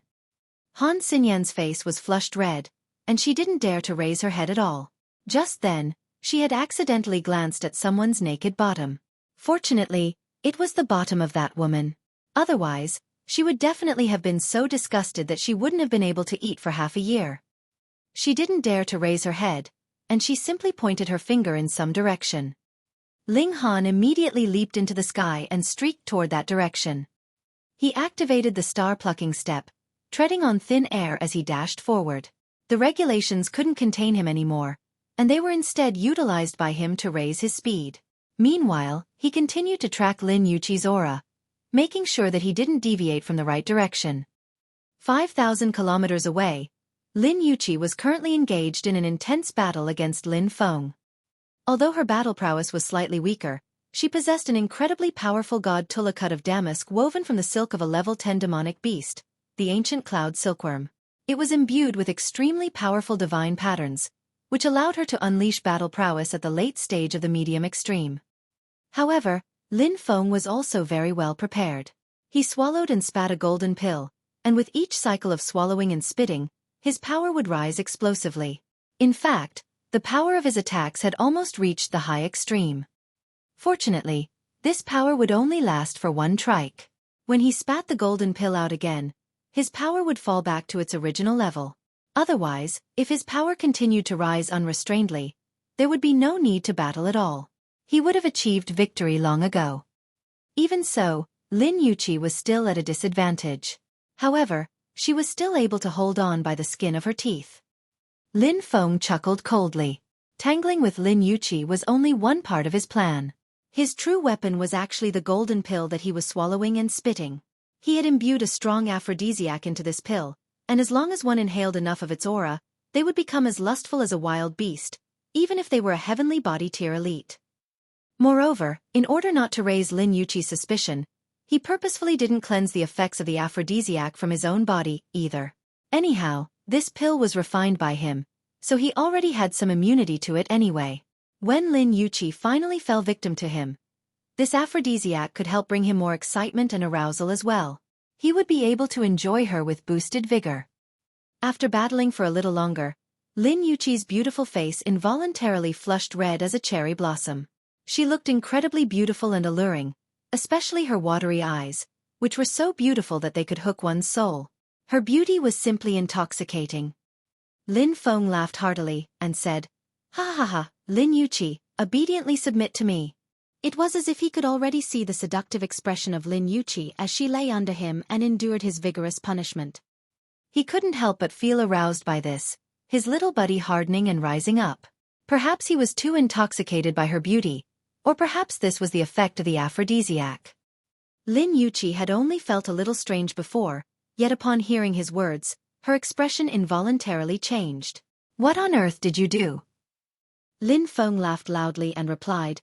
Han Xinyan's face was flushed red, and she didn't dare to raise her head at all. Just then, she had accidentally glanced at someone's naked bottom. Fortunately, it was the bottom of that woman. Otherwise, she would definitely have been so disgusted that she wouldn't have been able to eat for half a year. She didn't dare to raise her head, and she simply pointed her finger in some direction. Ling Han immediately leaped into the sky and streaked toward that direction. He activated the star-plucking step, treading on thin air as he dashed forward. The regulations couldn't contain him anymore, and they were instead utilized by him to raise his speed. Meanwhile, he continued to track Lin Yuqi's aura, making sure that he didn't deviate from the right direction. 5,000 kilometers away, Lin Yuqi was currently engaged in an intense battle against Lin Feng. Although her battle prowess was slightly weaker, she possessed an incredibly powerful god Tulla cut of damask woven from the silk of a level 10 demonic beast, the ancient cloud silkworm. It was imbued with extremely powerful divine patterns, which allowed her to unleash battle prowess at the late stage of the medium extreme. However, Lin Feng was also very well prepared. He swallowed and spat a golden pill, and with each cycle of swallowing and spitting, his power would rise explosively. In fact, the power of his attacks had almost reached the high extreme. Fortunately, this power would only last for one trike. When he spat the golden pill out again, his power would fall back to its original level. Otherwise, if his power continued to rise unrestrainedly, there would be no need to battle at all. He would have achieved victory long ago. Even so, Lin Yuqi was still at a disadvantage. However, she was still able to hold on by the skin of her teeth. Lin Feng chuckled coldly. Tangling with Lin Yuqi was only one part of his plan. His true weapon was actually the golden pill that he was swallowing and spitting. He had imbued a strong aphrodisiac into this pill, and as long as one inhaled enough of its aura, they would become as lustful as a wild beast, even if they were a heavenly body tier elite. Moreover, in order not to raise Lin Yuqi's suspicion, he purposefully didn't cleanse the effects of the aphrodisiac from his own body, either. Anyhow, this pill was refined by him, so he already had some immunity to it anyway. When Lin Yuqi finally fell victim to him, this aphrodisiac could help bring him more excitement and arousal as well. He would be able to enjoy her with boosted vigor. After battling for a little longer, Lin Yuqi's beautiful face involuntarily flushed red as a cherry blossom. She looked incredibly beautiful and alluring, especially her watery eyes, which were so beautiful that they could hook one's soul. Her beauty was simply intoxicating. Lin Feng laughed heartily, and said, "Ha ha ha, Lin Yuqi, obediently submit to me." It was as if he could already see the seductive expression of Lin Yuqi as she lay under him and endured his vigorous punishment. He couldn't help but feel aroused by this, his little body hardening and rising up. Perhaps he was too intoxicated by her beauty, or perhaps this was the effect of the aphrodisiac. Lin Yuqi had only felt a little strange before, yet upon hearing his words, her expression involuntarily changed. "What on earth did you do?" Lin Feng laughed loudly and replied,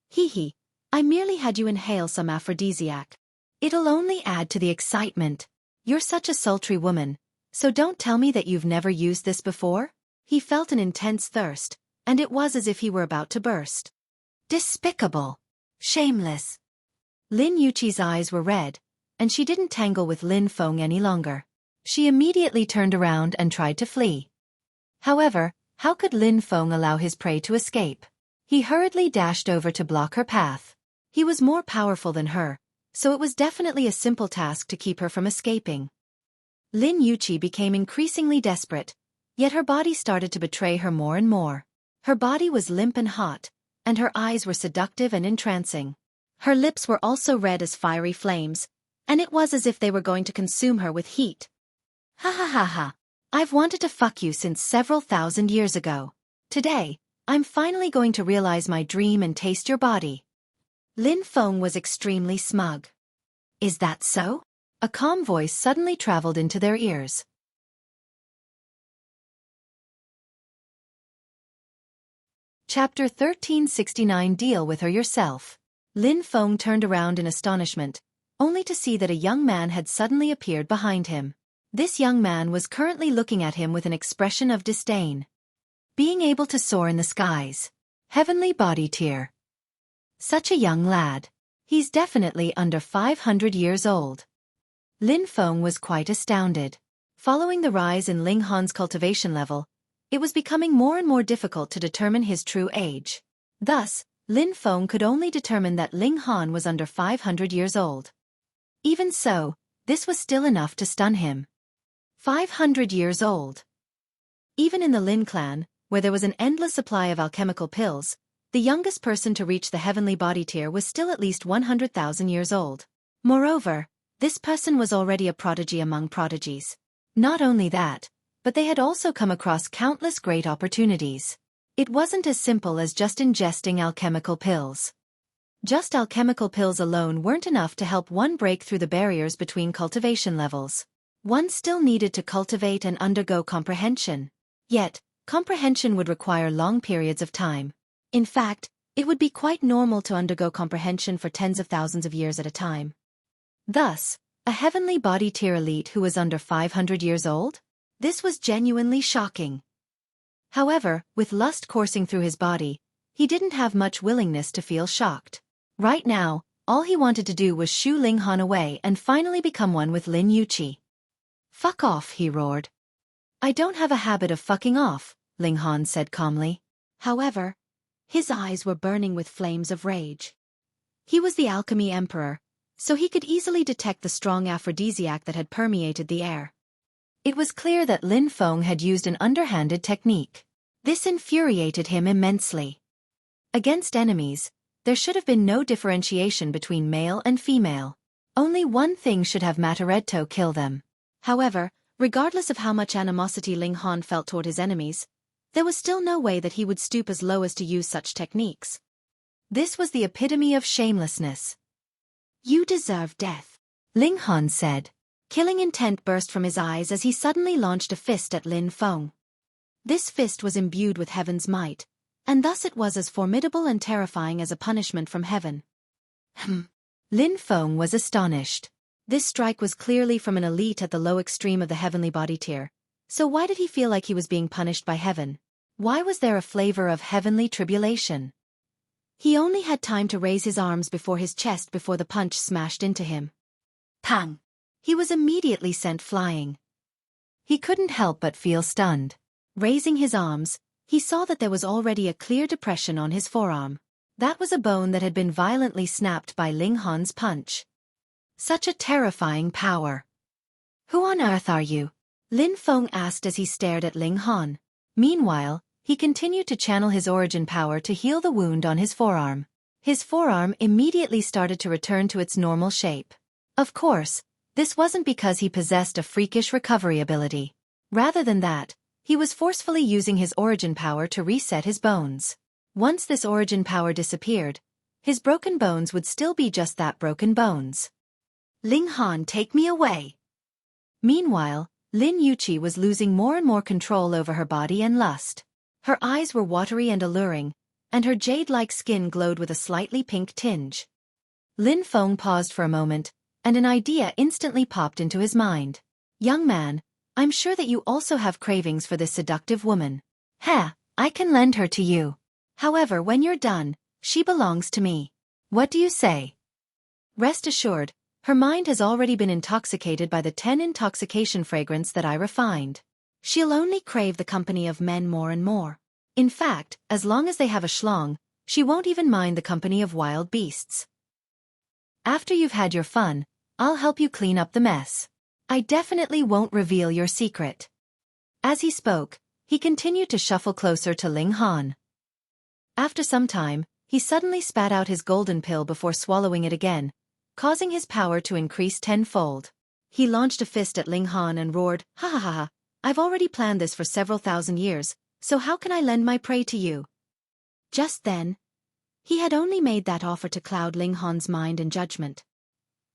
"Hee hee, I merely had you inhale some aphrodisiac. It'll only add to the excitement. You're such a sultry woman, so don't tell me that you've never used this before?" He felt an intense thirst, and it was as if he were about to burst. Despicable. Shameless. Lin Yuqi's eyes were red, and she didn't tangle with Lin Feng any longer. She immediately turned around and tried to flee. However, how could Lin Feng allow his prey to escape? He hurriedly dashed over to block her path. He was more powerful than her, so it was definitely a simple task to keep her from escaping. Lin Yuqi became increasingly desperate, yet her body started to betray her more and more. Her body was limp and hot, and her eyes were seductive and entrancing. Her lips were also red as fiery flames, and it was as if they were going to consume her with heat. "Ha ha ha ha. I've wanted to fuck you since several thousand years ago. Today, I'm finally going to realize my dream and taste your body." Lin Feng was extremely smug. "Is that so?" A calm voice suddenly traveled into their ears. Chapter 1369 Deal with her yourself. Lin Feng turned around in astonishment, only to see that a young man had suddenly appeared behind him. This young man was currently looking at him with an expression of disdain. Being able to soar in the skies. Heavenly body tier. Such a young lad. He's definitely under 500 years old. Lin Feng was quite astounded. Following the rise in Ling Han's cultivation level, it was becoming more and more difficult to determine his true age. Thus, Lin Feng could only determine that Ling Han was under 500 years old. Even so, this was still enough to stun him. 500 years old. Even in the Lin clan, where there was an endless supply of alchemical pills, the youngest person to reach the heavenly body tier was still at least 100,000 years old. Moreover, this person was already a prodigy among prodigies. Not only that, but they had also come across countless great opportunities. It wasn't as simple as just ingesting alchemical pills. Just alchemical pills alone weren't enough to help one break through the barriers between cultivation levels. One still needed to cultivate and undergo comprehension. Yet, comprehension would require long periods of time. In fact, it would be quite normal to undergo comprehension for tens of thousands of years at a time. Thus, a heavenly body tier elite who was under 500 years old? This was genuinely shocking. However, with lust coursing through his body, he didn't have much willingness to feel shocked. Right now, all he wanted to do was shoo Ling Han away and finally become one with Lin Yuqi. "Fuck off," he roared. "I don't have a habit of fucking off," Ling Han said calmly. However, his eyes were burning with flames of rage. He was the Alchemy Emperor, so he could easily detect the strong aphrodisiac that had permeated the air. It was clear that Lin Feng had used an underhanded technique. This infuriated him immensely. Against enemies, there should have been no differentiation between male and female. Only one thing should have mattered: to kill them. However, regardless of how much animosity Ling Han felt toward his enemies, there was still no way that he would stoop as low as to use such techniques. This was the epitome of shamelessness. "You deserve death," Ling Han said. Killing intent burst from his eyes as he suddenly launched a fist at Lin Feng. This fist was imbued with heaven's might, and thus it was as formidable and terrifying as a punishment from heaven. Lin Feng was astonished. This strike was clearly from an elite at the low extreme of the heavenly body tier, so why did he feel like he was being punished by heaven? Why was there a flavor of heavenly tribulation? He only had time to raise his arms before his chest before the punch smashed into him. Pang! He was immediately sent flying. He couldn't help but feel stunned. Raising his arms, he saw that there was already a clear depression on his forearm. That was a bone that had been violently snapped by Ling Han's punch. Such a terrifying power. "Who on earth are you?" Lin Feng asked as he stared at Ling Han. Meanwhile, he continued to channel his origin power to heal the wound on his forearm. His forearm immediately started to return to its normal shape. Of course, this wasn't because he possessed a freakish recovery ability. Rather than that, he was forcefully using his origin power to reset his bones. Once this origin power disappeared, his broken bones would still be just that, broken bones. "Ling Han, take me away." Meanwhile, Lin Yuqi was losing more and more control over her body and lust. Her eyes were watery and alluring, and her jade-like skin glowed with a slightly pink tinge. Lin Feng paused for a moment, and an idea instantly popped into his mind. "Young man, I'm sure that you also have cravings for this seductive woman. I can lend her to you. However, when you're done, she belongs to me. What do you say?" Rest assured, her mind has already been intoxicated by the 10 intoxication fragrance that I refined. She'll only crave the company of men more and more. In fact, as long as they have a schlong, she won't even mind the company of wild beasts. After you've had your fun, I'll help you clean up the mess. I definitely won't reveal your secret." As he spoke, he continued to shuffle closer to Ling Han. After some time, he suddenly spat out his golden pill before swallowing it again, causing his power to increase tenfold. He launched a fist at Ling Han and roared, "Ha ha ha ha, I've already planned this for several thousand years, so how can I lend my prey to you?" Just then, he had only made that offer to cloud Ling Han's mind and judgment.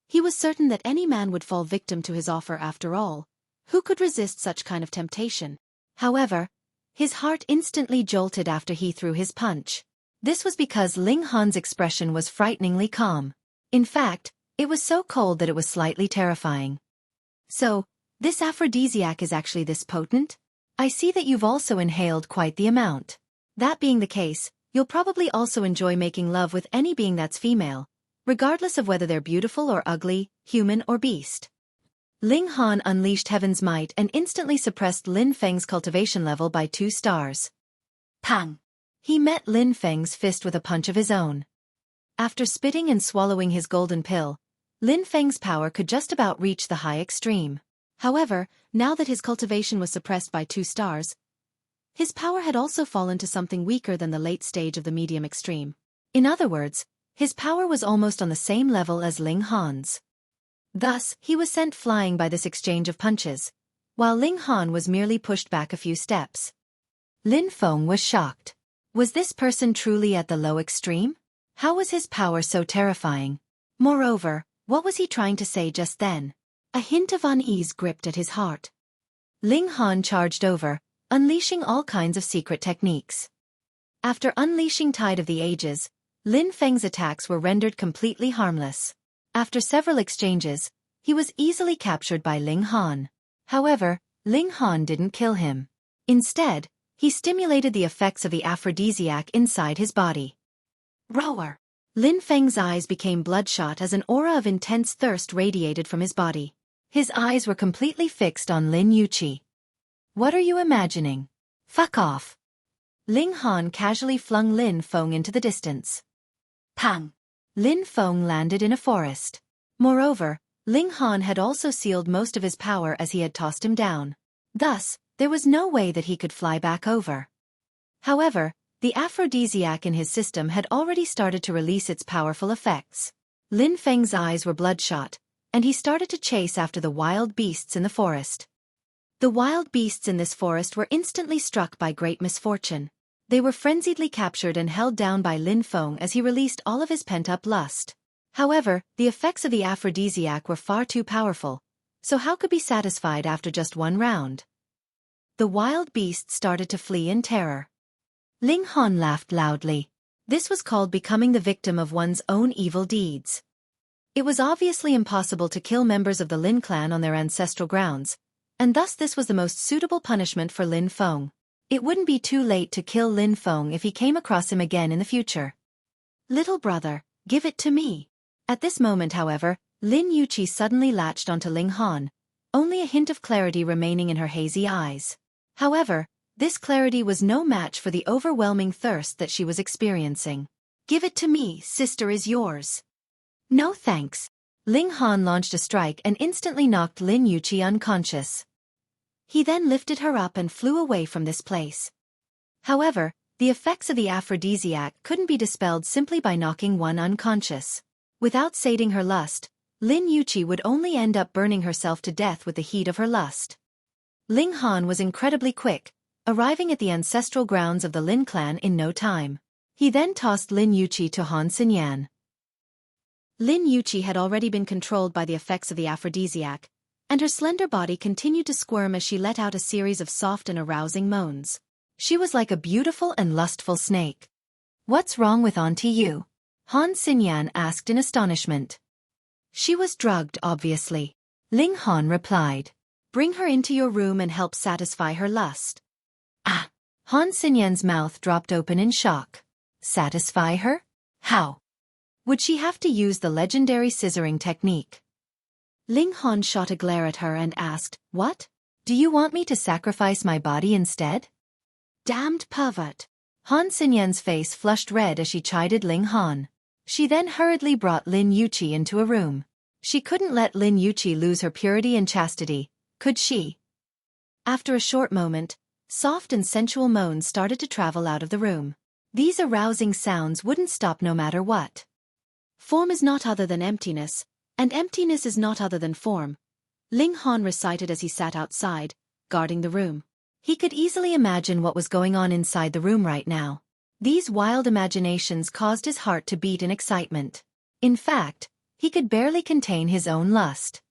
He was certain that any man would fall victim to his offer after all. Who could resist such kind of temptation? However, his heart instantly jolted after he threw his punch. This was because Ling Han's expression was frighteningly calm. In fact, it was so cold that it was slightly terrifying. "So, this aphrodisiac is actually this potent? I see that you've also inhaled quite the amount. That being the case, you'll probably also enjoy making love with any being that's female, regardless of whether they're beautiful or ugly, human or beast." Ling Han unleashed heaven's might and instantly suppressed Lin Feng's cultivation level by 2 stars. Pang! He met Lin Feng's fist with a punch of his own. After spitting and swallowing his golden pill, Lin Feng's power could just about reach the high extreme. However, now that his cultivation was suppressed by 2 stars, his power had also fallen to something weaker than the late stage of the medium extreme. In other words, his power was almost on the same level as Ling Han's. Thus, he was sent flying by this exchange of punches, while Ling Han was merely pushed back a few steps. Lin Feng was shocked. Was this person truly at the low extreme? How was his power so terrifying? Moreover, what was he trying to say just then? A hint of unease gripped at his heart. Ling Han charged over, unleashing all kinds of secret techniques. After unleashing Tide of the Ages, Lin Feng's attacks were rendered completely harmless. After several exchanges, he was easily captured by Ling Han. However, Ling Han didn't kill him. Instead, he stimulated the effects of the aphrodisiac inside his body. Roar! Lin Feng's eyes became bloodshot as an aura of intense thirst radiated from his body. His eyes were completely fixed on Lin Yuqi. What are you imagining? Fuck off! Ling Han casually flung Lin Feng into the distance. Pang! Lin Feng landed in a forest. Moreover, Ling Han had also sealed most of his power as he had tossed him down. Thus, there was no way that he could fly back over. However, the aphrodisiac in his system had already started to release its powerful effects. Lin Feng's eyes were bloodshot, and he started to chase after the wild beasts in the forest. The wild beasts in this forest were instantly struck by great misfortune. They were frenziedly captured and held down by Lin Feng as he released all of his pent-up lust. However, the effects of the aphrodisiac were far too powerful, so how could be satisfied after just one round? The wild beasts started to flee in terror. Ling Han laughed loudly. This was called becoming the victim of one's own evil deeds. It was obviously impossible to kill members of the Lin clan on their ancestral grounds, and thus this was the most suitable punishment for Lin Feng. It wouldn't be too late to kill Lin Feng if he came across him again in the future. Little brother, give it to me. At this moment, however, Lin Yuqi suddenly latched onto Ling Han, only a hint of clarity remaining in her hazy eyes. However, this clarity was no match for the overwhelming thirst that she was experiencing. Give it to me, sister is yours. No thanks. Ling Han launched a strike and instantly knocked Lin Yuqi unconscious. He then lifted her up and flew away from this place. However, the effects of the aphrodisiac couldn't be dispelled simply by knocking one unconscious. Without sating her lust, Lin Yuqi would only end up burning herself to death with the heat of her lust. Ling Han was incredibly quick, arriving at the ancestral grounds of the Lin clan in no time. He then tossed Lin Yuqi to Han Xinyan. Lin Yuqi had already been controlled by the effects of the aphrodisiac, and her slender body continued to squirm as she let out a series of soft and arousing moans. She was like a beautiful and lustful snake. What's wrong with Auntie Yu? Han Xinyan asked in astonishment. She was drugged, obviously. Ling Han replied. Bring her into your room and help satisfy her lust. Ah! Han Xinyan's mouth dropped open in shock. Satisfy her? How? Would she have to use the legendary scissoring technique? Ling Han shot a glare at her and asked, What? Do you want me to sacrifice my body instead? Damned pervert. Han Xinyan's face flushed red as she chided Ling Han. She then hurriedly brought Lin Yuqi into a room. She couldn't let Lin Yuqi lose her purity and chastity, could she? After a short moment, soft and sensual moans started to travel out of the room. These arousing sounds wouldn't stop no matter what. Form is not other than emptiness, and emptiness is not other than form, Ling Han recited as he sat outside, guarding the room. He could easily imagine what was going on inside the room right now. These wild imaginations caused his heart to beat in excitement. In fact, he could barely contain his own lust.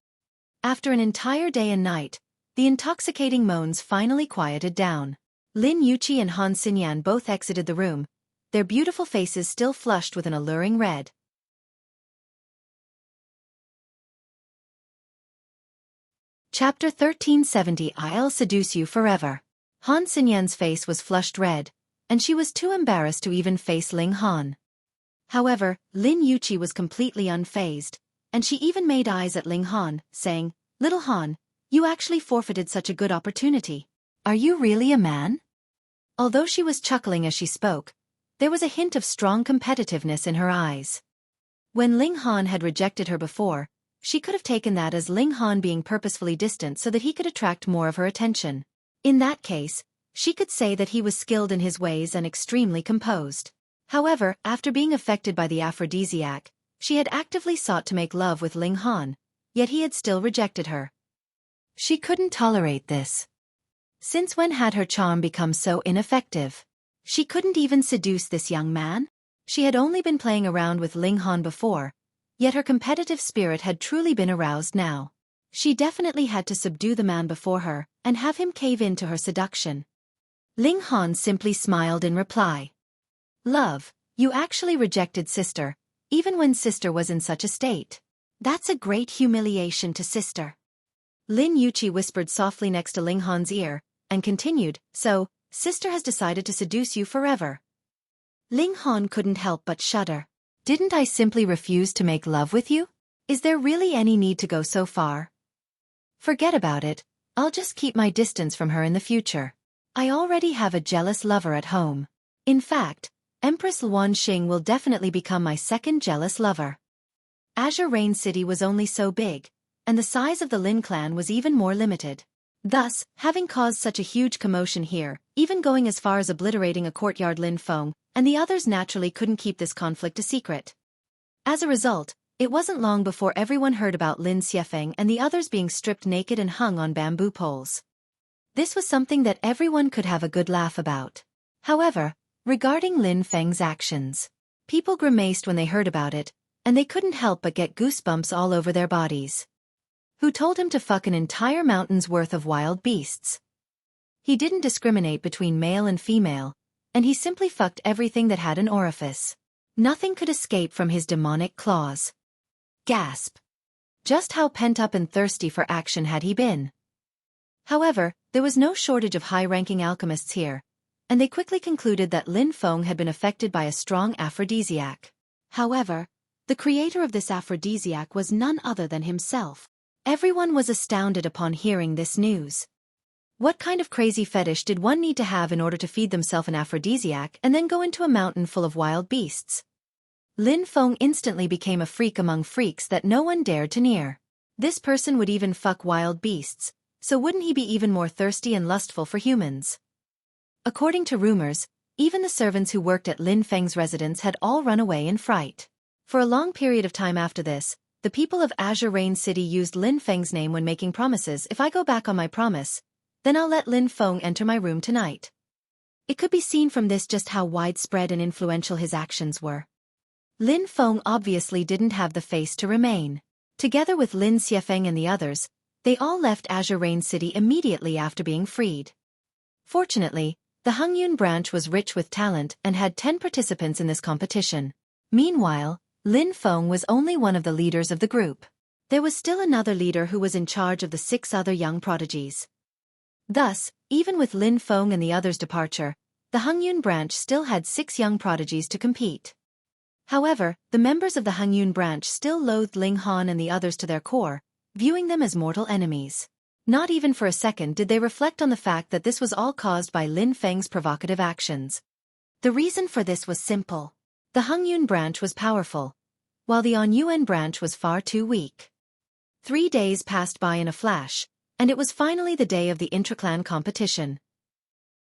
After an entire day and night, the intoxicating moans finally quieted down. Lin Yuqi and Han Xinyan both exited the room, their beautiful faces still flushed with an alluring red. Chapter 1370 I'll seduce you forever. Han Xinyan's face was flushed red, and she was too embarrassed to even face Ling Han. However, Lin Yuqi was completely unfazed, and she even made eyes at Ling Han, saying, Little Han, you actually forfeited such a good opportunity. Are you really a man? Although she was chuckling as she spoke, there was a hint of strong competitiveness in her eyes. When Ling Han had rejected her before, she could have taken that as Ling Han being purposefully distant so that he could attract more of her attention. In that case, she could say that he was skilled in his ways and extremely composed. However, after being affected by the aphrodisiac, she had actively sought to make love with Ling Han, yet he had still rejected her. She couldn't tolerate this. Since when had her charm become so ineffective? She couldn't even seduce this young man? She had only been playing around with Ling Han before, yet her competitive spirit had truly been aroused now. She definitely had to subdue the man before her and have him cave in to her seduction. Ling Han simply smiled in reply. Love, you actually rejected sister, even when sister was in such a state. That's a great humiliation to sister. Lin Yuqi whispered softly next to Ling Han's ear, and continued, so, sister has decided to seduce you forever. Ling Han couldn't help but shudder. Didn't I simply refuse to make love with you? Is there really any need to go so far? Forget about it, I'll just keep my distance from her in the future. I already have a jealous lover at home. In fact, Empress Luan Xing will definitely become my second jealous lover. Azure Rain City was only so big, and the size of the Lin clan was even more limited. Thus, having caused such a huge commotion here, even going as far as obliterating a courtyard Lin Feng, and the others naturally couldn't keep this conflict a secret. As a result, it wasn't long before everyone heard about Lin Xiefeng and the others being stripped naked and hung on bamboo poles. This was something that everyone could have a good laugh about. However, regarding Lin Feng's actions, people grimaced when they heard about it, and they couldn't help but get goosebumps all over their bodies. Who told him to fuck an entire mountain's worth of wild beasts? He didn't discriminate between male and female, and he simply fucked everything that had an orifice. Nothing could escape from his demonic claws. Gasp. Just how pent up and thirsty for action had he been? However, there was no shortage of high-ranking alchemists here, and they quickly concluded that Lin Feng had been affected by a strong aphrodisiac. However, the creator of this aphrodisiac was none other than himself. Everyone was astounded upon hearing this news. What kind of crazy fetish did one need to have in order to feed themselves an aphrodisiac and then go into a mountain full of wild beasts? Lin Feng instantly became a freak among freaks that no one dared to near. This person would even fuck wild beasts, so wouldn't he be even more thirsty and lustful for humans? According to rumors, even the servants who worked at Lin Feng's residence had all run away in fright. For a long period of time after this, the people of Azure Rain City used Lin Feng's name when making promises. If I go back on my promise, then I'll let Lin Feng enter my room tonight. It could be seen from this just how widespread and influential his actions were. Lin Feng obviously didn't have the face to remain. Together with Lin Xiefeng and the others, they all left Azure Rain City immediately after being freed. Fortunately, the Hengyun branch was rich with talent and had 10 participants in this competition. Meanwhile, Lin Feng was only one of the leaders of the group. There was still another leader who was in charge of the 6 other young prodigies. Thus, even with Lin Feng and the others' departure, the Hengyun branch still had 6 young prodigies to compete. However, the members of the Hengyun branch still loathed Ling Han and the others to their core, viewing them as mortal enemies. Not even for a second did they reflect on the fact that this was all caused by Lin Feng's provocative actions. The reason for this was simple. The Hengyun branch was powerful, while the Anyuan branch was far too weak. 3 days passed by in a flash, and it was finally the day of the intraclan competition.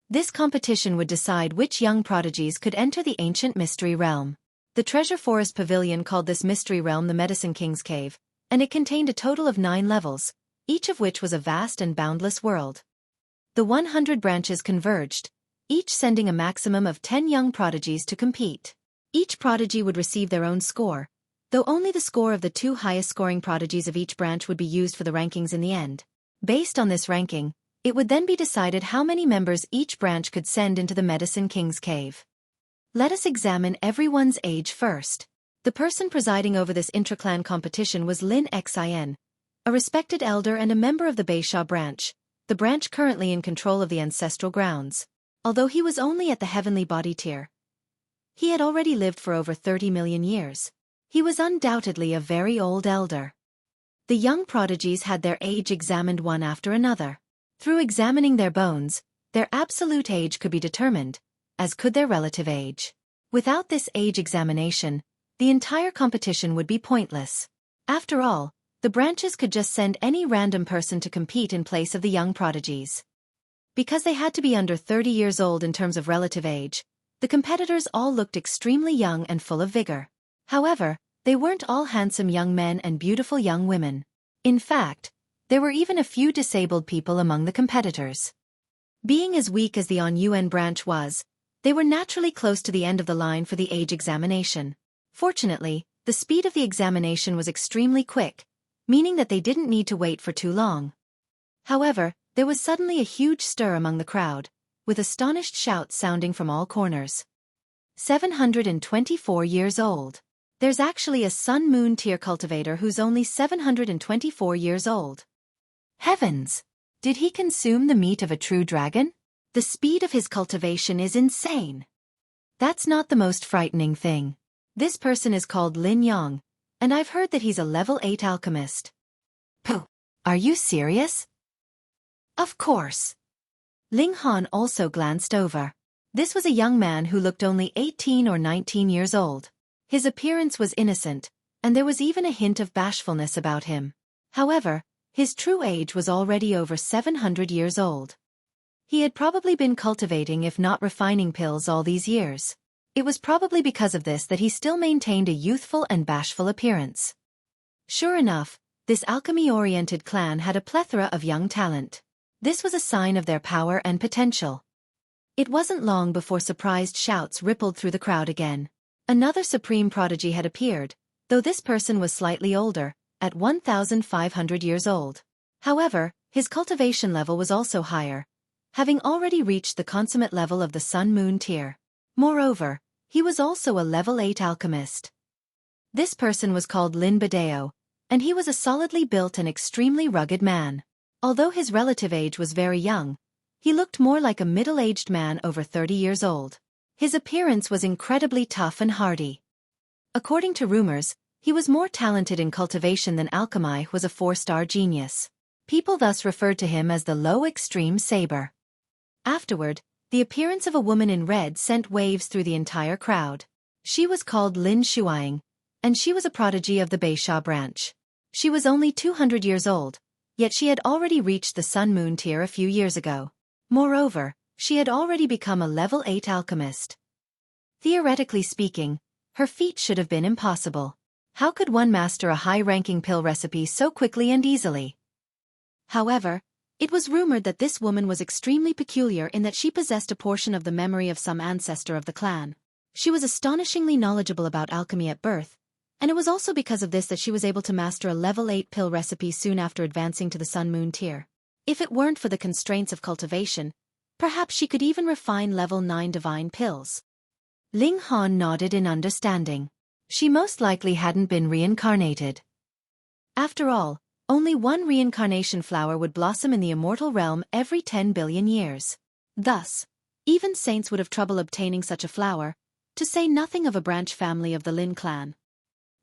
This competition would decide which young prodigies could enter the ancient mystery realm. The Treasure Forest Pavilion called this mystery realm the Medicine King's Cave, and it contained a total of 9 levels, each of which was a vast and boundless world. The 100 branches converged, each sending a maximum of 10 young prodigies to compete. Each prodigy would receive their own score, though only the score of the 2 highest-scoring prodigies of each branch would be used for the rankings in the end. Based on this ranking, it would then be decided how many members each branch could send into the Medicine King's Cave. Let us examine everyone's age first. The person presiding over this intraclan competition was Lin Xin, a respected elder and a member of the Beisha branch, the branch currently in control of the ancestral grounds. Although he was only at the heavenly body tier, he had already lived for over 30 million years. He was undoubtedly a very old elder. The young prodigies had their age examined one after another. Through examining their bones, their absolute age could be determined, as could their relative age. Without this age examination, the entire competition would be pointless. After all, the branches could just send any random person to compete in place of the young prodigies. Because they had to be under 30 years old in terms of relative age, the competitors all looked extremely young and full of vigor. However, they weren't all handsome young men and beautiful young women. In fact, there were even a few disabled people among the competitors. Being as weak as the Anyuan branch was, they were naturally close to the end of the line for the age examination. Fortunately, the speed of the examination was extremely quick, meaning that they didn't need to wait for too long. However, there was suddenly a huge stir among the crowd, with astonished shouts sounding from all corners. 724 years old. There's actually a Sun-Moon tier cultivator who's only 724 years old. Heavens! Did he consume the meat of a true dragon? The speed of his cultivation is insane. That's not the most frightening thing. This person is called Lin Yang, and I've heard that he's a level 8 alchemist. Pooh! Are you serious? Of course. Ling Han also glanced over. This was a young man who looked only 18 or 19 years old. His appearance was innocent, and there was even a hint of bashfulness about him. However, his true age was already over 700 years old. He had probably been cultivating if not refining pills all these years. It was probably because of this that he still maintained a youthful and bashful appearance. Sure enough, this alchemy-oriented clan had a plethora of young talent. This was a sign of their power and potential. It wasn't long before surprised shouts rippled through the crowd again. Another supreme prodigy had appeared, though this person was slightly older, at 1,500 years old. However, his cultivation level was also higher, having already reached the consummate level of the Sun-Moon tier. Moreover, he was also a level 8 alchemist. This person was called Lin Badeo, and he was a solidly built and extremely rugged man. Although his relative age was very young, he looked more like a middle-aged man over 30 years old. His appearance was incredibly tough and hardy. According to rumors, he was more talented in cultivation than alchemy was a 4-star genius. People thus referred to him as the Low Extreme Saber. Afterward, the appearance of a woman in red sent waves through the entire crowd. She was called Lin Xueqi, and she was a prodigy of the Beisha branch. She was only 200 years old, yet she had already reached the Sun-Moon tier a few years ago. Moreover, she had already become a level 8 alchemist. Theoretically speaking, her feat should have been impossible. How could one master a high-ranking pill recipe so quickly and easily? However, it was rumored that this woman was extremely peculiar in that she possessed a portion of the memory of some ancestor of the clan. She was astonishingly knowledgeable about alchemy at birth, and it was also because of this that she was able to master a level 8 pill recipe soon after advancing to the Sun-Moon tier. If it weren't for the constraints of cultivation, perhaps she could even refine level 9 divine pills. Ling Han nodded in understanding. She most likely hadn't been reincarnated. After all, only one reincarnation flower would blossom in the immortal realm every 10 billion years. Thus, even saints would have trouble obtaining such a flower, to say nothing of a branch family of the Lin clan.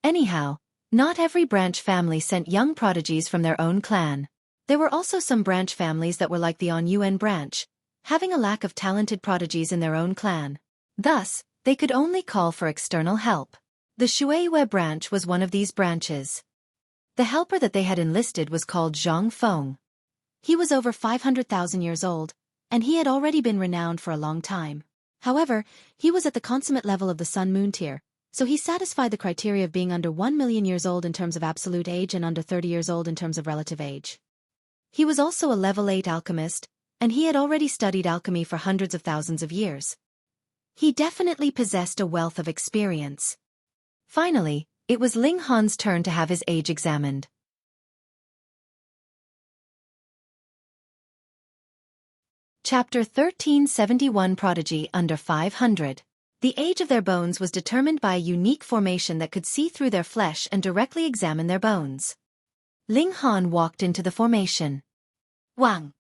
Anyhow, not every branch family sent young prodigies from their own clan. There were also some branch families that were like the On-Yuan branch, having a lack of talented prodigies in their own clan. Thus, they could only call for external help. The Xueqi branch was one of these branches. The helper that they had enlisted was called Zhang Feng. He was over 500,000 years old, and he had already been renowned for a long time. However, he was at the consummate level of the Sun-Moon tier, so he satisfied the criteria of being under 1 million years old in terms of absolute age and under 30 years old in terms of relative age. He was also a level 8 alchemist, and he had already studied alchemy for hundreds of thousands of years. He definitely possessed a wealth of experience. Finally, it was Ling Han's turn to have his age examined. Chapter 1371 Prodigy under 500. The age of their bones was determined by a unique formation that could see through their flesh and directly examine their bones. Ling Han walked into the formation. Wang!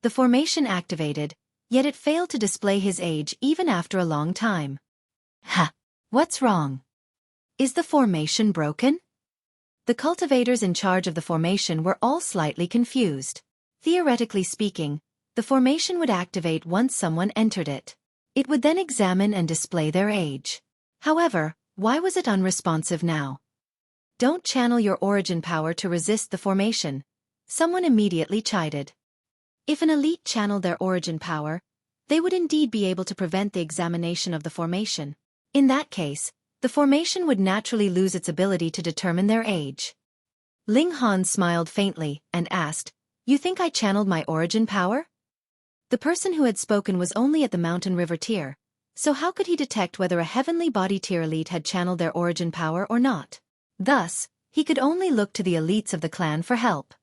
The formation activated, yet it failed to display his age even after a long time. Ha! What's wrong? Is the formation broken? The cultivators in charge of the formation were all slightly confused. Theoretically speaking, the formation would activate once someone entered it. It would then examine and display their age. However, why was it unresponsive now? Don't channel your origin power to resist the formation, someone immediately chided. If an elite channeled their origin power, they would indeed be able to prevent the examination of the formation. In that case, the formation would naturally lose its ability to determine their age. Ling Han smiled faintly and asked, "You think I channeled my origin power?" The person who had spoken was only at the Mountain River tier, so how could he detect whether a Heavenly Body tier elite had channeled their origin power or not? Thus, he could only look to the elites of the clan for help.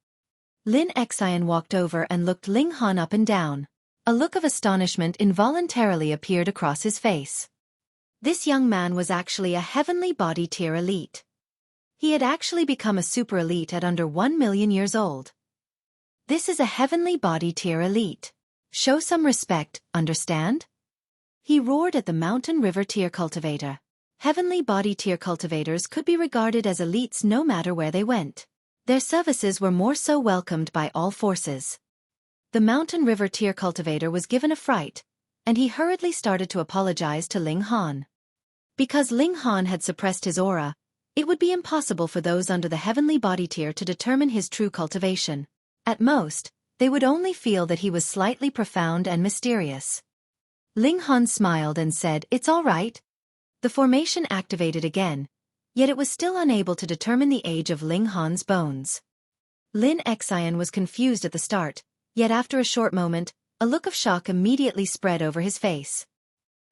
Lin Xian walked over and looked Ling Han up and down. A look of astonishment involuntarily appeared across his face. This young man was actually a heavenly body tier elite. He had actually become a super elite at under 1 million years old. This is a heavenly body tier elite. Show some respect, understand? He roared at the mountain river tier cultivator. Heavenly body tier cultivators could be regarded as elites no matter where they went. Their services were more so welcomed by all forces. The mountain river tier cultivator was given a fright, and he hurriedly started to apologize to Ling Han. Because Ling Han had suppressed his aura, it would be impossible for those under the heavenly body tier to determine his true cultivation. At most, they would only feel that he was slightly profound and mysterious. Ling Han smiled and said, "It's all right." The formation activated again, yet it was still unable to determine the age of Ling Han's bones. Lin Xian was confused at the start, yet after a short moment, a look of shock immediately spread over his face.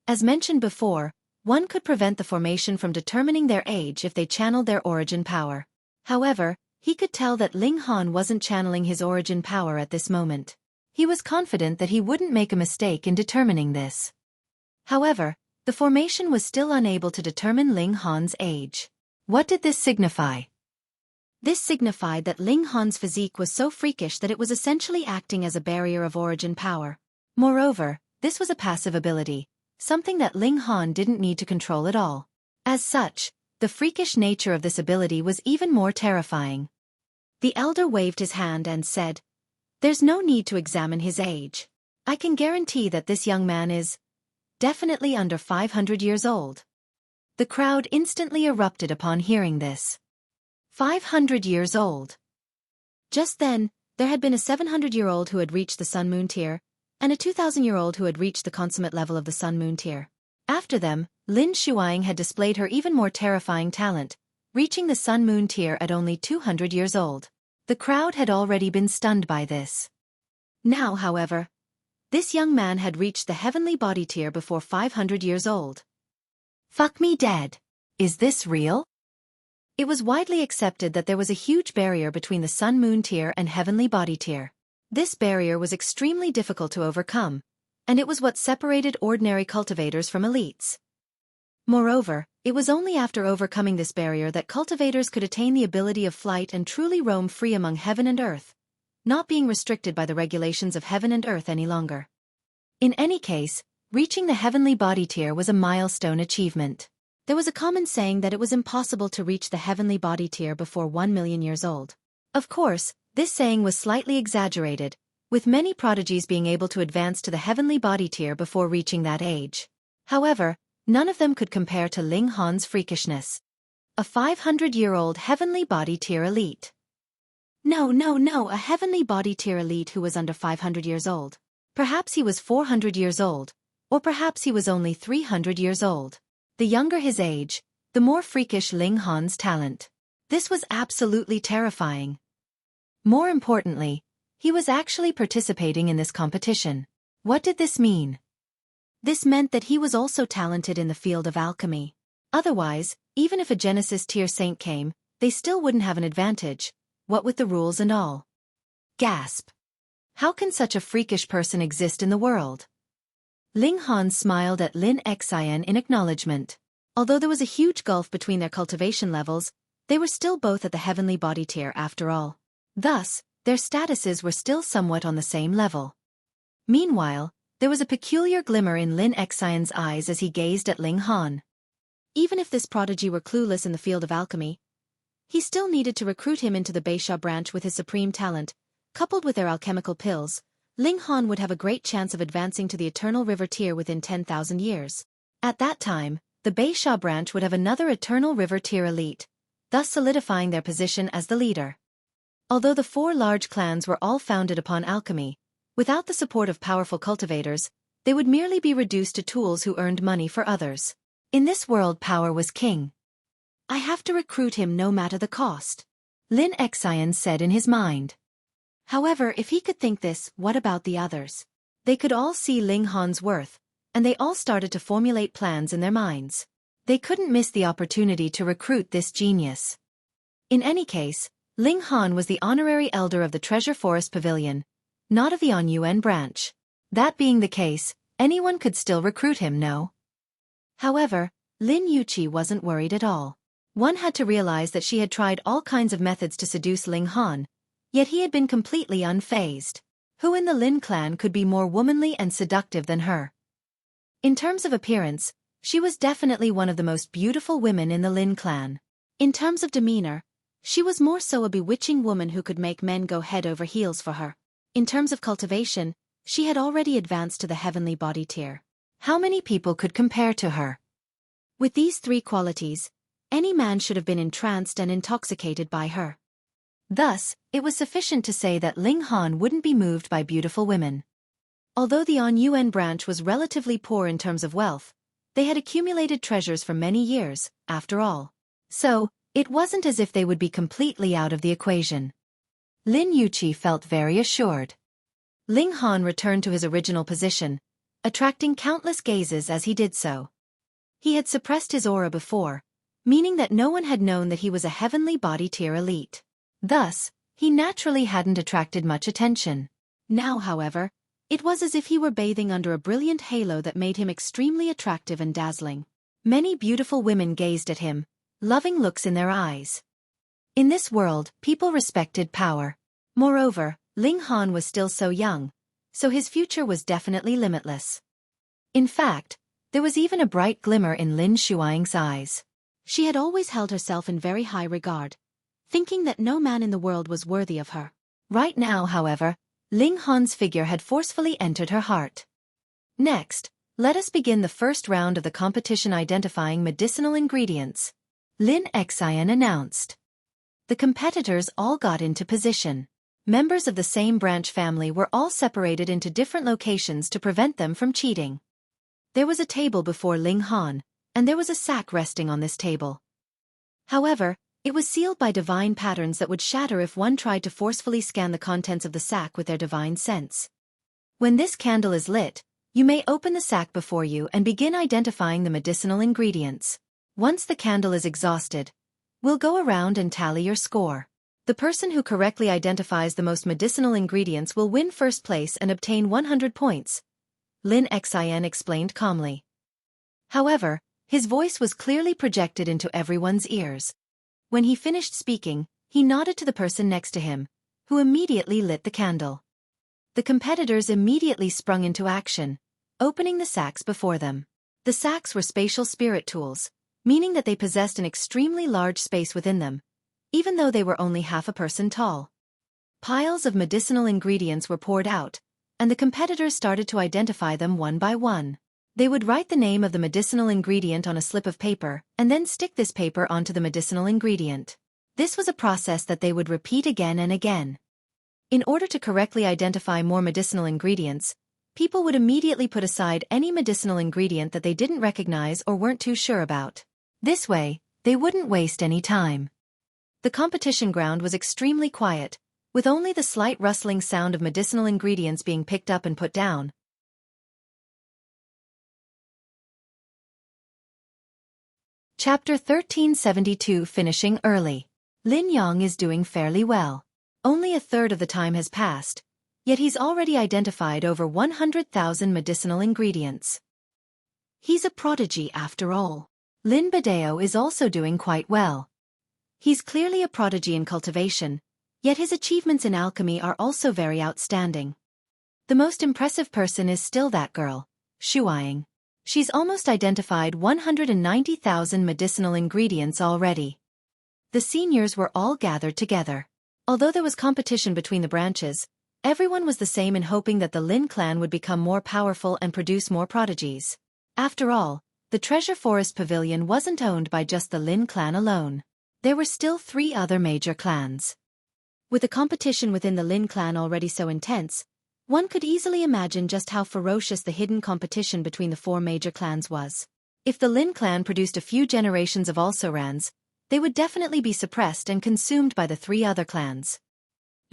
As mentioned before, one could prevent the formation from determining their age if they channeled their origin power. However, he could tell that Ling Han wasn't channeling his origin power at this moment. He was confident that he wouldn't make a mistake in determining this. However, the formation was still unable to determine Ling Han's age. What did this signify? This signified that Ling Han's physique was so freakish that it was essentially acting as a barrier of origin power. Moreover, this was a passive ability, something that Ling Han didn't need to control at all. As such, the freakish nature of this ability was even more terrifying. The elder waved his hand and said, "There's no need to examine his age. I can guarantee that this young man is definitely under 500 years old." The crowd instantly erupted upon hearing this. 500 years old. Just then, there had been a 700-year-old who had reached the Sun-Moon tier, and a 2,000-year-old who had reached the consummate level of the Sun-Moon tier. After them, Lin Xueqi had displayed her even more terrifying talent, reaching the Sun-Moon tier at only 200 years old. The crowd had already been stunned by this. Now, however, this young man had reached the heavenly body tier before 500 years old. Fuck me dead. Is this real? It was widely accepted that there was a huge barrier between the Sun-Moon tier and heavenly body tier. This barrier was extremely difficult to overcome, and it was what separated ordinary cultivators from elites. Moreover, it was only after overcoming this barrier that cultivators could attain the ability of flight and truly roam free among heaven and earth, not being restricted by the regulations of heaven and earth any longer. In any case, reaching the heavenly body tier was a milestone achievement. There was a common saying that it was impossible to reach the heavenly body tier before 1 million years old. Of course, this saying was slightly exaggerated, with many prodigies being able to advance to the heavenly body tier before reaching that age. However, none of them could compare to Ling Han's freakishness. A 500-year-old heavenly body tier elite. No, a heavenly body tier elite who was under 500 years old. Perhaps he was 400 years old, or perhaps he was only 300 years old. The younger his age, the more freakish Ling Han's talent. This was absolutely terrifying. More importantly, he was actually participating in this competition. What did this mean? This meant that he was also talented in the field of alchemy. Otherwise, even if a Genesis tier saint came, they still wouldn't have an advantage, what with the rules and all. Gasp. How can such a freakish person exist in the world? Ling Han smiled at Lin Xian in acknowledgement. Although there was a huge gulf between their cultivation levels, they were still both at the heavenly body tier after all. Thus, their statuses were still somewhat on the same level. Meanwhile, there was a peculiar glimmer in Lin Xian's eyes as he gazed at Ling Han. Even if this prodigy were clueless in the field of alchemy, he still needed to recruit him into the Beisha branch with his supreme talent. Coupled with their alchemical pills, Ling Han would have a great chance of advancing to the Eternal River tier within 10,000 years. At that time, the Beisha branch would have another Eternal River tier elite, thus solidifying their position as the leader. Although the 4 large clans were all founded upon alchemy, without the support of powerful cultivators, they would merely be reduced to tools who earned money for others. In this world, power was king. I have to recruit him no matter the cost, Lin Xian said in his mind. However, if he could think this, what about the others? They could all see Ling Han's worth, and they all started to formulate plans in their minds. They couldn't miss the opportunity to recruit this genius. In any case, Ling Han was the honorary elder of the Treasure Forest Pavilion, not of the Yuan branch. That being the case, anyone could still recruit him, no? However, Lin Yuqi wasn't worried at all. One had to realize that she had tried all kinds of methods to seduce Ling Han, yet he had been completely unfazed. Who in the Lin clan could be more womanly and seductive than her? In terms of appearance, she was definitely one of the most beautiful women in the Lin clan. In terms of demeanor, she was more so a bewitching woman who could make men go head over heels for her. In terms of cultivation, she had already advanced to the heavenly body tier. How many people could compare to her? With these three qualities, any man should have been entranced and intoxicated by her. Thus, it was sufficient to say that Ling Han wouldn't be moved by beautiful women. Although the On Yuan branch was relatively poor in terms of wealth, they had accumulated treasures for many years, after all. So, it wasn't as if they would be completely out of the equation. Lin Yuqi felt very assured. Ling Han returned to his original position, attracting countless gazes as he did so. He had suppressed his aura before, meaning that no one had known that he was a heavenly body tier elite. Thus, he naturally hadn't attracted much attention. Now, however, it was as if he were bathing under a brilliant halo that made him extremely attractive and dazzling. Many beautiful women gazed at him, loving looks in their eyes. In this world, people respected power. Moreover, Ling Han was still so young, so his future was definitely limitless. In fact, there was even a bright glimmer in Lin Shuang's eyes. She had always held herself in very high regard, thinking that no man in the world was worthy of her. Right now, however, Ling Han's figure had forcefully entered her heart. Next, let us begin the first round of the competition identifying medicinal ingredients, Lin Xian announced. The competitors all got into position. Members of the same branch family were all separated into different locations to prevent them from cheating. There was a table before Ling Han, and there was a sack resting on this table. However, it was sealed by divine patterns that would shatter if one tried to forcefully scan the contents of the sack with their divine sense. When this candle is lit, you may open the sack before you and begin identifying the medicinal ingredients. Once the candle is exhausted, we'll go around and tally your score. The person who correctly identifies the most medicinal ingredients will win first place and obtain 100 points, Lin Xian explained calmly. However, his voice was clearly projected into everyone's ears. When he finished speaking, he nodded to the person next to him, who immediately lit the candle. The competitors immediately sprung into action, opening the sacks before them. The sacks were spatial spirit tools, meaning that they possessed an extremely large space within them, even though they were only half a person tall. Piles of medicinal ingredients were poured out, and the competitors started to identify them one by one. They would write the name of the medicinal ingredient on a slip of paper, and then stick this paper onto the medicinal ingredient. This was a process that they would repeat again and again. In order to correctly identify more medicinal ingredients, people would immediately put aside any medicinal ingredient that they didn't recognize or weren't too sure about. This way, they wouldn't waste any time. The competition ground was extremely quiet, with only the slight rustling sound of medicinal ingredients being picked up and put down. Chapter 1372 Finishing Early. Lin Yang is doing fairly well. Only a third of the time has passed, yet he's already identified over 100,000 medicinal ingredients. He's a prodigy after all. Lin Badeo is also doing quite well. He's clearly a prodigy in cultivation, yet his achievements in alchemy are also very outstanding. The most impressive person is still that girl, Xueqi. She's almost identified 190,000 medicinal ingredients already. The seniors were all gathered together. Although there was competition between the branches, everyone was the same in hoping that the Lin clan would become more powerful and produce more prodigies. After all, the Treasure Forest Pavilion wasn't owned by just the Lin clan alone. There were still 3 other major clans. With the competition within the Lin clan already so intense, one could easily imagine just how ferocious the hidden competition between the 4 major clans was. If the Lin clan produced a few generations of also-rans, they would definitely be suppressed and consumed by the 3 other clans.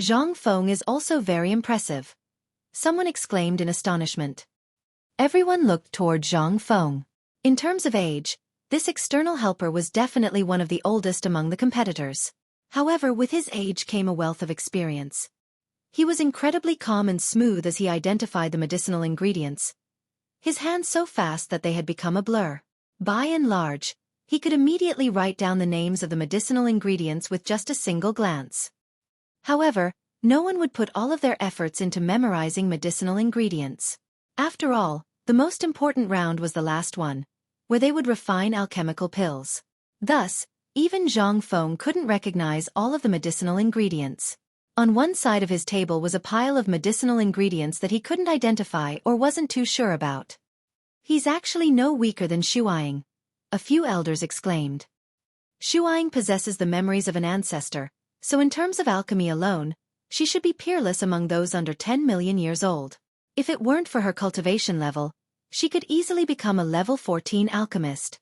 Zhang Feng is also very impressive, someone exclaimed in astonishment. Everyone looked toward Zhang Feng. In terms of age, this external helper was definitely one of the oldest among the competitors. However, with his age came a wealth of experience. He was incredibly calm and smooth as he identified the medicinal ingredients, his hands so fast that they had become a blur. By and large, he could immediately write down the names of the medicinal ingredients with just a single glance. However, no one would put all of their efforts into memorizing medicinal ingredients. After all, the most important round was the last one, where they would refine alchemical pills. Thus, even Zhang Feng couldn't recognize all of the medicinal ingredients. On one side of his table was a pile of medicinal ingredients that he couldn't identify or wasn't too sure about. He's actually no weaker than Xueqi, a few elders exclaimed. Xueqi possesses the memories of an ancestor, so in terms of alchemy alone, she should be peerless among those under 10 million years old. If it weren't for her cultivation level, she could easily become a level 14 alchemist.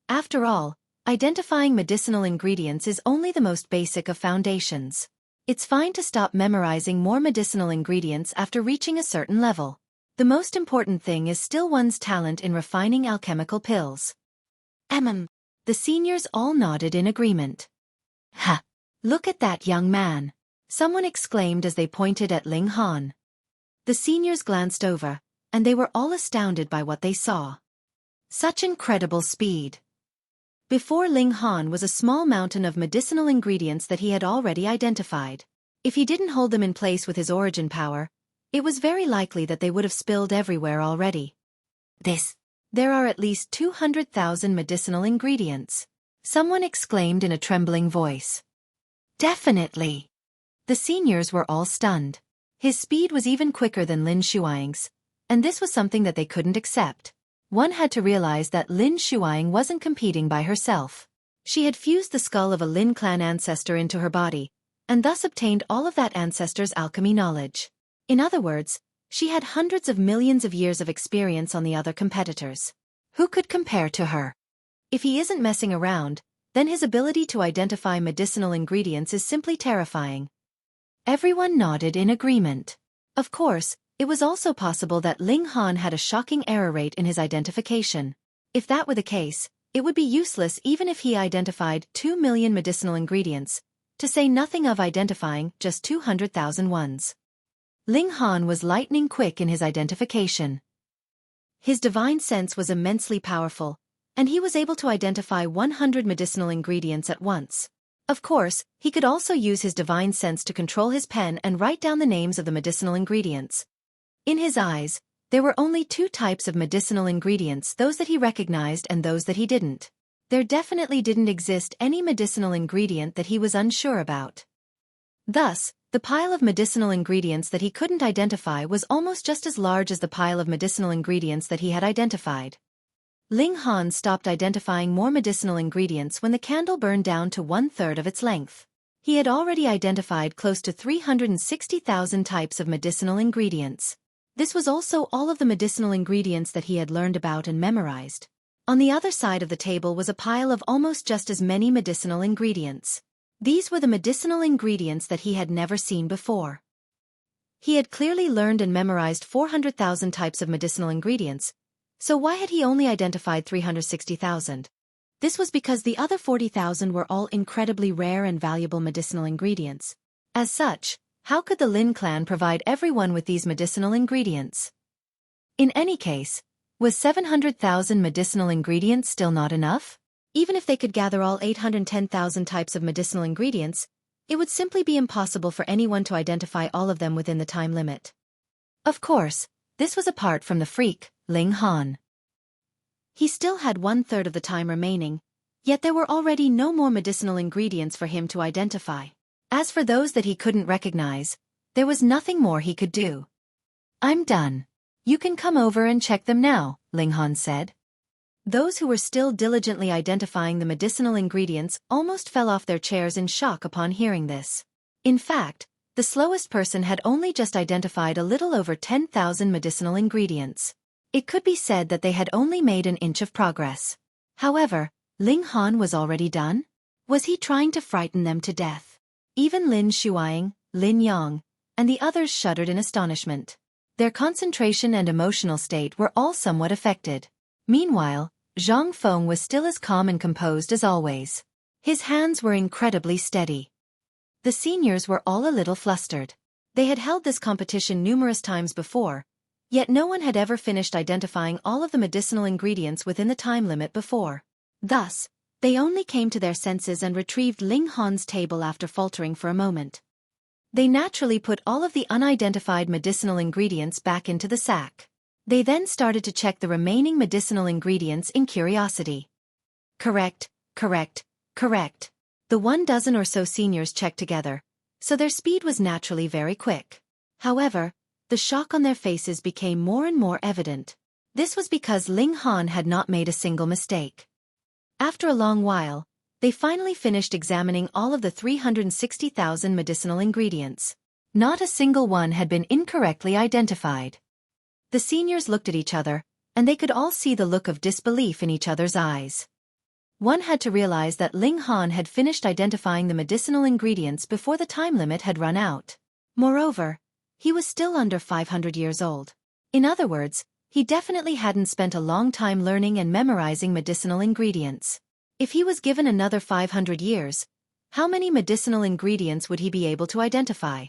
After all, identifying medicinal ingredients is only the most basic of foundations. It's fine to stop memorizing more medicinal ingredients after reaching a certain level. The most important thing is still one's talent in refining alchemical pills. The seniors all nodded in agreement. Ha! Look at that young man! Someone exclaimed as they pointed at Ling Han. The seniors glanced over, and they were all astounded by what they saw. Such incredible speed! Before Ling Han was a small mountain of medicinal ingredients that he had already identified. If he didn't hold them in place with his origin power, it was very likely that they would have spilled everywhere already. There are at least 200,000 medicinal ingredients. Someone exclaimed in a trembling voice. Definitely! The seniors were all stunned. His speed was even quicker than Lin Xueqing's, and this was something that they couldn't accept. One had to realize that Lin Xueqing wasn't competing by herself. She had fused the skull of a Lin clan ancestor into her body, and thus obtained all of that ancestor's alchemy knowledge. In other words, she had hundreds of millions of years of experience on the other competitors. Who could compare to her? If he isn't messing around, then his ability to identify medicinal ingredients is simply terrifying. Everyone nodded in agreement. Of course, it was also possible that Ling Han had a shocking error rate in his identification. If that were the case, it would be useless even if he identified 2 million medicinal ingredients, to say nothing of identifying just 200,000 ones. Ling Han was lightning quick in his identification. His divine sense was immensely powerful, and he was able to identify 100 medicinal ingredients at once. Of course, he could also use his divine sense to control his pen and write down the names of the medicinal ingredients. In his eyes, there were only two types of medicinal ingredients, those that he recognized and those that he didn't. There definitely didn't exist any medicinal ingredient that he was unsure about. Thus, the pile of medicinal ingredients that he couldn't identify was almost just as large as the pile of medicinal ingredients that he had identified. Ling Han stopped identifying more medicinal ingredients when the candle burned down to 1/3 of its length. He had already identified close to 360,000 types of medicinal ingredients. This was also all of the medicinal ingredients that he had learned about and memorized. On the other side of the table was a pile of almost just as many medicinal ingredients. These were the medicinal ingredients that he had never seen before. He had clearly learned and memorized 400,000 types of medicinal ingredients, so why had he only identified 360,000? This was because the other 40,000 were all incredibly rare and valuable medicinal ingredients. As such, how could the Lin clan provide everyone with these medicinal ingredients? In any case, was 700,000 medicinal ingredients still not enough? Even if they could gather all 810,000 types of medicinal ingredients, it would simply be impossible for anyone to identify all of them within the time limit. Of course, this was apart from the freak, Ling Han. He still had 1/3 of the time remaining, yet there were already no more medicinal ingredients for him to identify. As for those that he couldn't recognize, there was nothing more he could do. I'm done. You can come over and check them now, Ling Han said. Those who were still diligently identifying the medicinal ingredients almost fell off their chairs in shock upon hearing this. In fact, the slowest person had only just identified a little over 10,000 medicinal ingredients. It could be said that they had only made an inch of progress. However, Ling Han was already done? Was he trying to frighten them to death? Even Lin Xueqing, Lin Yang, and the others shuddered in astonishment. Their concentration and emotional state were all somewhat affected. Meanwhile, Zhang Feng was still as calm and composed as always. His hands were incredibly steady. The seniors were all a little flustered. They had held this competition numerous times before, Yet no one had ever finished identifying all of the medicinal ingredients within the time limit before. Thus, they only came to their senses and retrieved Ling Han's table after faltering for a moment. They naturally put all of the unidentified medicinal ingredients back into the sack. They then started to check the remaining medicinal ingredients in curiosity. Correct, correct, correct. The 12 or so seniors checked together, so their speed was naturally very quick. However, the shock on their faces became more and more evident. This was because Ling Han had not made a single mistake. After a long while, they finally finished examining all of the 360,000 medicinal ingredients. Not a single one had been incorrectly identified. The seniors looked at each other, and they could all see the look of disbelief in each other's eyes. One had to realize that Ling Han had finished identifying the medicinal ingredients before the time limit had run out. Moreover, he was still under 500 years old. In other words, he definitely hadn't spent a long time learning and memorizing medicinal ingredients. If he was given another 500 years, how many medicinal ingredients would he be able to identify?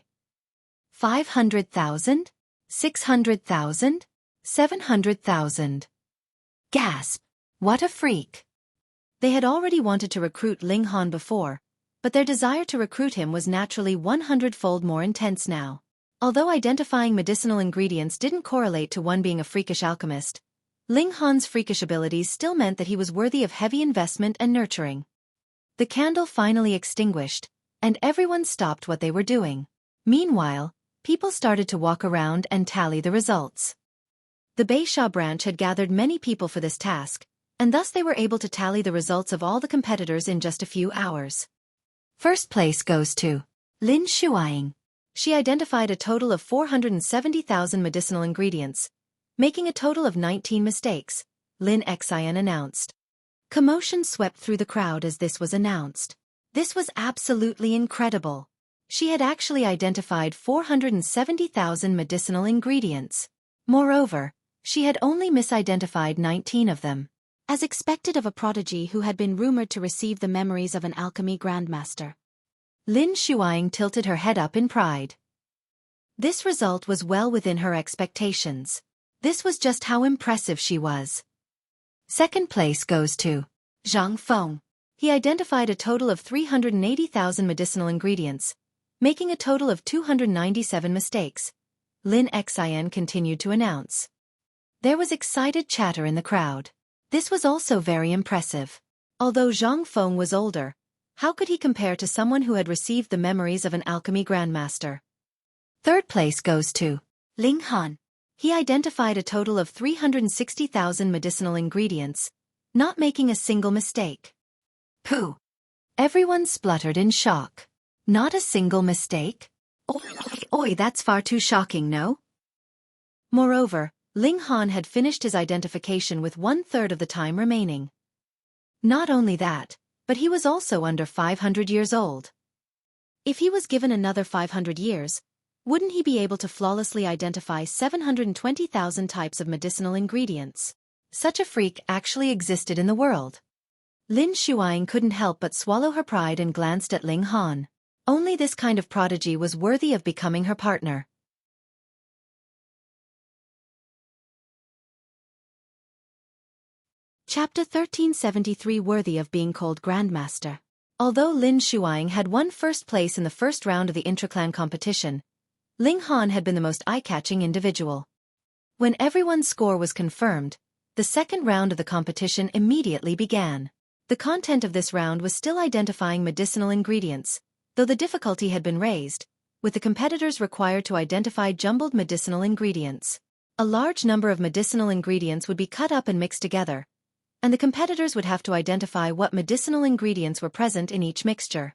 500,000? 600,000? 700,000? Gasp! What a freak! They had already wanted to recruit Ling Han before, but their desire to recruit him was naturally 100-fold more intense now. Although identifying medicinal ingredients didn't correlate to one being a freakish alchemist, Ling Han's freakish abilities still meant that he was worthy of heavy investment and nurturing. The candle finally extinguished, and everyone stopped what they were doing. Meanwhile, people started to walk around and tally the results. The Beisha branch had gathered many people for this task, and thus they were able to tally the results of all the competitors in just a few hours. First place goes to Lin Xueqi. She identified a total of 470,000 medicinal ingredients, making a total of 19 mistakes, Lin Xian announced. Commotion swept through the crowd as this was announced. This was absolutely incredible. She had actually identified 470,000 medicinal ingredients. Moreover, she had only misidentified 19 of them. As expected of a prodigy who had been rumored to receive the memories of an alchemy grandmaster. Lin Xueqi tilted her head up in pride. This result was well within her expectations. This was just how impressive she was. Second place goes to Zhang Feng. He identified a total of 380,000 medicinal ingredients, making a total of 297 mistakes, Lin Xian continued to announce. There was excited chatter in the crowd. This was also very impressive. Although Zhang Feng was older, how could he compare to someone who had received the memories of an alchemy grandmaster? Third place goes to Ling Han. He identified a total of 360,000 medicinal ingredients, not making a single mistake. Pooh! Everyone spluttered in shock. Not a single mistake? Oi, that's far too shocking, no? Moreover, Ling Han had finished his identification with 1/3 of the time remaining. Not only that, but he was also under 500 years old. If he was given another 500 years, wouldn't he be able to flawlessly identify 720,000 types of medicinal ingredients? Such a freak actually existed in the world. Lin Xueqi couldn't help but swallow her pride and glanced at Ling Han. Only this kind of prodigy was worthy of becoming her partner. Chapter 1373 Worthy of being called Grandmaster. Although Lin Xueqi had won first place in the first round of the intraclan competition, Ling Han had been the most eye-catching individual. When everyone's score was confirmed, the second round of the competition immediately began. The content of this round was still identifying medicinal ingredients, though the difficulty had been raised, with the competitors required to identify jumbled medicinal ingredients. A large number of medicinal ingredients would be cut up and mixed together, and the competitors would have to identify what medicinal ingredients were present in each mixture.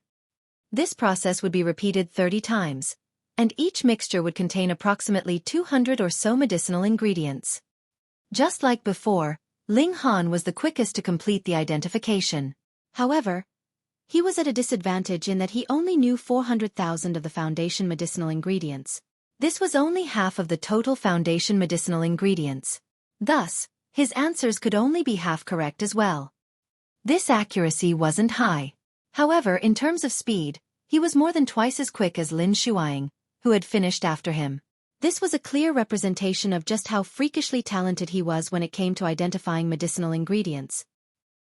This process would be repeated 30 times, and each mixture would contain approximately 200 or so medicinal ingredients. Just like before, Ling Han was the quickest to complete the identification. However, he was at a disadvantage in that he only knew 400,000 of the foundation medicinal ingredients. This was only half of the total foundation medicinal ingredients. Thus, his answers could only be half correct as well. This accuracy wasn't high. However, in terms of speed, he was more than twice as quick as Lin Xueqi, who had finished after him. This was a clear representation of just how freakishly talented he was when it came to identifying medicinal ingredients.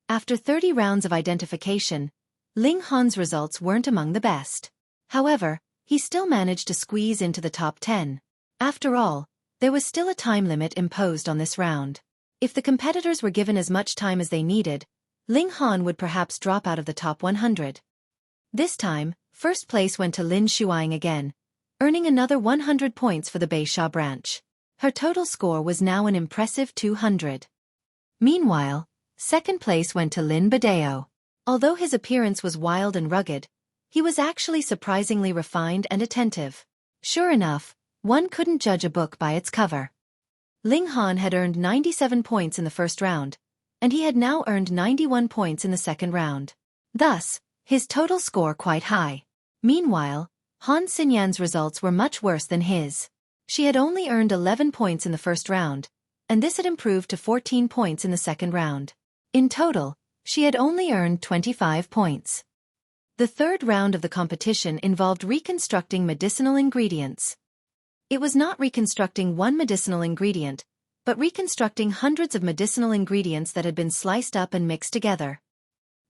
After 30 rounds of identification, Ling Han's results weren't among the best. However, he still managed to squeeze into the top 10. After all, there was still a time limit imposed on this round. If the competitors were given as much time as they needed, Ling Han would perhaps drop out of the top 100. This time, first place went to Lin Xueqi again, earning another 100 points for the Beisha branch. Her total score was now an impressive 200. Meanwhile, second place went to Lin Badeo. Although his appearance was wild and rugged, he was actually surprisingly refined and attentive. Sure enough, one couldn't judge a book by its cover. Ling Han had earned 97 points in the first round, and he had now earned 91 points in the second round. Thus, his total score quite high. Meanwhile, Han Xinyan's results were much worse than his. She had only earned 11 points in the first round, and this had improved to 14 points in the second round. In total, she had only earned 25 points. The third round of the competition involved reconstructing medicinal ingredients. It was not reconstructing one medicinal ingredient, but reconstructing hundreds of medicinal ingredients that had been sliced up and mixed together.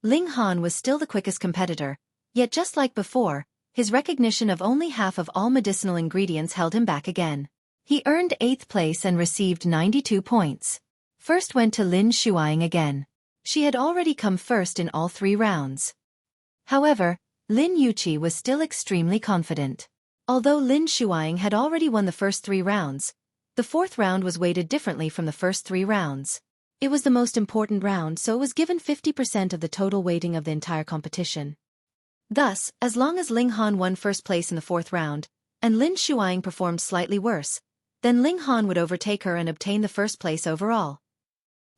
Ling Han was still the quickest competitor, yet just like before, his recognition of only half of all medicinal ingredients held him back again. He earned 8th place and received 92 points. First went to Lin Xueqi again. She had already come first in all 3 rounds. However, Lin Yuqi was still extremely confident. Although Lin Xueqi had already won the first 3 rounds, the 4th round was weighted differently from the first 3 rounds. It was the most important round, so it was given 50% of the total weighting of the entire competition. Thus, as long as Ling Han won first place in the 4th round, and Lin Xueqi performed slightly worse, then Ling Han would overtake her and obtain the first place overall.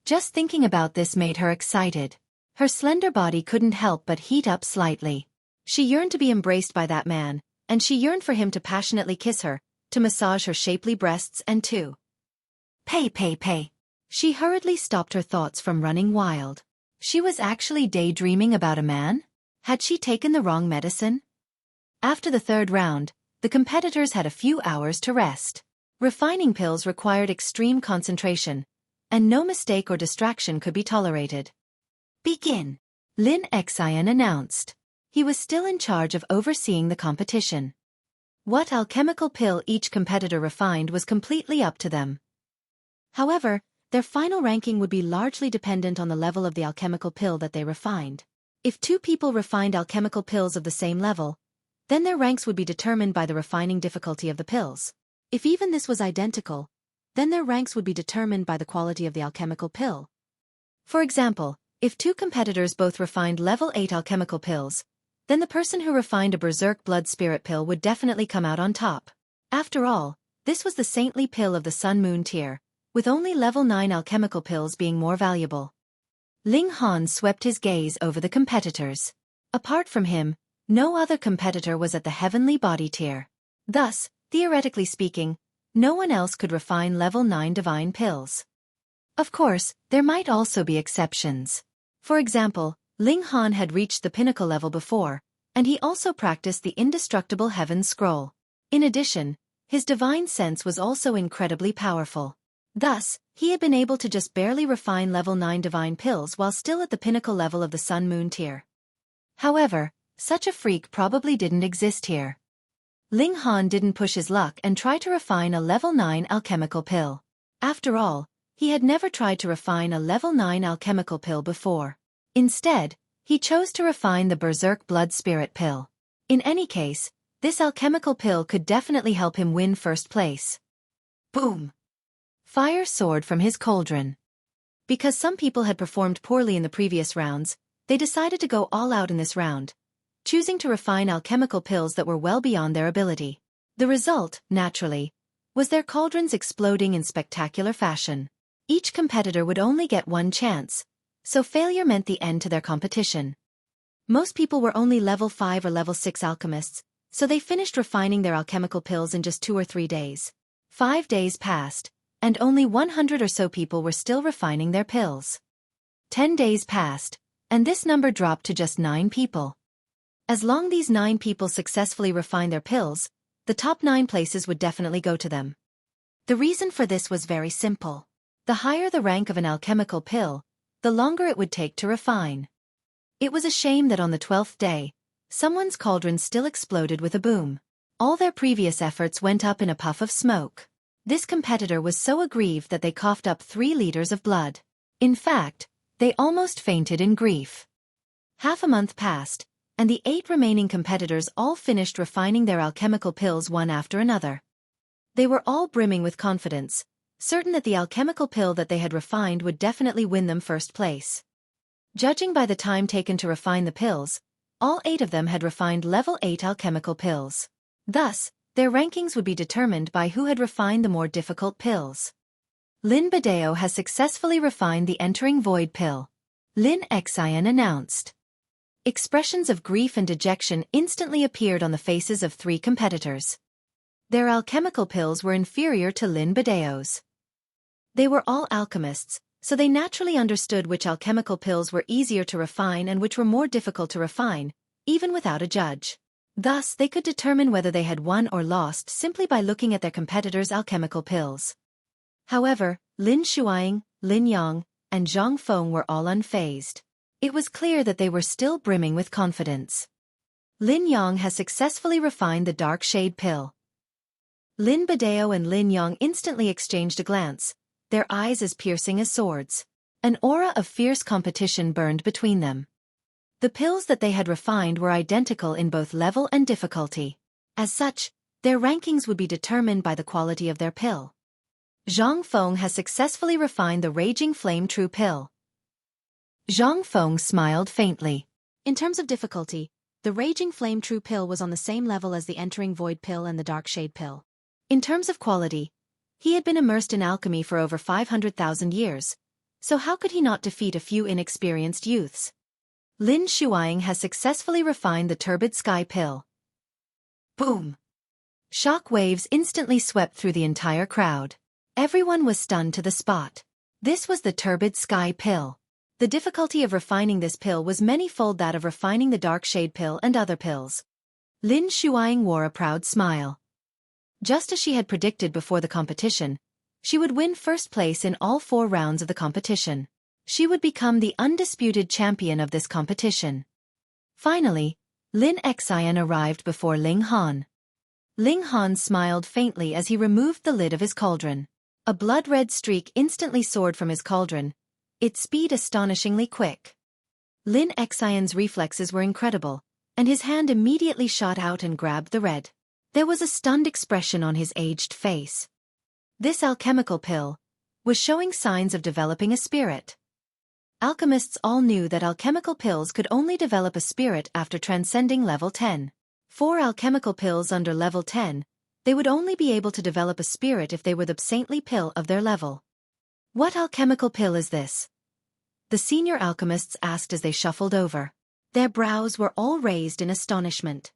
Just thinking about this made her excited. Her slender body couldn't help but heat up slightly. She yearned to be embraced by that man, and she yearned for him to passionately kiss her, to massage her shapely breasts and to pay. She hurriedly stopped her thoughts from running wild. She was actually daydreaming about a man? Had she taken the wrong medicine? After the 3rd round, the competitors had a few hours to rest. Refining pills required extreme concentration, and no mistake or distraction could be tolerated. Begin, Lin Xian announced. He was still in charge of overseeing the competition. What alchemical pill each competitor refined was completely up to them. However, their final ranking would be largely dependent on the level of the alchemical pill that they refined. If 2 people refined alchemical pills of the same level, then their ranks would be determined by the refining difficulty of the pills. If even this was identical, then their ranks would be determined by the quality of the alchemical pill. For example, if 2 competitors both refined level 8 alchemical pills, then the person who refined a berserk blood spirit pill would definitely come out on top. After all, this was the saintly pill of the sun-moon tier, with only level 9 alchemical pills being more valuable. Ling Han swept his gaze over the competitors. Apart from him, no other competitor was at the heavenly body tier. Thus, theoretically speaking, no one else could refine level 9 divine pills. Of course, there might also be exceptions. For example, Ling Han had reached the pinnacle level before, and he also practiced the indestructible Heaven Scroll. In addition, his divine sense was also incredibly powerful. Thus, he had been able to just barely refine level 9 divine pills while still at the pinnacle level of the sun-moon tier. However, such a freak probably didn't exist here. Ling Han didn't push his luck and try to refine a level 9 alchemical pill. After all, he had never tried to refine a level 9 alchemical pill before. Instead, he chose to refine the berserk blood spirit pill. In any case, this alchemical pill could definitely help him win first place. Boom! Fire soared from his cauldron. Because some people had performed poorly in the previous rounds, they decided to go all out in this round, choosing to refine alchemical pills that were well beyond their ability. The result, naturally, was their cauldrons exploding in spectacular fashion. Each competitor would only get one chance, so failure meant the end to their competition. Most people were only level 5 or level 6 alchemists, so they finished refining their alchemical pills in just 2 or 3 days. 5 days passed, and only 100 or so people were still refining their pills. 10 days passed, and this number dropped to just 9 people. As long as these 9 people successfully refined their pills, the top 9 places would definitely go to them. The reason for this was very simple. The higher the rank of an alchemical pill, the longer it would take to refine. It was a shame that on the 12th day, someone's cauldron still exploded with a boom. All their previous efforts went up in a puff of smoke. This competitor was so aggrieved that they coughed up 3 liters of blood. In fact, they almost fainted in grief. Half a month passed, and the 8 remaining competitors all finished refining their alchemical pills one after another. They were all brimming with confidence, certain that the alchemical pill that they had refined would definitely win them first place. Judging by the time taken to refine the pills, all 8 of them had refined level 8 alchemical pills. Thus, their rankings would be determined by who had refined the more difficult pills. Lin Badeo has successfully refined the Entering Void pill, Lin Xian announced. Expressions of grief and dejection instantly appeared on the faces of 3 competitors. Their alchemical pills were inferior to Lin Badeo's. They were all alchemists, so they naturally understood which alchemical pills were easier to refine and which were more difficult to refine, even without a judge. Thus, they could determine whether they had won or lost simply by looking at their competitors' alchemical pills. However, Lin Xueqi, Lin Yang, and Zhang Feng were all unfazed. It was clear that they were still brimming with confidence. Lin Yang has successfully refined the dark shade pill. Lin Badeo and Lin Yang instantly exchanged a glance, their eyes as piercing as swords. An aura of fierce competition burned between them. The pills that they had refined were identical in both level and difficulty. As such, their rankings would be determined by the quality of their pill. Zhang Feng has successfully refined the Raging Flame True pill. Zhang Feng smiled faintly. In terms of difficulty, the Raging Flame True pill was on the same level as the Entering Void pill and the Dark Shade pill. In terms of quality, he had been immersed in alchemy for over 500,000 years, so how could he not defeat a few inexperienced youths? Lin Xueqi has successfully refined the Turbid Sky pill. Boom! Shock waves instantly swept through the entire crowd. Everyone was stunned to the spot. This was the Turbid Sky pill. The difficulty of refining this pill was many-fold that of refining the Dark Shade pill and other pills. Lin Xueqi wore a proud smile. Just as she had predicted before the competition, she would win first place in all 4 rounds of the competition. She would become the undisputed champion of this competition. Finally, Lin Xian arrived before Ling Han. Ling Han smiled faintly as he removed the lid of his cauldron. A blood-red streak instantly soared from his cauldron, its speed astonishingly quick. Lin Xian's reflexes were incredible, and his hand immediately shot out and grabbed the red. There was a stunned expression on his aged face. This alchemical pill was showing signs of developing a spirit. Alchemists all knew that alchemical pills could only develop a spirit after transcending level 10. For alchemical pills under level 10, they would only be able to develop a spirit if they were the saintly pill of their level. What alchemical pill is this? The senior alchemists asked as they shuffled over. Their brows were all raised in astonishment.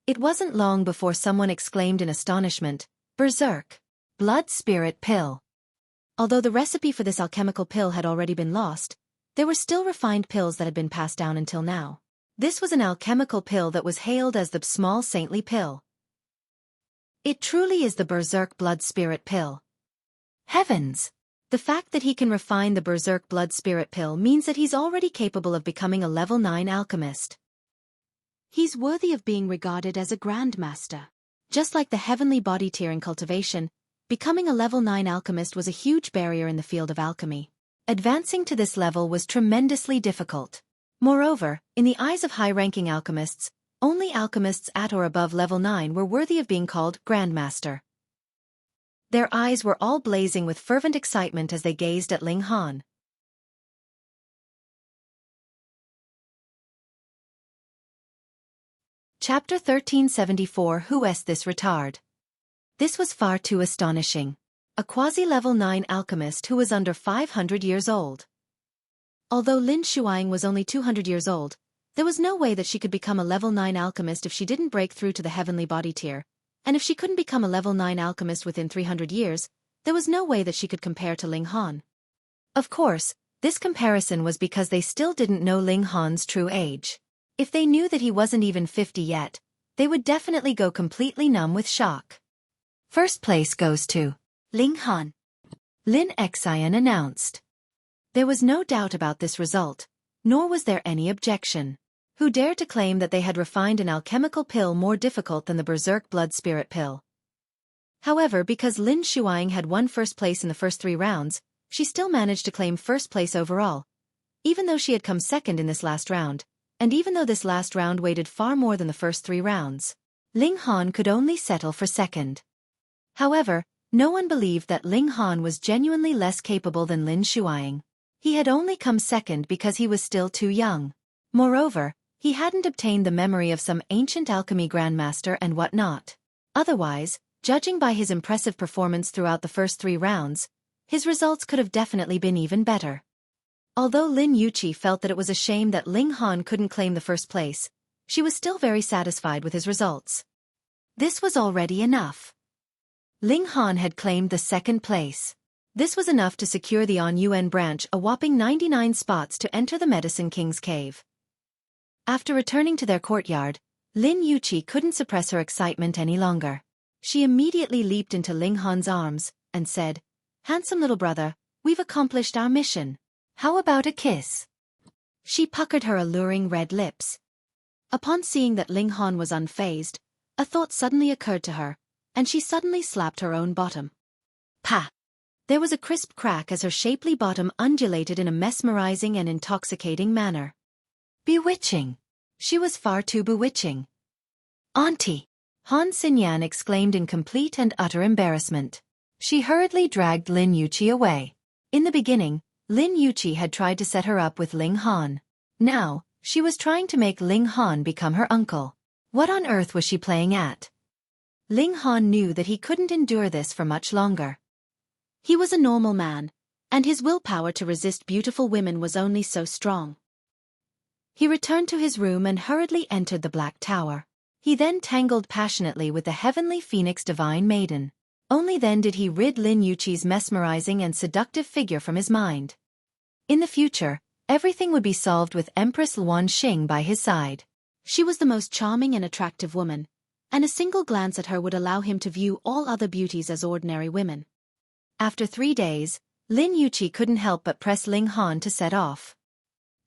It wasn't long before someone exclaimed in astonishment, "Berserk! Blood Spirit Pill!" Although the recipe for this alchemical pill had already been lost, there were still refined pills that had been passed down until now. This was an alchemical pill that was hailed as the small saintly pill. It truly is the Berserk Blood Spirit Pill. Heavens! The fact that he can refine the Berserk Blood Spirit Pill means that he's already capable of becoming a level 9 alchemist. He's worthy of being regarded as a Grandmaster. Just like the heavenly body tier in cultivation, becoming a level 9 alchemist was a huge barrier in the field of alchemy. Advancing to this level was tremendously difficult. Moreover, in the eyes of high-ranking alchemists, only alchemists at or above level 9 were worthy of being called Grandmaster. Their eyes were all blazing with fervent excitement as they gazed at Ling Han. Chapter 1374 Who is this retard? This was far too astonishing. A quasi-level 9 alchemist who was under 500 years old. Although Lin Xueqi was only 200 years old, there was no way that she could become a level 9 alchemist if she didn't break through to the heavenly body tier, and if she couldn't become a level 9 alchemist within 300 years, there was no way that she could compare to Ling Han. Of course, this comparison was because they still didn't know Ling Han's true age. If they knew that he wasn't even 50 yet, they would definitely go completely numb with shock. First place goes to Ling Han. Lin Xian announced. There was no doubt about this result, nor was there any objection. Who dared to claim that they had refined an alchemical pill more difficult than the Berserk Blood Spirit pill? However, because Lin Xueqi had won first place in the first 3 rounds, she still managed to claim first place overall, even though she had come second in this last round, and even though this last round weighted far more than the first 3 rounds. Ling Han could only settle for second. However, no one believed that Ling Han was genuinely less capable than Lin Xueqi. He had only come second because he was still too young. Moreover, he hadn't obtained the memory of some ancient alchemy grandmaster and whatnot. Otherwise, judging by his impressive performance throughout the first 3 rounds, his results could have definitely been even better. Although Lin Yuqi felt that it was a shame that Ling Han couldn't claim the first place, she was still very satisfied with his results. This was already enough. Ling Han had claimed the second place. This was enough to secure the Hengyun branch a whopping 99 spots to enter the Medicine King's cave. After returning to their courtyard, Lin Yuqi couldn't suppress her excitement any longer. She immediately leaped into Ling Han's arms and said, "Handsome little brother, we've accomplished our mission. How about a kiss?" She puckered her alluring red lips. Upon seeing that Ling Han was unfazed, a thought suddenly occurred to her, and she suddenly slapped her own bottom. Pa! There was a crisp crack as her shapely bottom undulated in a mesmerizing and intoxicating manner. Bewitching! She was far too bewitching. "Auntie!" Han Xinyan exclaimed in complete and utter embarrassment. She hurriedly dragged Lin Yuqi away. In the beginning, Lin Yuqi had tried to set her up with Ling Han. Now, she was trying to make Ling Han become her uncle. What on earth was she playing at? Ling Han knew that he couldn't endure this for much longer. He was a normal man, and his willpower to resist beautiful women was only so strong. He returned to his room and hurriedly entered the Black Tower. He then tangled passionately with the heavenly phoenix divine maiden. Only then did he rid Lin Yuqi's mesmerizing and seductive figure from his mind. In the future, everything would be solved with Empress Luan Xing by his side. She was the most charming and attractive woman, and a single glance at her would allow him to view all other beauties as ordinary women. After 3 days, Lin Yuqi couldn't help but press Ling Han to set off.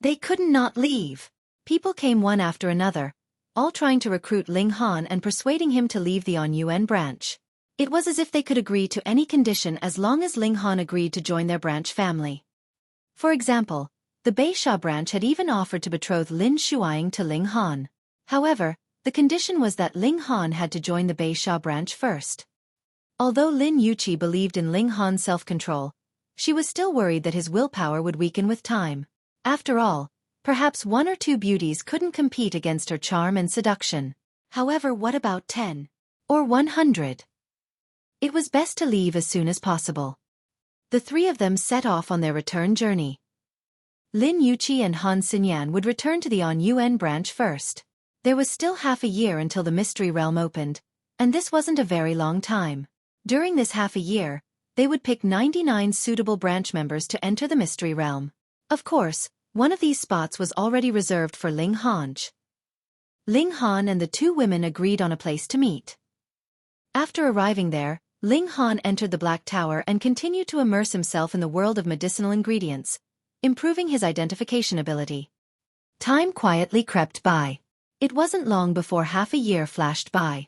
They couldn't not leave. People came one after another, all trying to recruit Ling Han and persuading him to leave the Hengyun branch. It was as if they could agree to any condition as long as Ling Han agreed to join their branch family. For example, the Beisha branch had even offered to betroth Lin Xueqi to Ling Han. However, the condition was that Ling Han had to join the Beisha branch first. Although Lin Yuqi believed in Ling Han's self-control, she was still worried that his willpower would weaken with time. After all, perhaps 1 or 2 beauties couldn't compete against her charm and seduction. However, what about 10? Or 100? It was best to leave as soon as possible. The 3 of them set off on their return journey. Lin Yuqi and Han Xinyan would return to the Hengyun branch first. There was still half a year until the Mystery Realm opened, and this wasn't a very long time. During this half a year, they would pick 99 suitable branch members to enter the Mystery Realm. Of course, one of these spots was already reserved for Ling Han. Ling Han and the 2 women agreed on a place to meet. After arriving there, Ling Han entered the Black Tower and continued to immerse himself in the world of medicinal ingredients, improving his identification ability. Time quietly crept by. It wasn't long before half a year flashed by.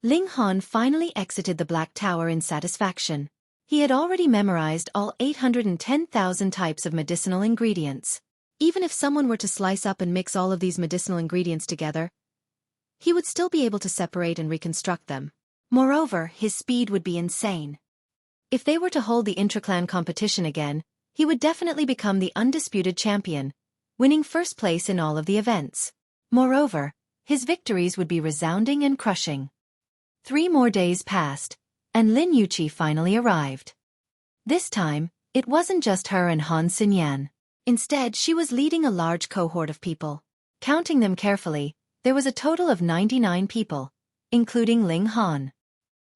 Ling Han finally exited the Black Tower in satisfaction. He had already memorized all 810,000 types of medicinal ingredients. Even if someone were to slice up and mix all of these medicinal ingredients together, he would still be able to separate and reconstruct them. Moreover, his speed would be insane. If they were to hold the intraclan competition again, he would definitely become the undisputed champion, winning first place in all of the events. Moreover, his victories would be resounding and crushing. 3 more days passed, and Lin Yuqi finally arrived. This time, it wasn't just her and Han Xinyan. Instead, she was leading a large cohort of people. Counting them carefully, there was a total of 99 people, including Ling Han.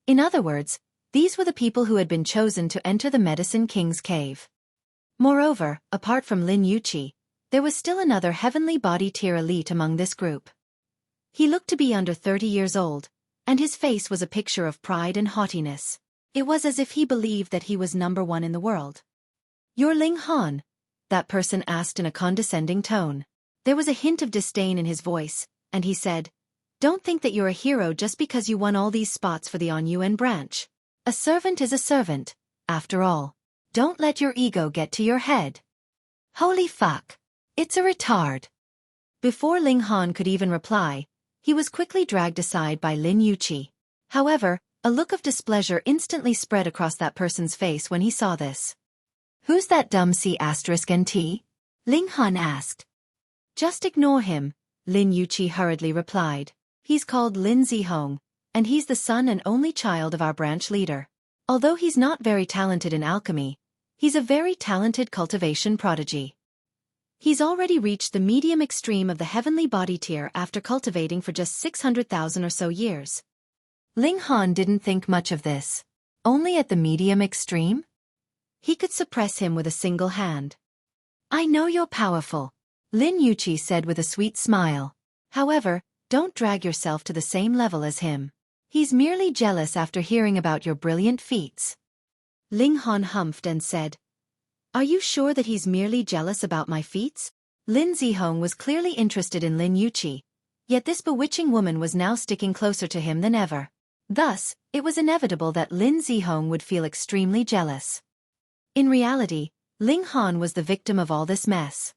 In other words, these were the people who had been chosen to enter the Medicine King's cave. Moreover, apart from Lin Yuqi, there was still another heavenly body tier elite among this group. He looked to be under 30 years old, and his face was a picture of pride and haughtiness. It was as if he believed that he was number one in the world. "You're Ling Han?" that person asked in a condescending tone. There was a hint of disdain in his voice, and he said, "Don't think that you're a hero just because you won all these spots for the Hengyun branch. A servant is a servant, after all. Don't let your ego get to your head." Holy fuck. It's a retard. Before Ling Han could even reply, he was quickly dragged aside by Lin Yuqi. However, a look of displeasure instantly spread across that person's face when he saw this. "Who's that dumb C*NT? Ling Han asked. "Just ignore him," Lin Yuqi hurriedly replied. "He's called Lin Zihong, and he's the son and only child of our branch leader. Although he's not very talented in alchemy, he's a very talented cultivation prodigy. He's already reached the medium extreme of the heavenly body tier after cultivating for just 600,000 or so years." Ling Han didn't think much of this. Only at the medium extreme? He could suppress him with a single hand. "I know you're powerful," Lin Yuqi said with a sweet smile. "However, don't drag yourself to the same level as him. He's merely jealous after hearing about your brilliant feats." Ling Han humphed and said, "Are you sure that he's merely jealous about my feats?" Lin Zihong was clearly interested in Lin Yuqi, yet this bewitching woman was now sticking closer to him than ever. Thus, it was inevitable that Lin Zihong would feel extremely jealous. In reality, Ling Han was the victim of all this mess.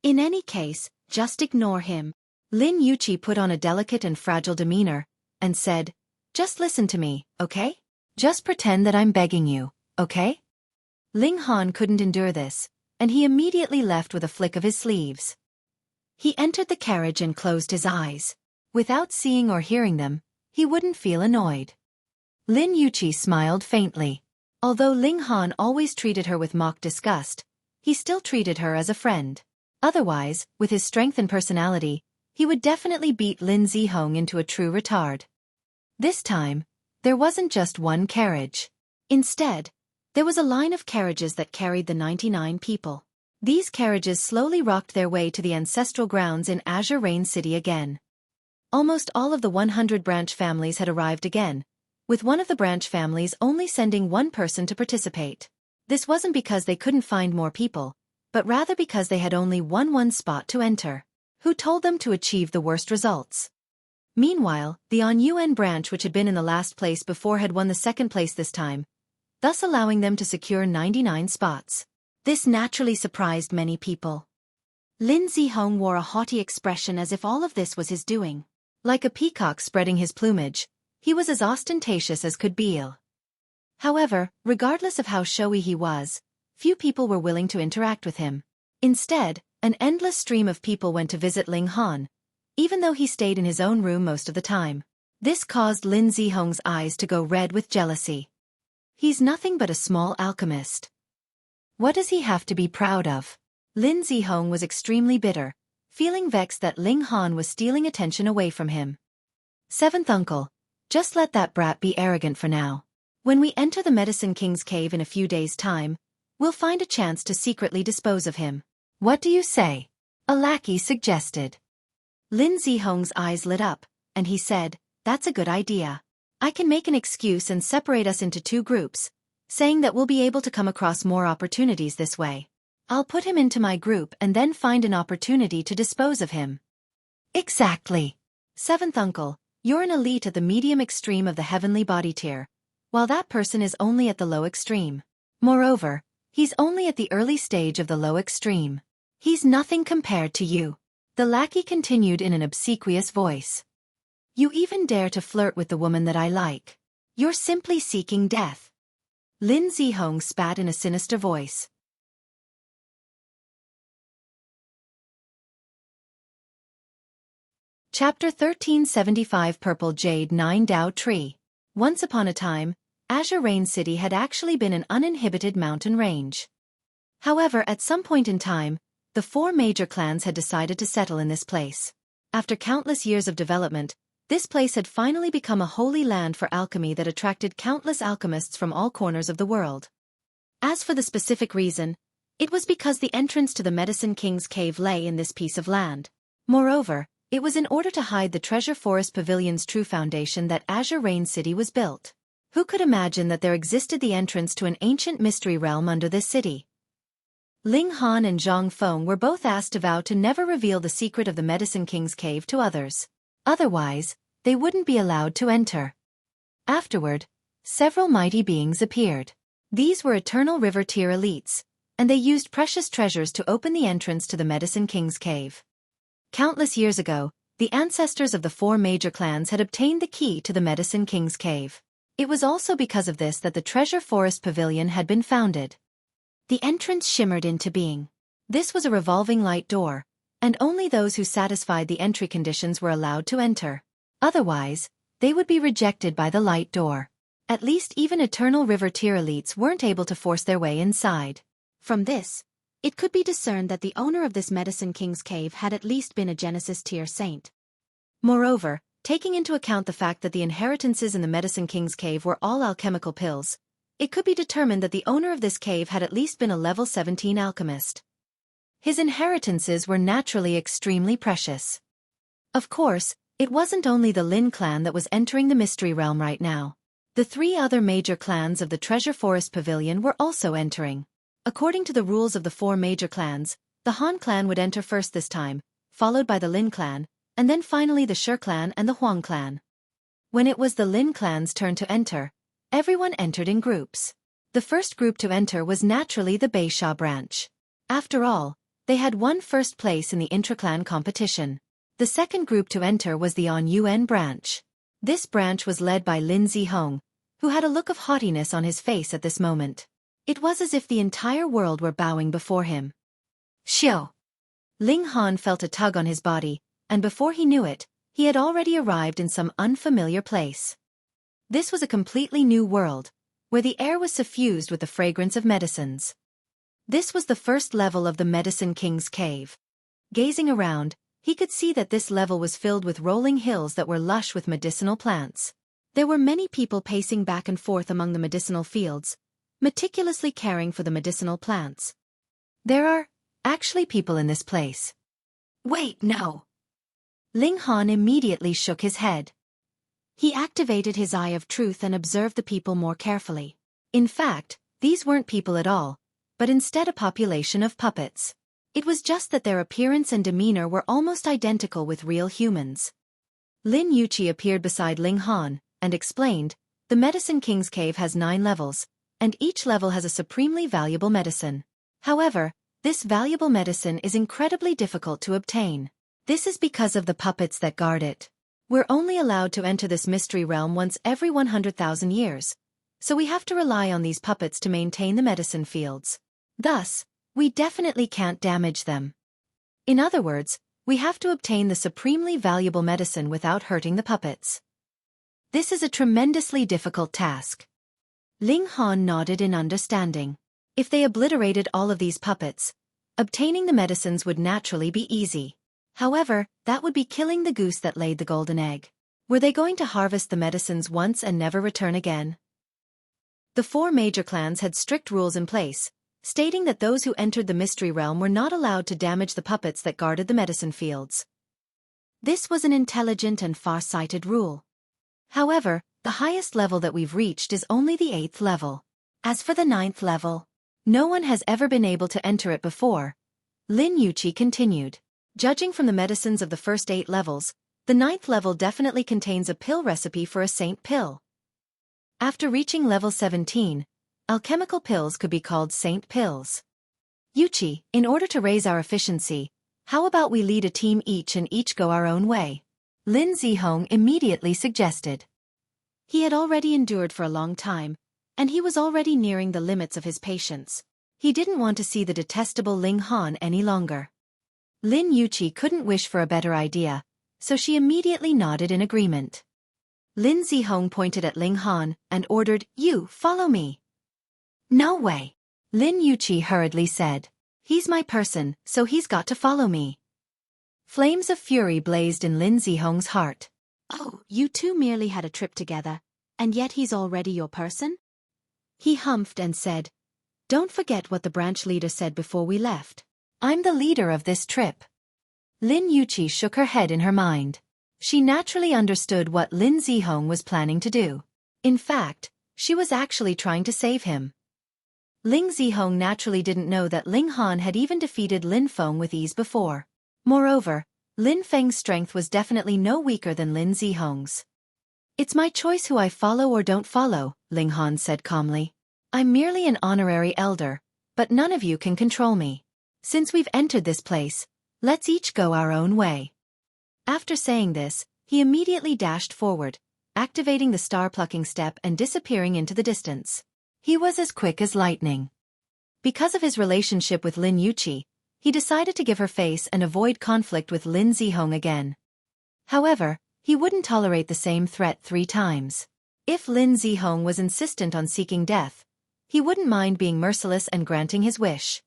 "In any case, just ignore him." Lin Yuqi put on a delicate and fragile demeanor, and said, "Just listen to me, okay? Just pretend that I'm begging you, okay?" Ling Han couldn't endure this, and he immediately left with a flick of his sleeves. He entered the carriage and closed his eyes. Without seeing or hearing them, he wouldn't feel annoyed. Lin Yuqi smiled faintly. Although Ling Han always treated her with mock disgust, he still treated her as a friend. Otherwise, with his strength and personality, he would definitely beat Lin Zihong into a true retard. This time, there wasn't just one carriage. Instead, there was a line of carriages that carried the 99 people. These carriages slowly rocked their way to the ancestral grounds in Azure Rain City again. Almost all of the 100 branch families had arrived again, with one of the branch families only sending one person to participate. This wasn't because they couldn't find more people, but rather because they had only one spot to enter. Who told them to achieve the worst results? Meanwhile, the Hengyun branch, which had been in the last place before, had won the second place this time, thus allowing them to secure 99 spots. This naturally surprised many people. Lin Zihong wore a haughty expression as if all of this was his doing. Like a peacock spreading his plumage, he was as ostentatious as could be. However, regardless of how showy he was, few people were willing to interact with him. Instead, an endless stream of people went to visit Ling Han, even though he stayed in his own room most of the time. This caused Lin Zihong's eyes to go red with jealousy. He's nothing but a small alchemist. What does he have to be proud of? Lin Zihong was extremely bitter, feeling vexed that Ling Han was stealing attention away from him. "Seventh uncle, just let that brat be arrogant for now. When we enter the Medicine King's cave in a few days' time, we'll find a chance to secretly dispose of him." "What do you say?" a lackey suggested. Lin Zihong's eyes lit up, and he said, "That's a good idea. I can make an excuse and separate us into two groups, saying that we'll be able to come across more opportunities this way. I'll put him into my group and then find an opportunity to dispose of him." "Exactly. Seventh uncle, you're an elite at the medium extreme of the heavenly body tier, while that person is only at the low extreme. Moreover, he's only at the early stage of the low extreme. He's nothing compared to you," the lackey continued in an obsequious voice. "You even dare to flirt with the woman that I like. You're simply seeking death." Lin Zihong spat in a sinister voice. Chapter 1375 Purple Jade 9 Dao Tree. Once upon a time, Azure Rain City had actually been an uninhibited mountain range. However, at some point in time, the 4 major clans had decided to settle in this place. After countless years of development, this place had finally become a holy land for alchemy that attracted countless alchemists from all corners of the world. As for the specific reason, it was because the entrance to the Medicine King's cave lay in this piece of land. Moreover, It was in order to hide the Treasure Forest Pavilion's true foundation that Azure Rain City was built. Who could imagine that there existed the entrance to an ancient mystery realm under this city? Ling Han and Zhang Feng were both asked to vow to never reveal the secret of the Medicine King's cave to others. Otherwise, they wouldn't be allowed to enter. Afterward, several mighty beings appeared. These were Eternal River tier elites, and they used precious treasures to open the entrance to the Medicine King's cave. Countless years ago, the ancestors of the 4 major clans had obtained the key to the Medicine King's cave. It was also because of this that the Treasure Forest Pavilion had been founded. The entrance shimmered into being. This was a revolving light door, and only those who satisfied the entry conditions were allowed to enter. Otherwise, they would be rejected by the light door. At least even Eternal River tier elites weren't able to force their way inside. From this, it could be discerned that the owner of this Medicine King's cave had at least been a Genesis tier saint. Moreover, taking into account the fact that the inheritances in the Medicine King's cave were all alchemical pills, it could be determined that the owner of this cave had at least been a level 17 alchemist. His inheritances were naturally extremely precious. Of course, it wasn't only the Lin clan that was entering the mystery realm right now. The 3 other major clans of the Treasure Forest Pavilion were also entering. According to the rules of the 4 major clans, the Han clan would enter first this time, followed by the Lin clan, and then finally the Shi clan and the Huang clan. When it was the Lin clan's turn to enter, everyone entered in groups. The first group to enter was naturally the Beisha branch. After all, they had won first place in the intra-clan competition. The second group to enter was the On Yuan branch. This branch was led by Lin Zihong, who had a look of haughtiness on his face at this moment. It was as if the entire world were bowing before him. Xiao! Ling Han felt a tug on his body, and before he knew it, he had already arrived in some unfamiliar place. This was a completely new world, where the air was suffused with the fragrance of medicines. This was the first level of the Medicine King's cave. Gazing around, he could see that this level was filled with rolling hills that were lush with medicinal plants. There were many people pacing back and forth among the medicinal fields, meticulously caring for the medicinal plants. There are actually people in this place. Wait, no. Ling Han immediately shook his head. He activated his eye of truth and observed the people more carefully. In fact, these weren't people at all, but instead a population of puppets. It was just that their appearance and demeanor were almost identical with real humans. Lin Yuqi appeared beside Ling Han, and explained, the Medicine King's cave has 9 levels, and each level has a supremely valuable medicine. However, this valuable medicine is incredibly difficult to obtain. This is because of the puppets that guard it. We're only allowed to enter this mystery realm once every 100,000 years, so we have to rely on these puppets to maintain the medicine fields. Thus, we definitely can't damage them. In other words, we have to obtain the supremely valuable medicine without hurting the puppets. This is a tremendously difficult task. Ling Han nodded in understanding. If they obliterated all of these puppets, obtaining the medicines would naturally be easy. However, that would be killing the goose that laid the golden egg. Were they going to harvest the medicines once and never return again? The 4 major clans had strict rules in place, stating that those who entered the mystery realm were not allowed to damage the puppets that guarded the medicine fields. This was an intelligent and far-sighted rule. However, the highest level that we've reached is only the 8th level. As for the 9th level, no one has ever been able to enter it before. Lin Yuqi continued. Judging from the medicines of the first 8 levels, the 9th level definitely contains a pill recipe for a saint pill. After reaching level 17, alchemical pills could be called saint pills. Yuqi, in order to raise our efficiency, how about we lead a team each and each go our own way? Lin Zihong immediately suggested. He had already endured for a long time, and he was already nearing the limits of his patience. He didn't want to see the detestable Ling Han any longer. Lin Yuqi couldn't wish for a better idea, so she immediately nodded in agreement. Lin Zihong pointed at Ling Han and ordered, "You, follow me." "No way," Lin Yuqi hurriedly said. "He's my person, so he's got to follow me." Flames of fury blazed in Lin Zihong's heart. "Oh, you two merely had a trip together, and yet he's already your person?" He humphed and said, "Don't forget what the branch leader said before we left. I'm the leader of this trip." Lin Yuqi shook her head in her mind. She naturally understood what Lin Zihong was planning to do. In fact, she was actually trying to save him. Ling Zihong naturally didn't know that Ling Han had even defeated Lin Feng with ease before. Moreover, Lin Feng's strength was definitely no weaker than Lin Zihong's. "It's my choice who I follow or don't follow," Ling Han said calmly. "I'm merely an honorary elder, but none of you can control me. Since we've entered this place, let's each go our own way." After saying this, he immediately dashed forward, activating the star-plucking step and disappearing into the distance. He was as quick as lightning. Because of his relationship with Lin Yuqi, he decided to give her face and avoid conflict with Lin Zihong again. However, he wouldn't tolerate the same threat 3 times. If Lin Zihong was insistent on seeking death, he wouldn't mind being merciless and granting his wish.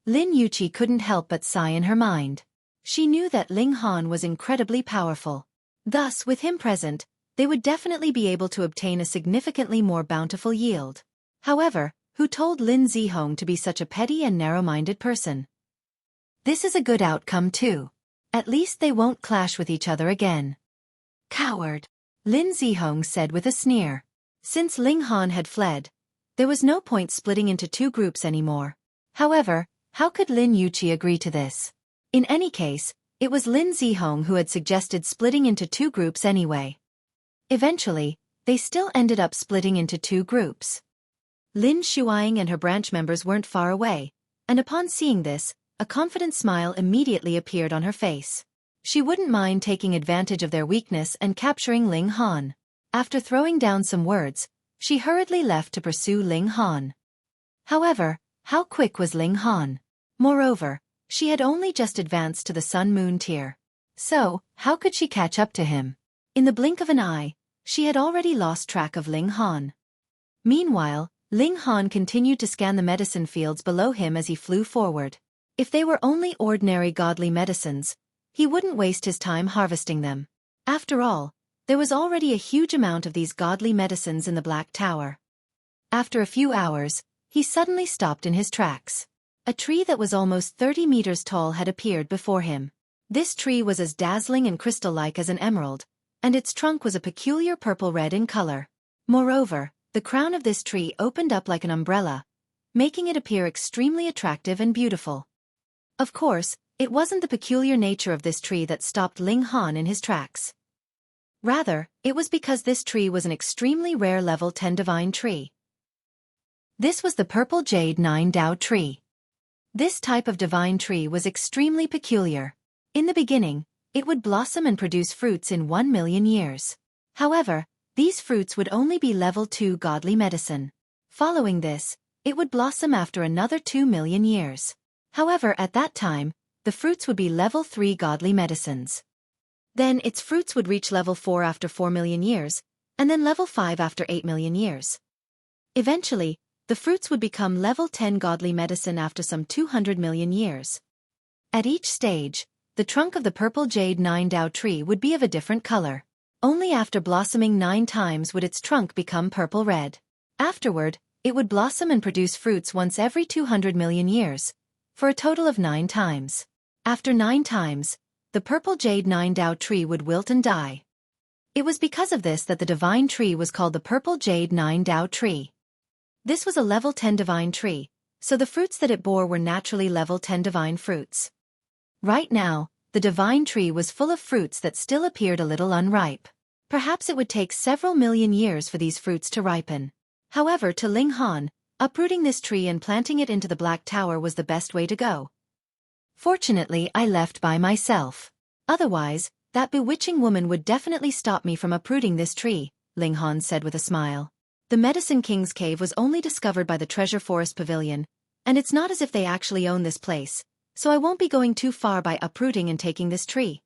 Lin Yuqi couldn't help but sigh in her mind. She knew that Ling Han was incredibly powerful. Thus, with him present, they would definitely be able to obtain a significantly more bountiful yield. However, who told Lin Zihong to be such a petty and narrow-minded person? This is a good outcome too. At least they won't clash with each other again. "Coward," Lin Zihong said with a sneer. Since Ling Han had fled, there was no point splitting into 2 groups anymore. However, how could Lin Yuqi agree to this? In any case, it was Lin Zihong who had suggested splitting into 2 groups anyway. Eventually, they still ended up splitting into 2 groups. Lin Xueqi and her branch members weren't far away, and upon seeing this, a confident smile immediately appeared on her face. She wouldn't mind taking advantage of their weakness and capturing Ling Han. After throwing down some words, she hurriedly left to pursue Ling Han. However, how quick was Ling Han? Moreover, she had only just advanced to the Sun-Moon tier. So, how could she catch up to him? In the blink of an eye, she had already lost track of Ling Han. Meanwhile, Ling Han continued to scan the medicine fields below him as he flew forward. If they were only ordinary godly medicines, he wouldn't waste his time harvesting them. After all, there was already a huge amount of these godly medicines in the Black Tower. After a few hours, he suddenly stopped in his tracks. A tree that was almost 30 meters tall had appeared before him. This tree was as dazzling and crystal-like as an emerald, and its trunk was a peculiar purple-red in color. Moreover, the crown of this tree opened up like an umbrella, making it appear extremely attractive and beautiful. Of course, it wasn't the peculiar nature of this tree that stopped Ling Han in his tracks. Rather, it was because this tree was an extremely rare level 10 divine tree. This was the purple jade 9 Dao tree. This type of divine tree was extremely peculiar. In the beginning, it would blossom and produce fruits in 1 million years. However, these fruits would only be level 2 godly medicine. Following this, it would blossom after another 2 million years. However, at that time, the fruits would be level 3 godly medicines. Then its fruits would reach level 4 after 4 million years, and then level 5 after 8 million years. Eventually, the fruits would become level 10 godly medicine after some 200 million years. At each stage, the trunk of the purple jade 9 Dao tree would be of a different color. Only after blossoming 9 times would its trunk become purple-red. Afterward, it would blossom and produce fruits once every 200 million years, for a total of 9 times. After 9 times, the purple jade 9 Dao tree would wilt and die. It was because of this that the divine tree was called the purple jade 9 Dao tree. This was a level 10 divine tree, so the fruits that it bore were naturally level 10 divine fruits. Right now, the divine tree was full of fruits that still appeared a little unripe. Perhaps it would take several million years for these fruits to ripen. However, to Ling Han, uprooting this tree and planting it into the Black Tower was the best way to go. Fortunately, I left by myself. Otherwise, that bewitching woman would definitely stop me from uprooting this tree, Ling Han said with a smile. The Medicine King's cave was only discovered by the Treasure Forest Pavilion, and it's not as if they actually own this place, so I won't be going too far by uprooting and taking this tree.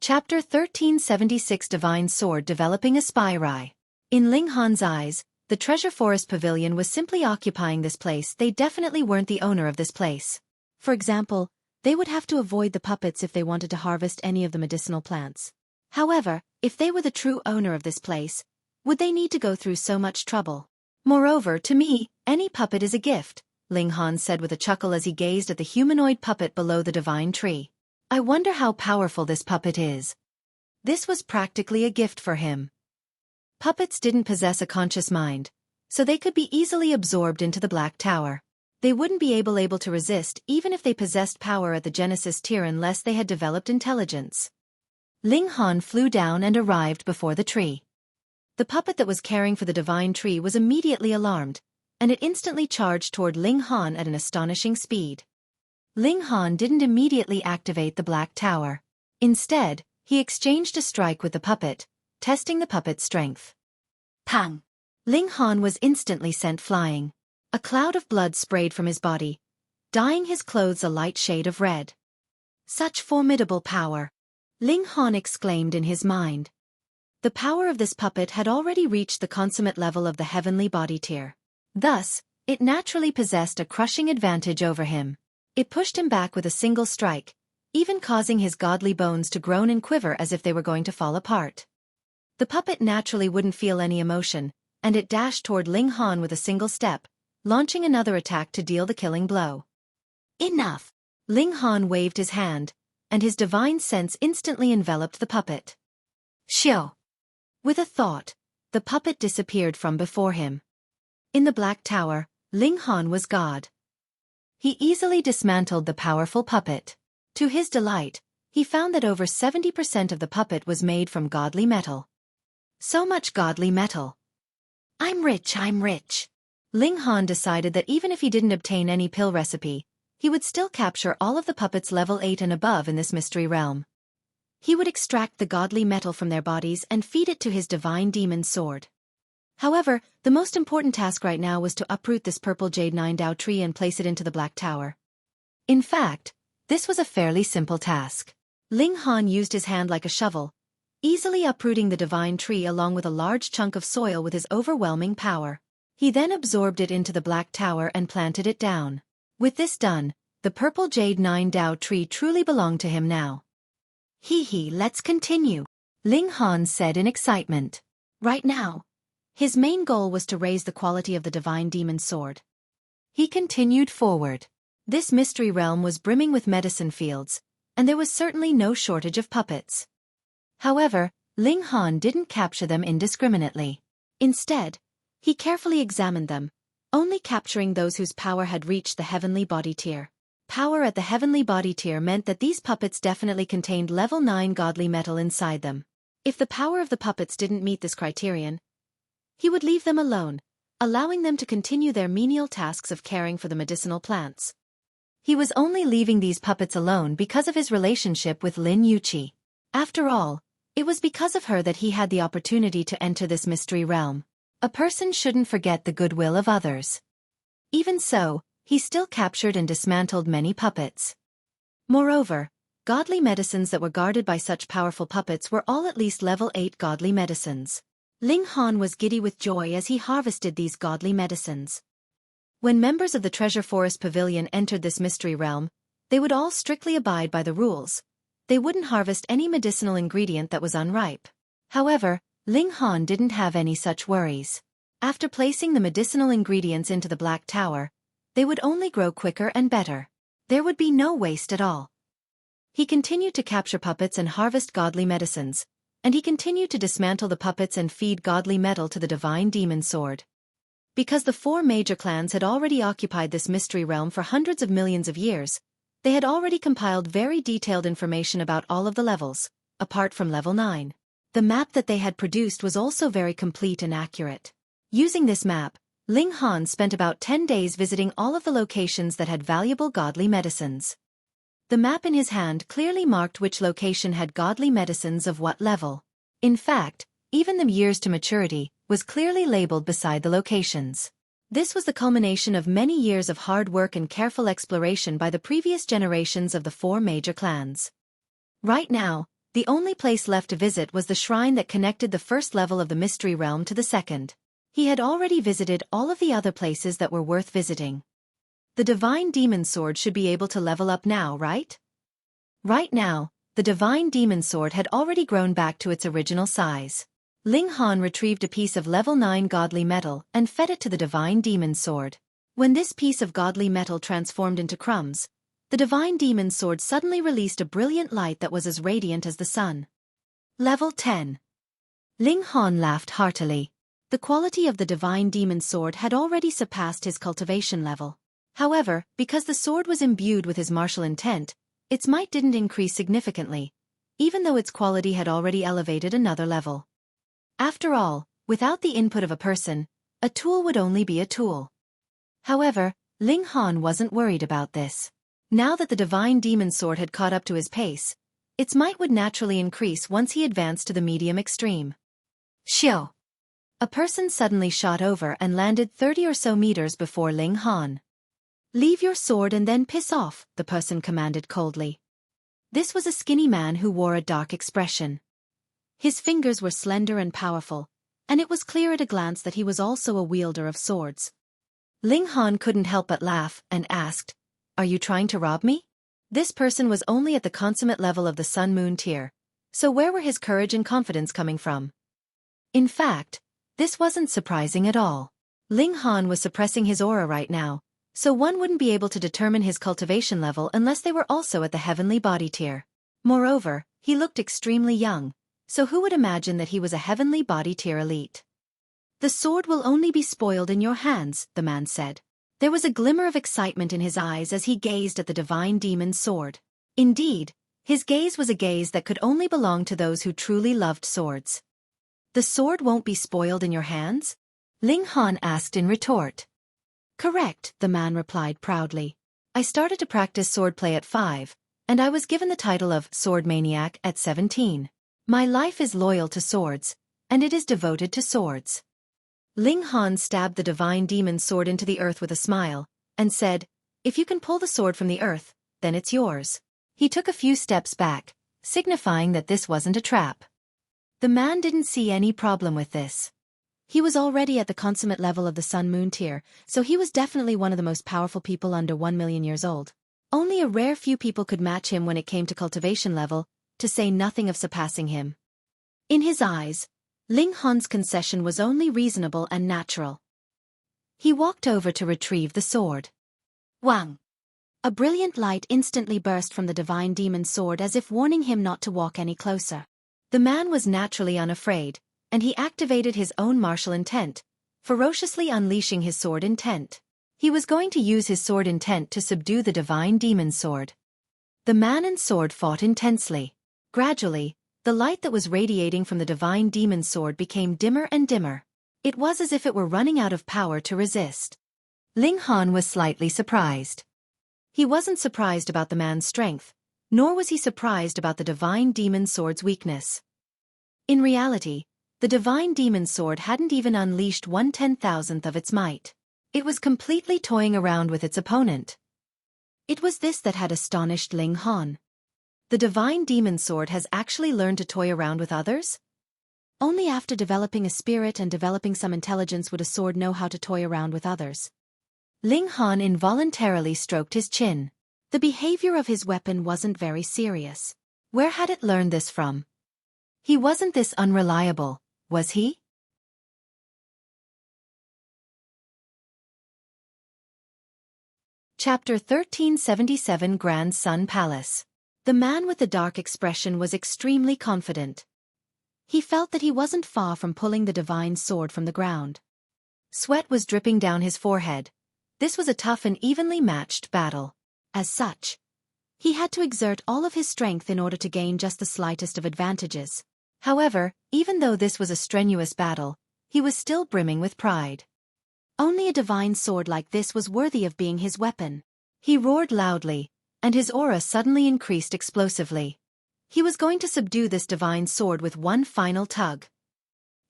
Chapter 1376 Divine Sword Developing a Spiri. In Ling Han's eyes, the Treasure Forest Pavilion was simply occupying this place. They definitely weren't the owner of this place. For example, they would have to avoid the puppets if they wanted to harvest any of the medicinal plants. However, if they were the true owner of this place, would they need to go through so much trouble? Moreover, to me, any puppet is a gift, Ling Han said with a chuckle as he gazed at the humanoid puppet below the divine tree. I wonder how powerful this puppet is. This was practically a gift for him. Puppets didn't possess a conscious mind, so they could be easily absorbed into the Black Tower. They wouldn't be able to resist even if they possessed power at the Genesis tier unless they had developed intelligence. Ling Han flew down and arrived before the tree. The puppet that was caring for the divine tree was immediately alarmed, and it instantly charged toward Ling Han at an astonishing speed. Ling Han didn't immediately activate the Black Tower. Instead, he exchanged a strike with the puppet, testing the puppet's strength. Pang! Ling Han was instantly sent flying. A cloud of blood sprayed from his body, dyeing his clothes a light shade of red. Such formidable power! Ling Han exclaimed in his mind. The power of this puppet had already reached the consummate level of the heavenly body tier. Thus, it naturally possessed a crushing advantage over him. It pushed him back with a single strike, even causing his godly bones to groan and quiver as if they were going to fall apart. The puppet naturally wouldn't feel any emotion, and it dashed toward Ling Han with a single step, launching another attack to deal the killing blow. Enough! Ling Han waved his hand, and his divine sense instantly enveloped the puppet. Shio! With a thought, the puppet disappeared from before him. In the Black Tower, Ling Han was God. He easily dismantled the powerful puppet. To his delight, he found that over 70% of the puppet was made from godly metal. So much godly metal. I'm rich, I'm rich. Ling Han decided that even if he didn't obtain any pill recipe, he would still capture all of the puppets level 8 and above in this mystery realm. He would extract the godly metal from their bodies and feed it to his divine demon sword. However, the most important task right now was to uproot this purple Jade 9 Dao tree and place it into the Black Tower. In fact, this was a fairly simple task. Ling Han used his hand like a shovel, easily uprooting the divine tree along with a large chunk of soil with his overwhelming power. He then absorbed it into the Black Tower and planted it down. With this done, the purple Jade 9 Dao tree truly belonged to him now. Hee, let's continue, Ling Han said in excitement. Right now, his main goal was to raise the quality of the divine demon sword. He continued forward. This mystery realm was brimming with medicine fields, and there was certainly no shortage of puppets. However, Ling Han didn't capture them indiscriminately. Instead, he carefully examined them, only capturing those whose power had reached the heavenly body tier. Power at the heavenly body tier meant that these puppets definitely contained level 9 godly metal inside them. If the power of the puppets didn't meet this criterion, he would leave them alone, allowing them to continue their menial tasks of caring for the medicinal plants. He was only leaving these puppets alone because of his relationship with Lin Yuqi. After all, it was because of her that he had the opportunity to enter this mystery realm. A person shouldn't forget the goodwill of others. Even so, he still captured and dismantled many puppets. Moreover, godly medicines that were guarded by such powerful puppets were all at least level 8 godly medicines. Ling Han was giddy with joy as he harvested these godly medicines. When members of the Treasure Forest Pavilion entered this mystery realm, they would all strictly abide by the rules. They wouldn't harvest any medicinal ingredient that was unripe. However, Ling Han didn't have any such worries. After placing the medicinal ingredients into the Black Tower, they would only grow quicker and better. There would be no waste at all. He continued to capture puppets and harvest godly medicines, and he continued to dismantle the puppets and feed godly metal to the divine demon sword. Because the 4 major clans had already occupied this mystery realm for hundreds of millions of years, they had already compiled very detailed information about all of the levels, apart from level 9. The map that they had produced was also very complete and accurate. Using this map, Ling Han spent about 10 days visiting all of the locations that had valuable godly medicines. The map in his hand clearly marked which location had godly medicines of what level. In fact, even the years to maturity was clearly labeled beside the locations. This was the culmination of many years of hard work and careful exploration by the previous generations of the 4 major clans. Right now, the only place left to visit was the shrine that connected the first level of the mystery realm to the second. He had already visited all of the other places that were worth visiting. The divine demon sword should be able to level up now, right? Right now, the divine demon sword had already grown back to its original size. Ling Han retrieved a piece of level 9 godly metal and fed it to the divine demon sword. When this piece of godly metal transformed into crumbs, the divine demon's sword suddenly released a brilliant light that was as radiant as the sun. Level 10. Ling Han laughed heartily. The quality of the divine demon's sword had already surpassed his cultivation level. However, because the sword was imbued with his martial intent, its might didn't increase significantly, even though its quality had already elevated another level. After all, without the input of a person, a tool would only be a tool. However, Ling Han wasn't worried about this. Now that the divine demon's sword had caught up to his pace, its might would naturally increase once he advanced to the medium extreme. Xiu! A person suddenly shot over and landed 30 or so meters before Ling Han. "Leave your sword and then piss off," the person commanded coldly. This was a skinny man who wore a dark expression. His fingers were slender and powerful, and it was clear at a glance that he was also a wielder of swords. Ling Han couldn't help but laugh and asked, "Are you trying to rob me?" This person was only at the consummate level of the Sun-Moon tier, so where were his courage and confidence coming from? In fact, this wasn't surprising at all. Ling Han was suppressing his aura right now, so one wouldn't be able to determine his cultivation level unless they were also at the heavenly body tier. Moreover, he looked extremely young, so who would imagine that he was a heavenly body tier elite? "The sword will only be spoiled in your hands," the man said. There was a glimmer of excitement in his eyes as he gazed at the divine demon's sword. Indeed, his gaze was a gaze that could only belong to those who truly loved swords. "The sword won't be spoiled in your hands?" Ling Han asked in retort. "Correct," the man replied proudly. "I started to practice swordplay at 5, and I was given the title of Sword Maniac at 17. My life is loyal to swords, and it is devoted to swords." Ling Han stabbed the divine demon's sword into the earth with a smile, and said, "If you can pull the sword from the earth, then it's yours." He took a few steps back, signifying that this wasn't a trap. The man didn't see any problem with this. He was already at the consummate level of the Sun-Moon tier, so he was definitely one of the most powerful people under 1 million years old. Only a rare few people could match him when it came to cultivation level, to say nothing of surpassing him. In his eyes, Ling Han's concession was only reasonable and natural. He walked over to retrieve the sword. Wang! A brilliant light instantly burst from the divine demon's sword as if warning him not to walk any closer. The man was naturally unafraid, and he activated his own martial intent, ferociously unleashing his sword intent. He was going to use his sword intent to subdue the divine demon's sword. The man and sword fought intensely. Gradually, the light that was radiating from the divine demon's sword became dimmer and dimmer. It was as if it were running out of power to resist. Ling Han was slightly surprised. He wasn't surprised about the man's strength, nor was he surprised about the divine demon's sword's weakness. In reality, the divine demon's sword hadn't even unleashed 1/10,000th of its might. It was completely toying around with its opponent. It was this that had astonished Ling Han. The divine demon's sword has actually learned to toy around with others? Only after developing a spirit and developing some intelligence would a sword know how to toy around with others. Ling Han involuntarily stroked his chin. The behavior of his weapon wasn't very serious. Where had it learned this from? He wasn't this unreliable, was he? Chapter 1377 Grand Sun Palace. The man with the dark expression was extremely confident. He felt that he wasn't far from pulling the divine sword from the ground. Sweat was dripping down his forehead. This was a tough and evenly matched battle. As such, he had to exert all of his strength in order to gain just the slightest of advantages. However, even though this was a strenuous battle, he was still brimming with pride. Only a divine sword like this was worthy of being his weapon. He roared loudly, and his aura suddenly increased explosively. He was going to subdue this divine sword with one final tug.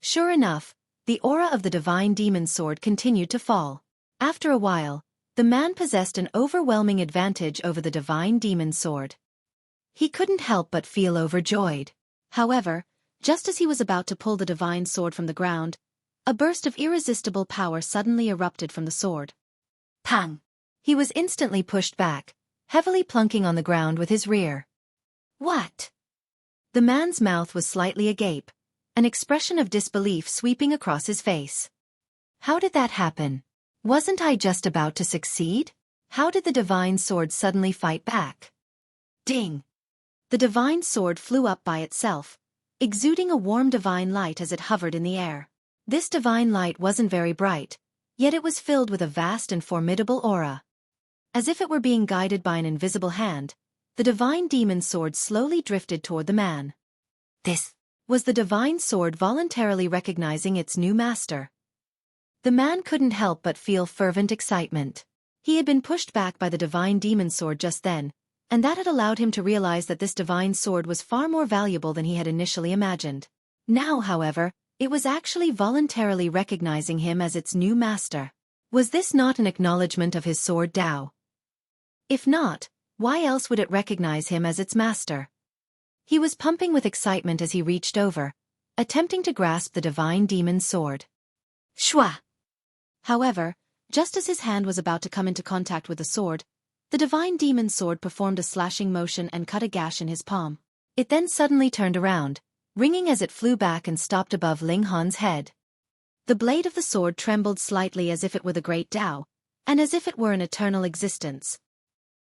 Sure enough, the aura of the divine demon's sword continued to fall. After a while, the man possessed an overwhelming advantage over the divine demon's sword. He couldn't help but feel overjoyed. However, just as he was about to pull the divine sword from the ground, a burst of irresistible power suddenly erupted from the sword. Pang! He was instantly pushed back, heavily plunking on the ground with his rear. What? The man's mouth was slightly agape, an expression of disbelief sweeping across his face. How did that happen? Wasn't I just about to succeed? How did the divine sword suddenly fight back? Ding! The divine sword flew up by itself, exuding a warm divine light as it hovered in the air. This divine light wasn't very bright, yet it was filled with a vast and formidable aura. As if it were being guided by an invisible hand, the divine demon sword slowly drifted toward the man. This was the divine sword voluntarily recognizing its new master. The man couldn't help but feel fervent excitement. He had been pushed back by the divine demon sword just then, and that had allowed him to realize that this divine sword was far more valuable than he had initially imagined. Now, however, it was actually voluntarily recognizing him as its new master. Was this not an acknowledgement of his sword Dao? If not, why else would it recognize him as its master? He was pumping with excitement as he reached over, attempting to grasp the divine demon sword. Shua! However, just as his hand was about to come into contact with the sword, the divine demon sword performed a slashing motion and cut a gash in his palm. It then suddenly turned around, ringing as it flew back and stopped above Ling Han's head. The blade of the sword trembled slightly as if it were the great Tao, and as if it were an eternal existence.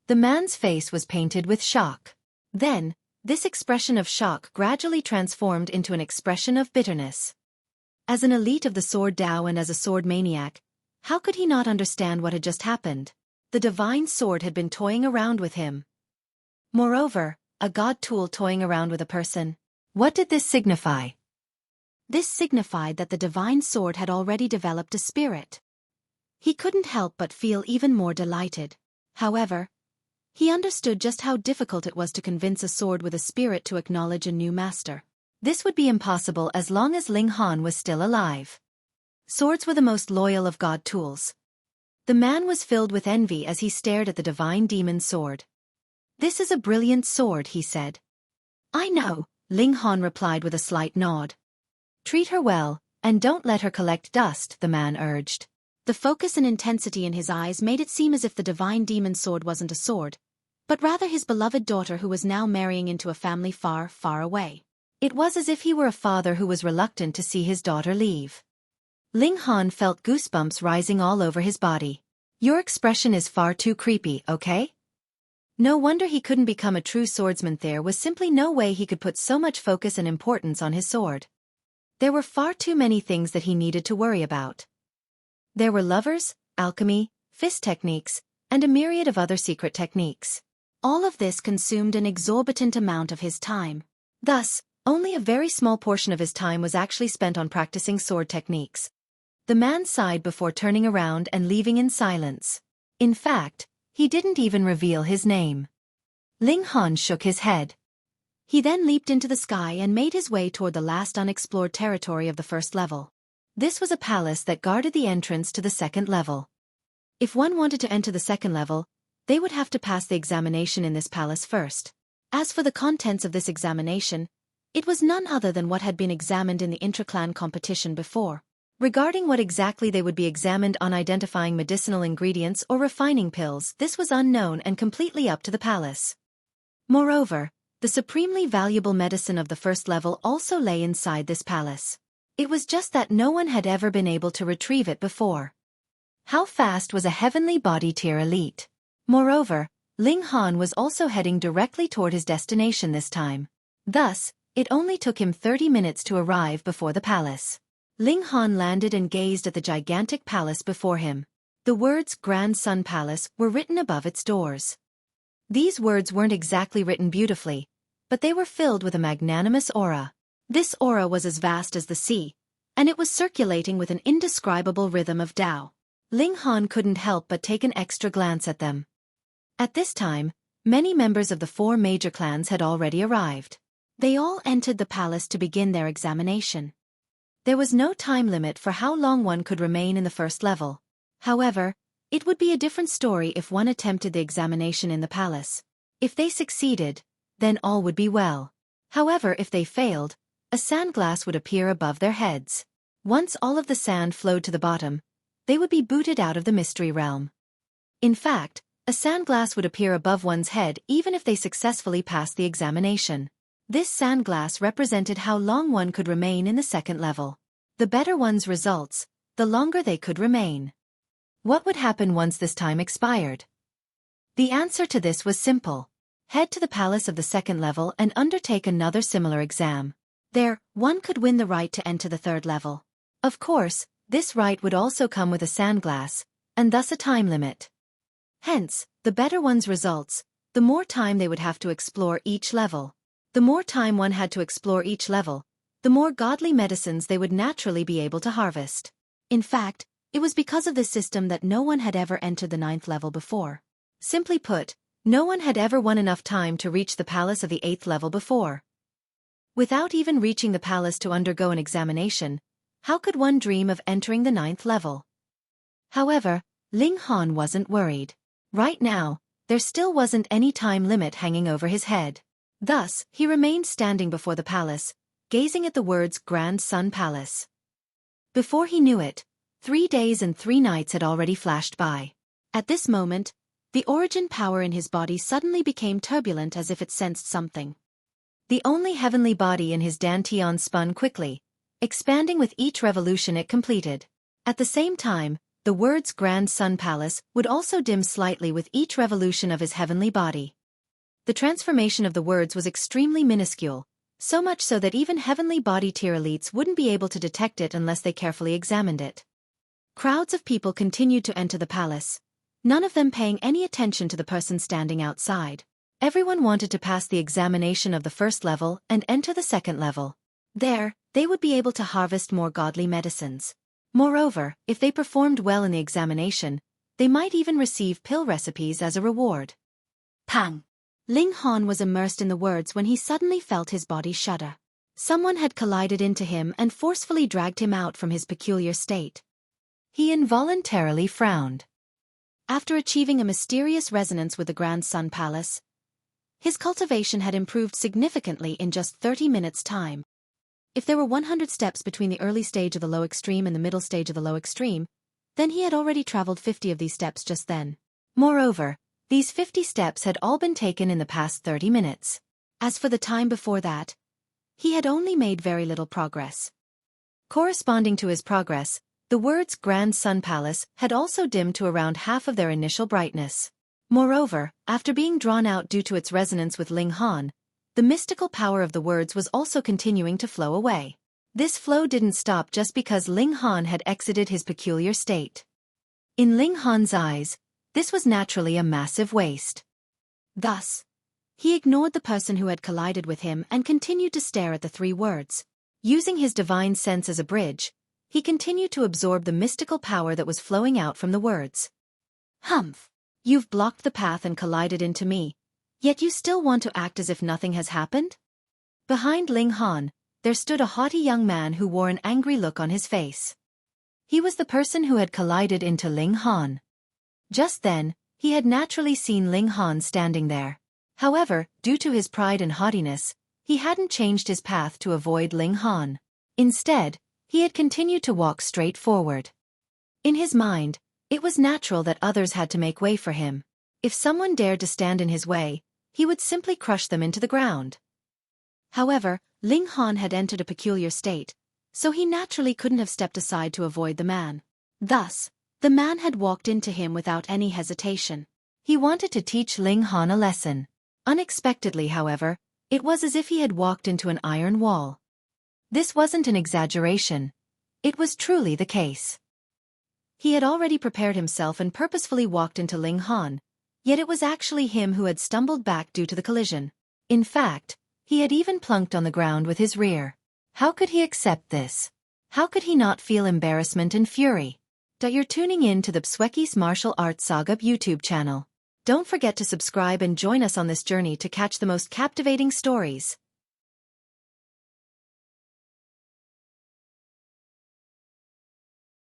The man's face was painted with shock. Then, this expression of shock gradually transformed into an expression of bitterness. As an elite of the sword Tao and as a sword maniac, how could he not understand what had just happened? The divine sword had been toying around with him. Moreover, a god tool toying around with a person. What did this signify? This signified that the divine sword had already developed a spirit. He couldn't help but feel even more delighted. However, he understood just how difficult it was to convince a sword with a spirit to acknowledge a new master. This would be impossible as long as Ling Han was still alive. Swords were the most loyal of god tools. The man was filled with envy as he stared at the divine demon sword. "This is a brilliant sword," he said. "I know," Ling Han replied with a slight nod. "Treat her well, and don't let her collect dust," the man urged. The focus and intensity in his eyes made it seem as if the divine demon sword wasn't a sword, but rather his beloved daughter who was now marrying into a family far, far away. It was as if he were a father who was reluctant to see his daughter leave. Ling Han felt goosebumps rising all over his body. "Your expression is far too creepy, okay?" No wonder he couldn't become a true swordsman. There was simply no way he could put so much focus and importance on his sword. There were far too many things that he needed to worry about. There were lovers, alchemy, fist techniques, and a myriad of other secret techniques. All of this consumed an exorbitant amount of his time. Thus, only a very small portion of his time was actually spent on practicing sword techniques. The man sighed before turning around and leaving in silence. In fact, he didn't even reveal his name. Ling Han shook his head. He then leaped into the sky and made his way toward the last unexplored territory of the first level. This was a palace that guarded the entrance to the second level. If one wanted to enter the second level, they would have to pass the examination in this palace first. As for the contents of this examination, it was none other than what had been examined in the intra-clan competition before. Regarding what exactly they would be examined on, identifying medicinal ingredients or refining pills, this was unknown and completely up to the palace. Moreover, the supremely valuable medicine of the first level also lay inside this palace. It was just that no one had ever been able to retrieve it before. How fast was a heavenly body tier elite? Moreover, Ling Han was also heading directly toward his destination this time. Thus, it only took him 30 minutes to arrive before the palace. Ling Han landed and gazed at the gigantic palace before him. The words Grand Sun Palace were written above its doors. These words weren't exactly written beautifully, but they were filled with a magnanimous aura. This aura was as vast as the sea, and it was circulating with an indescribable rhythm of Tao. Ling Han couldn't help but take an extra glance at them. At this time, many members of the 4 major clans had already arrived. They all entered the palace to begin their examination. There was no time limit for how long one could remain in the first level. However, it would be a different story if one attempted the examination in the palace. If they succeeded, then all would be well. However, if they failed, a sandglass would appear above their heads. Once all of the sand flowed to the bottom, they would be booted out of the mystery realm. In fact, a sandglass would appear above one's head even if they successfully passed the examination. This sandglass represented how long one could remain in the second level. The better one's results, the longer they could remain. What would happen once this time expired? The answer to this was simple. Head to the palace of the second level and undertake another similar exam. There, one could win the right to enter the third level. Of course, this right would also come with a sandglass, and thus a time limit. Hence, the better one's results, the more time they would have to explore each level. The more time one had to explore each level, the more godly medicines they would naturally be able to harvest. In fact, it was because of this system that no one had ever entered the 9th level before. Simply put, no one had ever won enough time to reach the palace of the 8th level before. Without even reaching the palace to undergo an examination, how could one dream of entering the 9th level? However, Ling Han wasn't worried. Right now, there still wasn't any time limit hanging over his head. Thus, he remained standing before the palace, gazing at the words Grand Sun Palace. Before he knew it, 3 days and 3 nights had already flashed by. At this moment, the origin power in his body suddenly became turbulent as if it sensed something. The only heavenly body in his dantian spun quickly, expanding with each revolution it completed. At the same time, the words Grand Sun Palace would also dim slightly with each revolution of his heavenly body. The transformation of the words was extremely minuscule, so much so that even heavenly body tier elites wouldn't be able to detect it unless they carefully examined it. Crowds of people continued to enter the palace, none of them paying any attention to the person standing outside. Everyone wanted to pass the examination of the first level and enter the second level. There, they would be able to harvest more godly medicines. Moreover, if they performed well in the examination, they might even receive pill recipes as a reward. Pang! Ling Han was immersed in the words when he suddenly felt his body shudder. Someone had collided into him and forcefully dragged him out from his peculiar state. He involuntarily frowned. After achieving a mysterious resonance with the Grand Sun Palace, his cultivation had improved significantly in just 30 minutes' time. If there were 100 steps between the early stage of the low extreme and the middle stage of the low extreme, then he had already traveled 50 of these steps just then. Moreover, these 50 steps had all been taken in the past 30 minutes. As for the time before that, he had only made very little progress. Corresponding to his progress, the words Grand Sun Palace had also dimmed to around half of their initial brightness. Moreover, after being drawn out due to its resonance with Ling Han, the mystical power of the words was also continuing to flow away. This flow didn't stop just because Ling Han had exited his peculiar state. In Ling Han's eyes, this was naturally a massive waste. Thus, he ignored the person who had collided with him and continued to stare at the 3 words. Using his divine sense as a bridge, he continued to absorb the mystical power that was flowing out from the words. Humph! You've blocked the path and collided into me, yet you still want to act as if nothing has happened? Behind Ling Han, there stood a haughty young man who wore an angry look on his face. He was the person who had collided into Ling Han. Just then, he had naturally seen Ling Han standing there. However, due to his pride and haughtiness, he hadn't changed his path to avoid Ling Han. Instead, he had continued to walk straight forward. In his mind, it was natural that others had to make way for him. If someone dared to stand in his way, he would simply crush them into the ground. However, Ling Han had entered a peculiar state, so he naturally couldn't have stepped aside to avoid the man. Thus, the man had walked into him without any hesitation. He wanted to teach Ling Han a lesson. Unexpectedly, however, it was as if he had walked into an iron wall. This wasn't an exaggeration. It was truly the case. He had already prepared himself and purposefully walked into Ling Han, yet it was actually him who had stumbled back due to the collision. In fact, he had even plunked on the ground with his rear. How could he accept this? How could he not feel embarrassment and fury? You're tuning in to the Xueqi's Martial Arts Saga YouTube channel. Don't forget to subscribe and join us on this journey to catch the most captivating stories.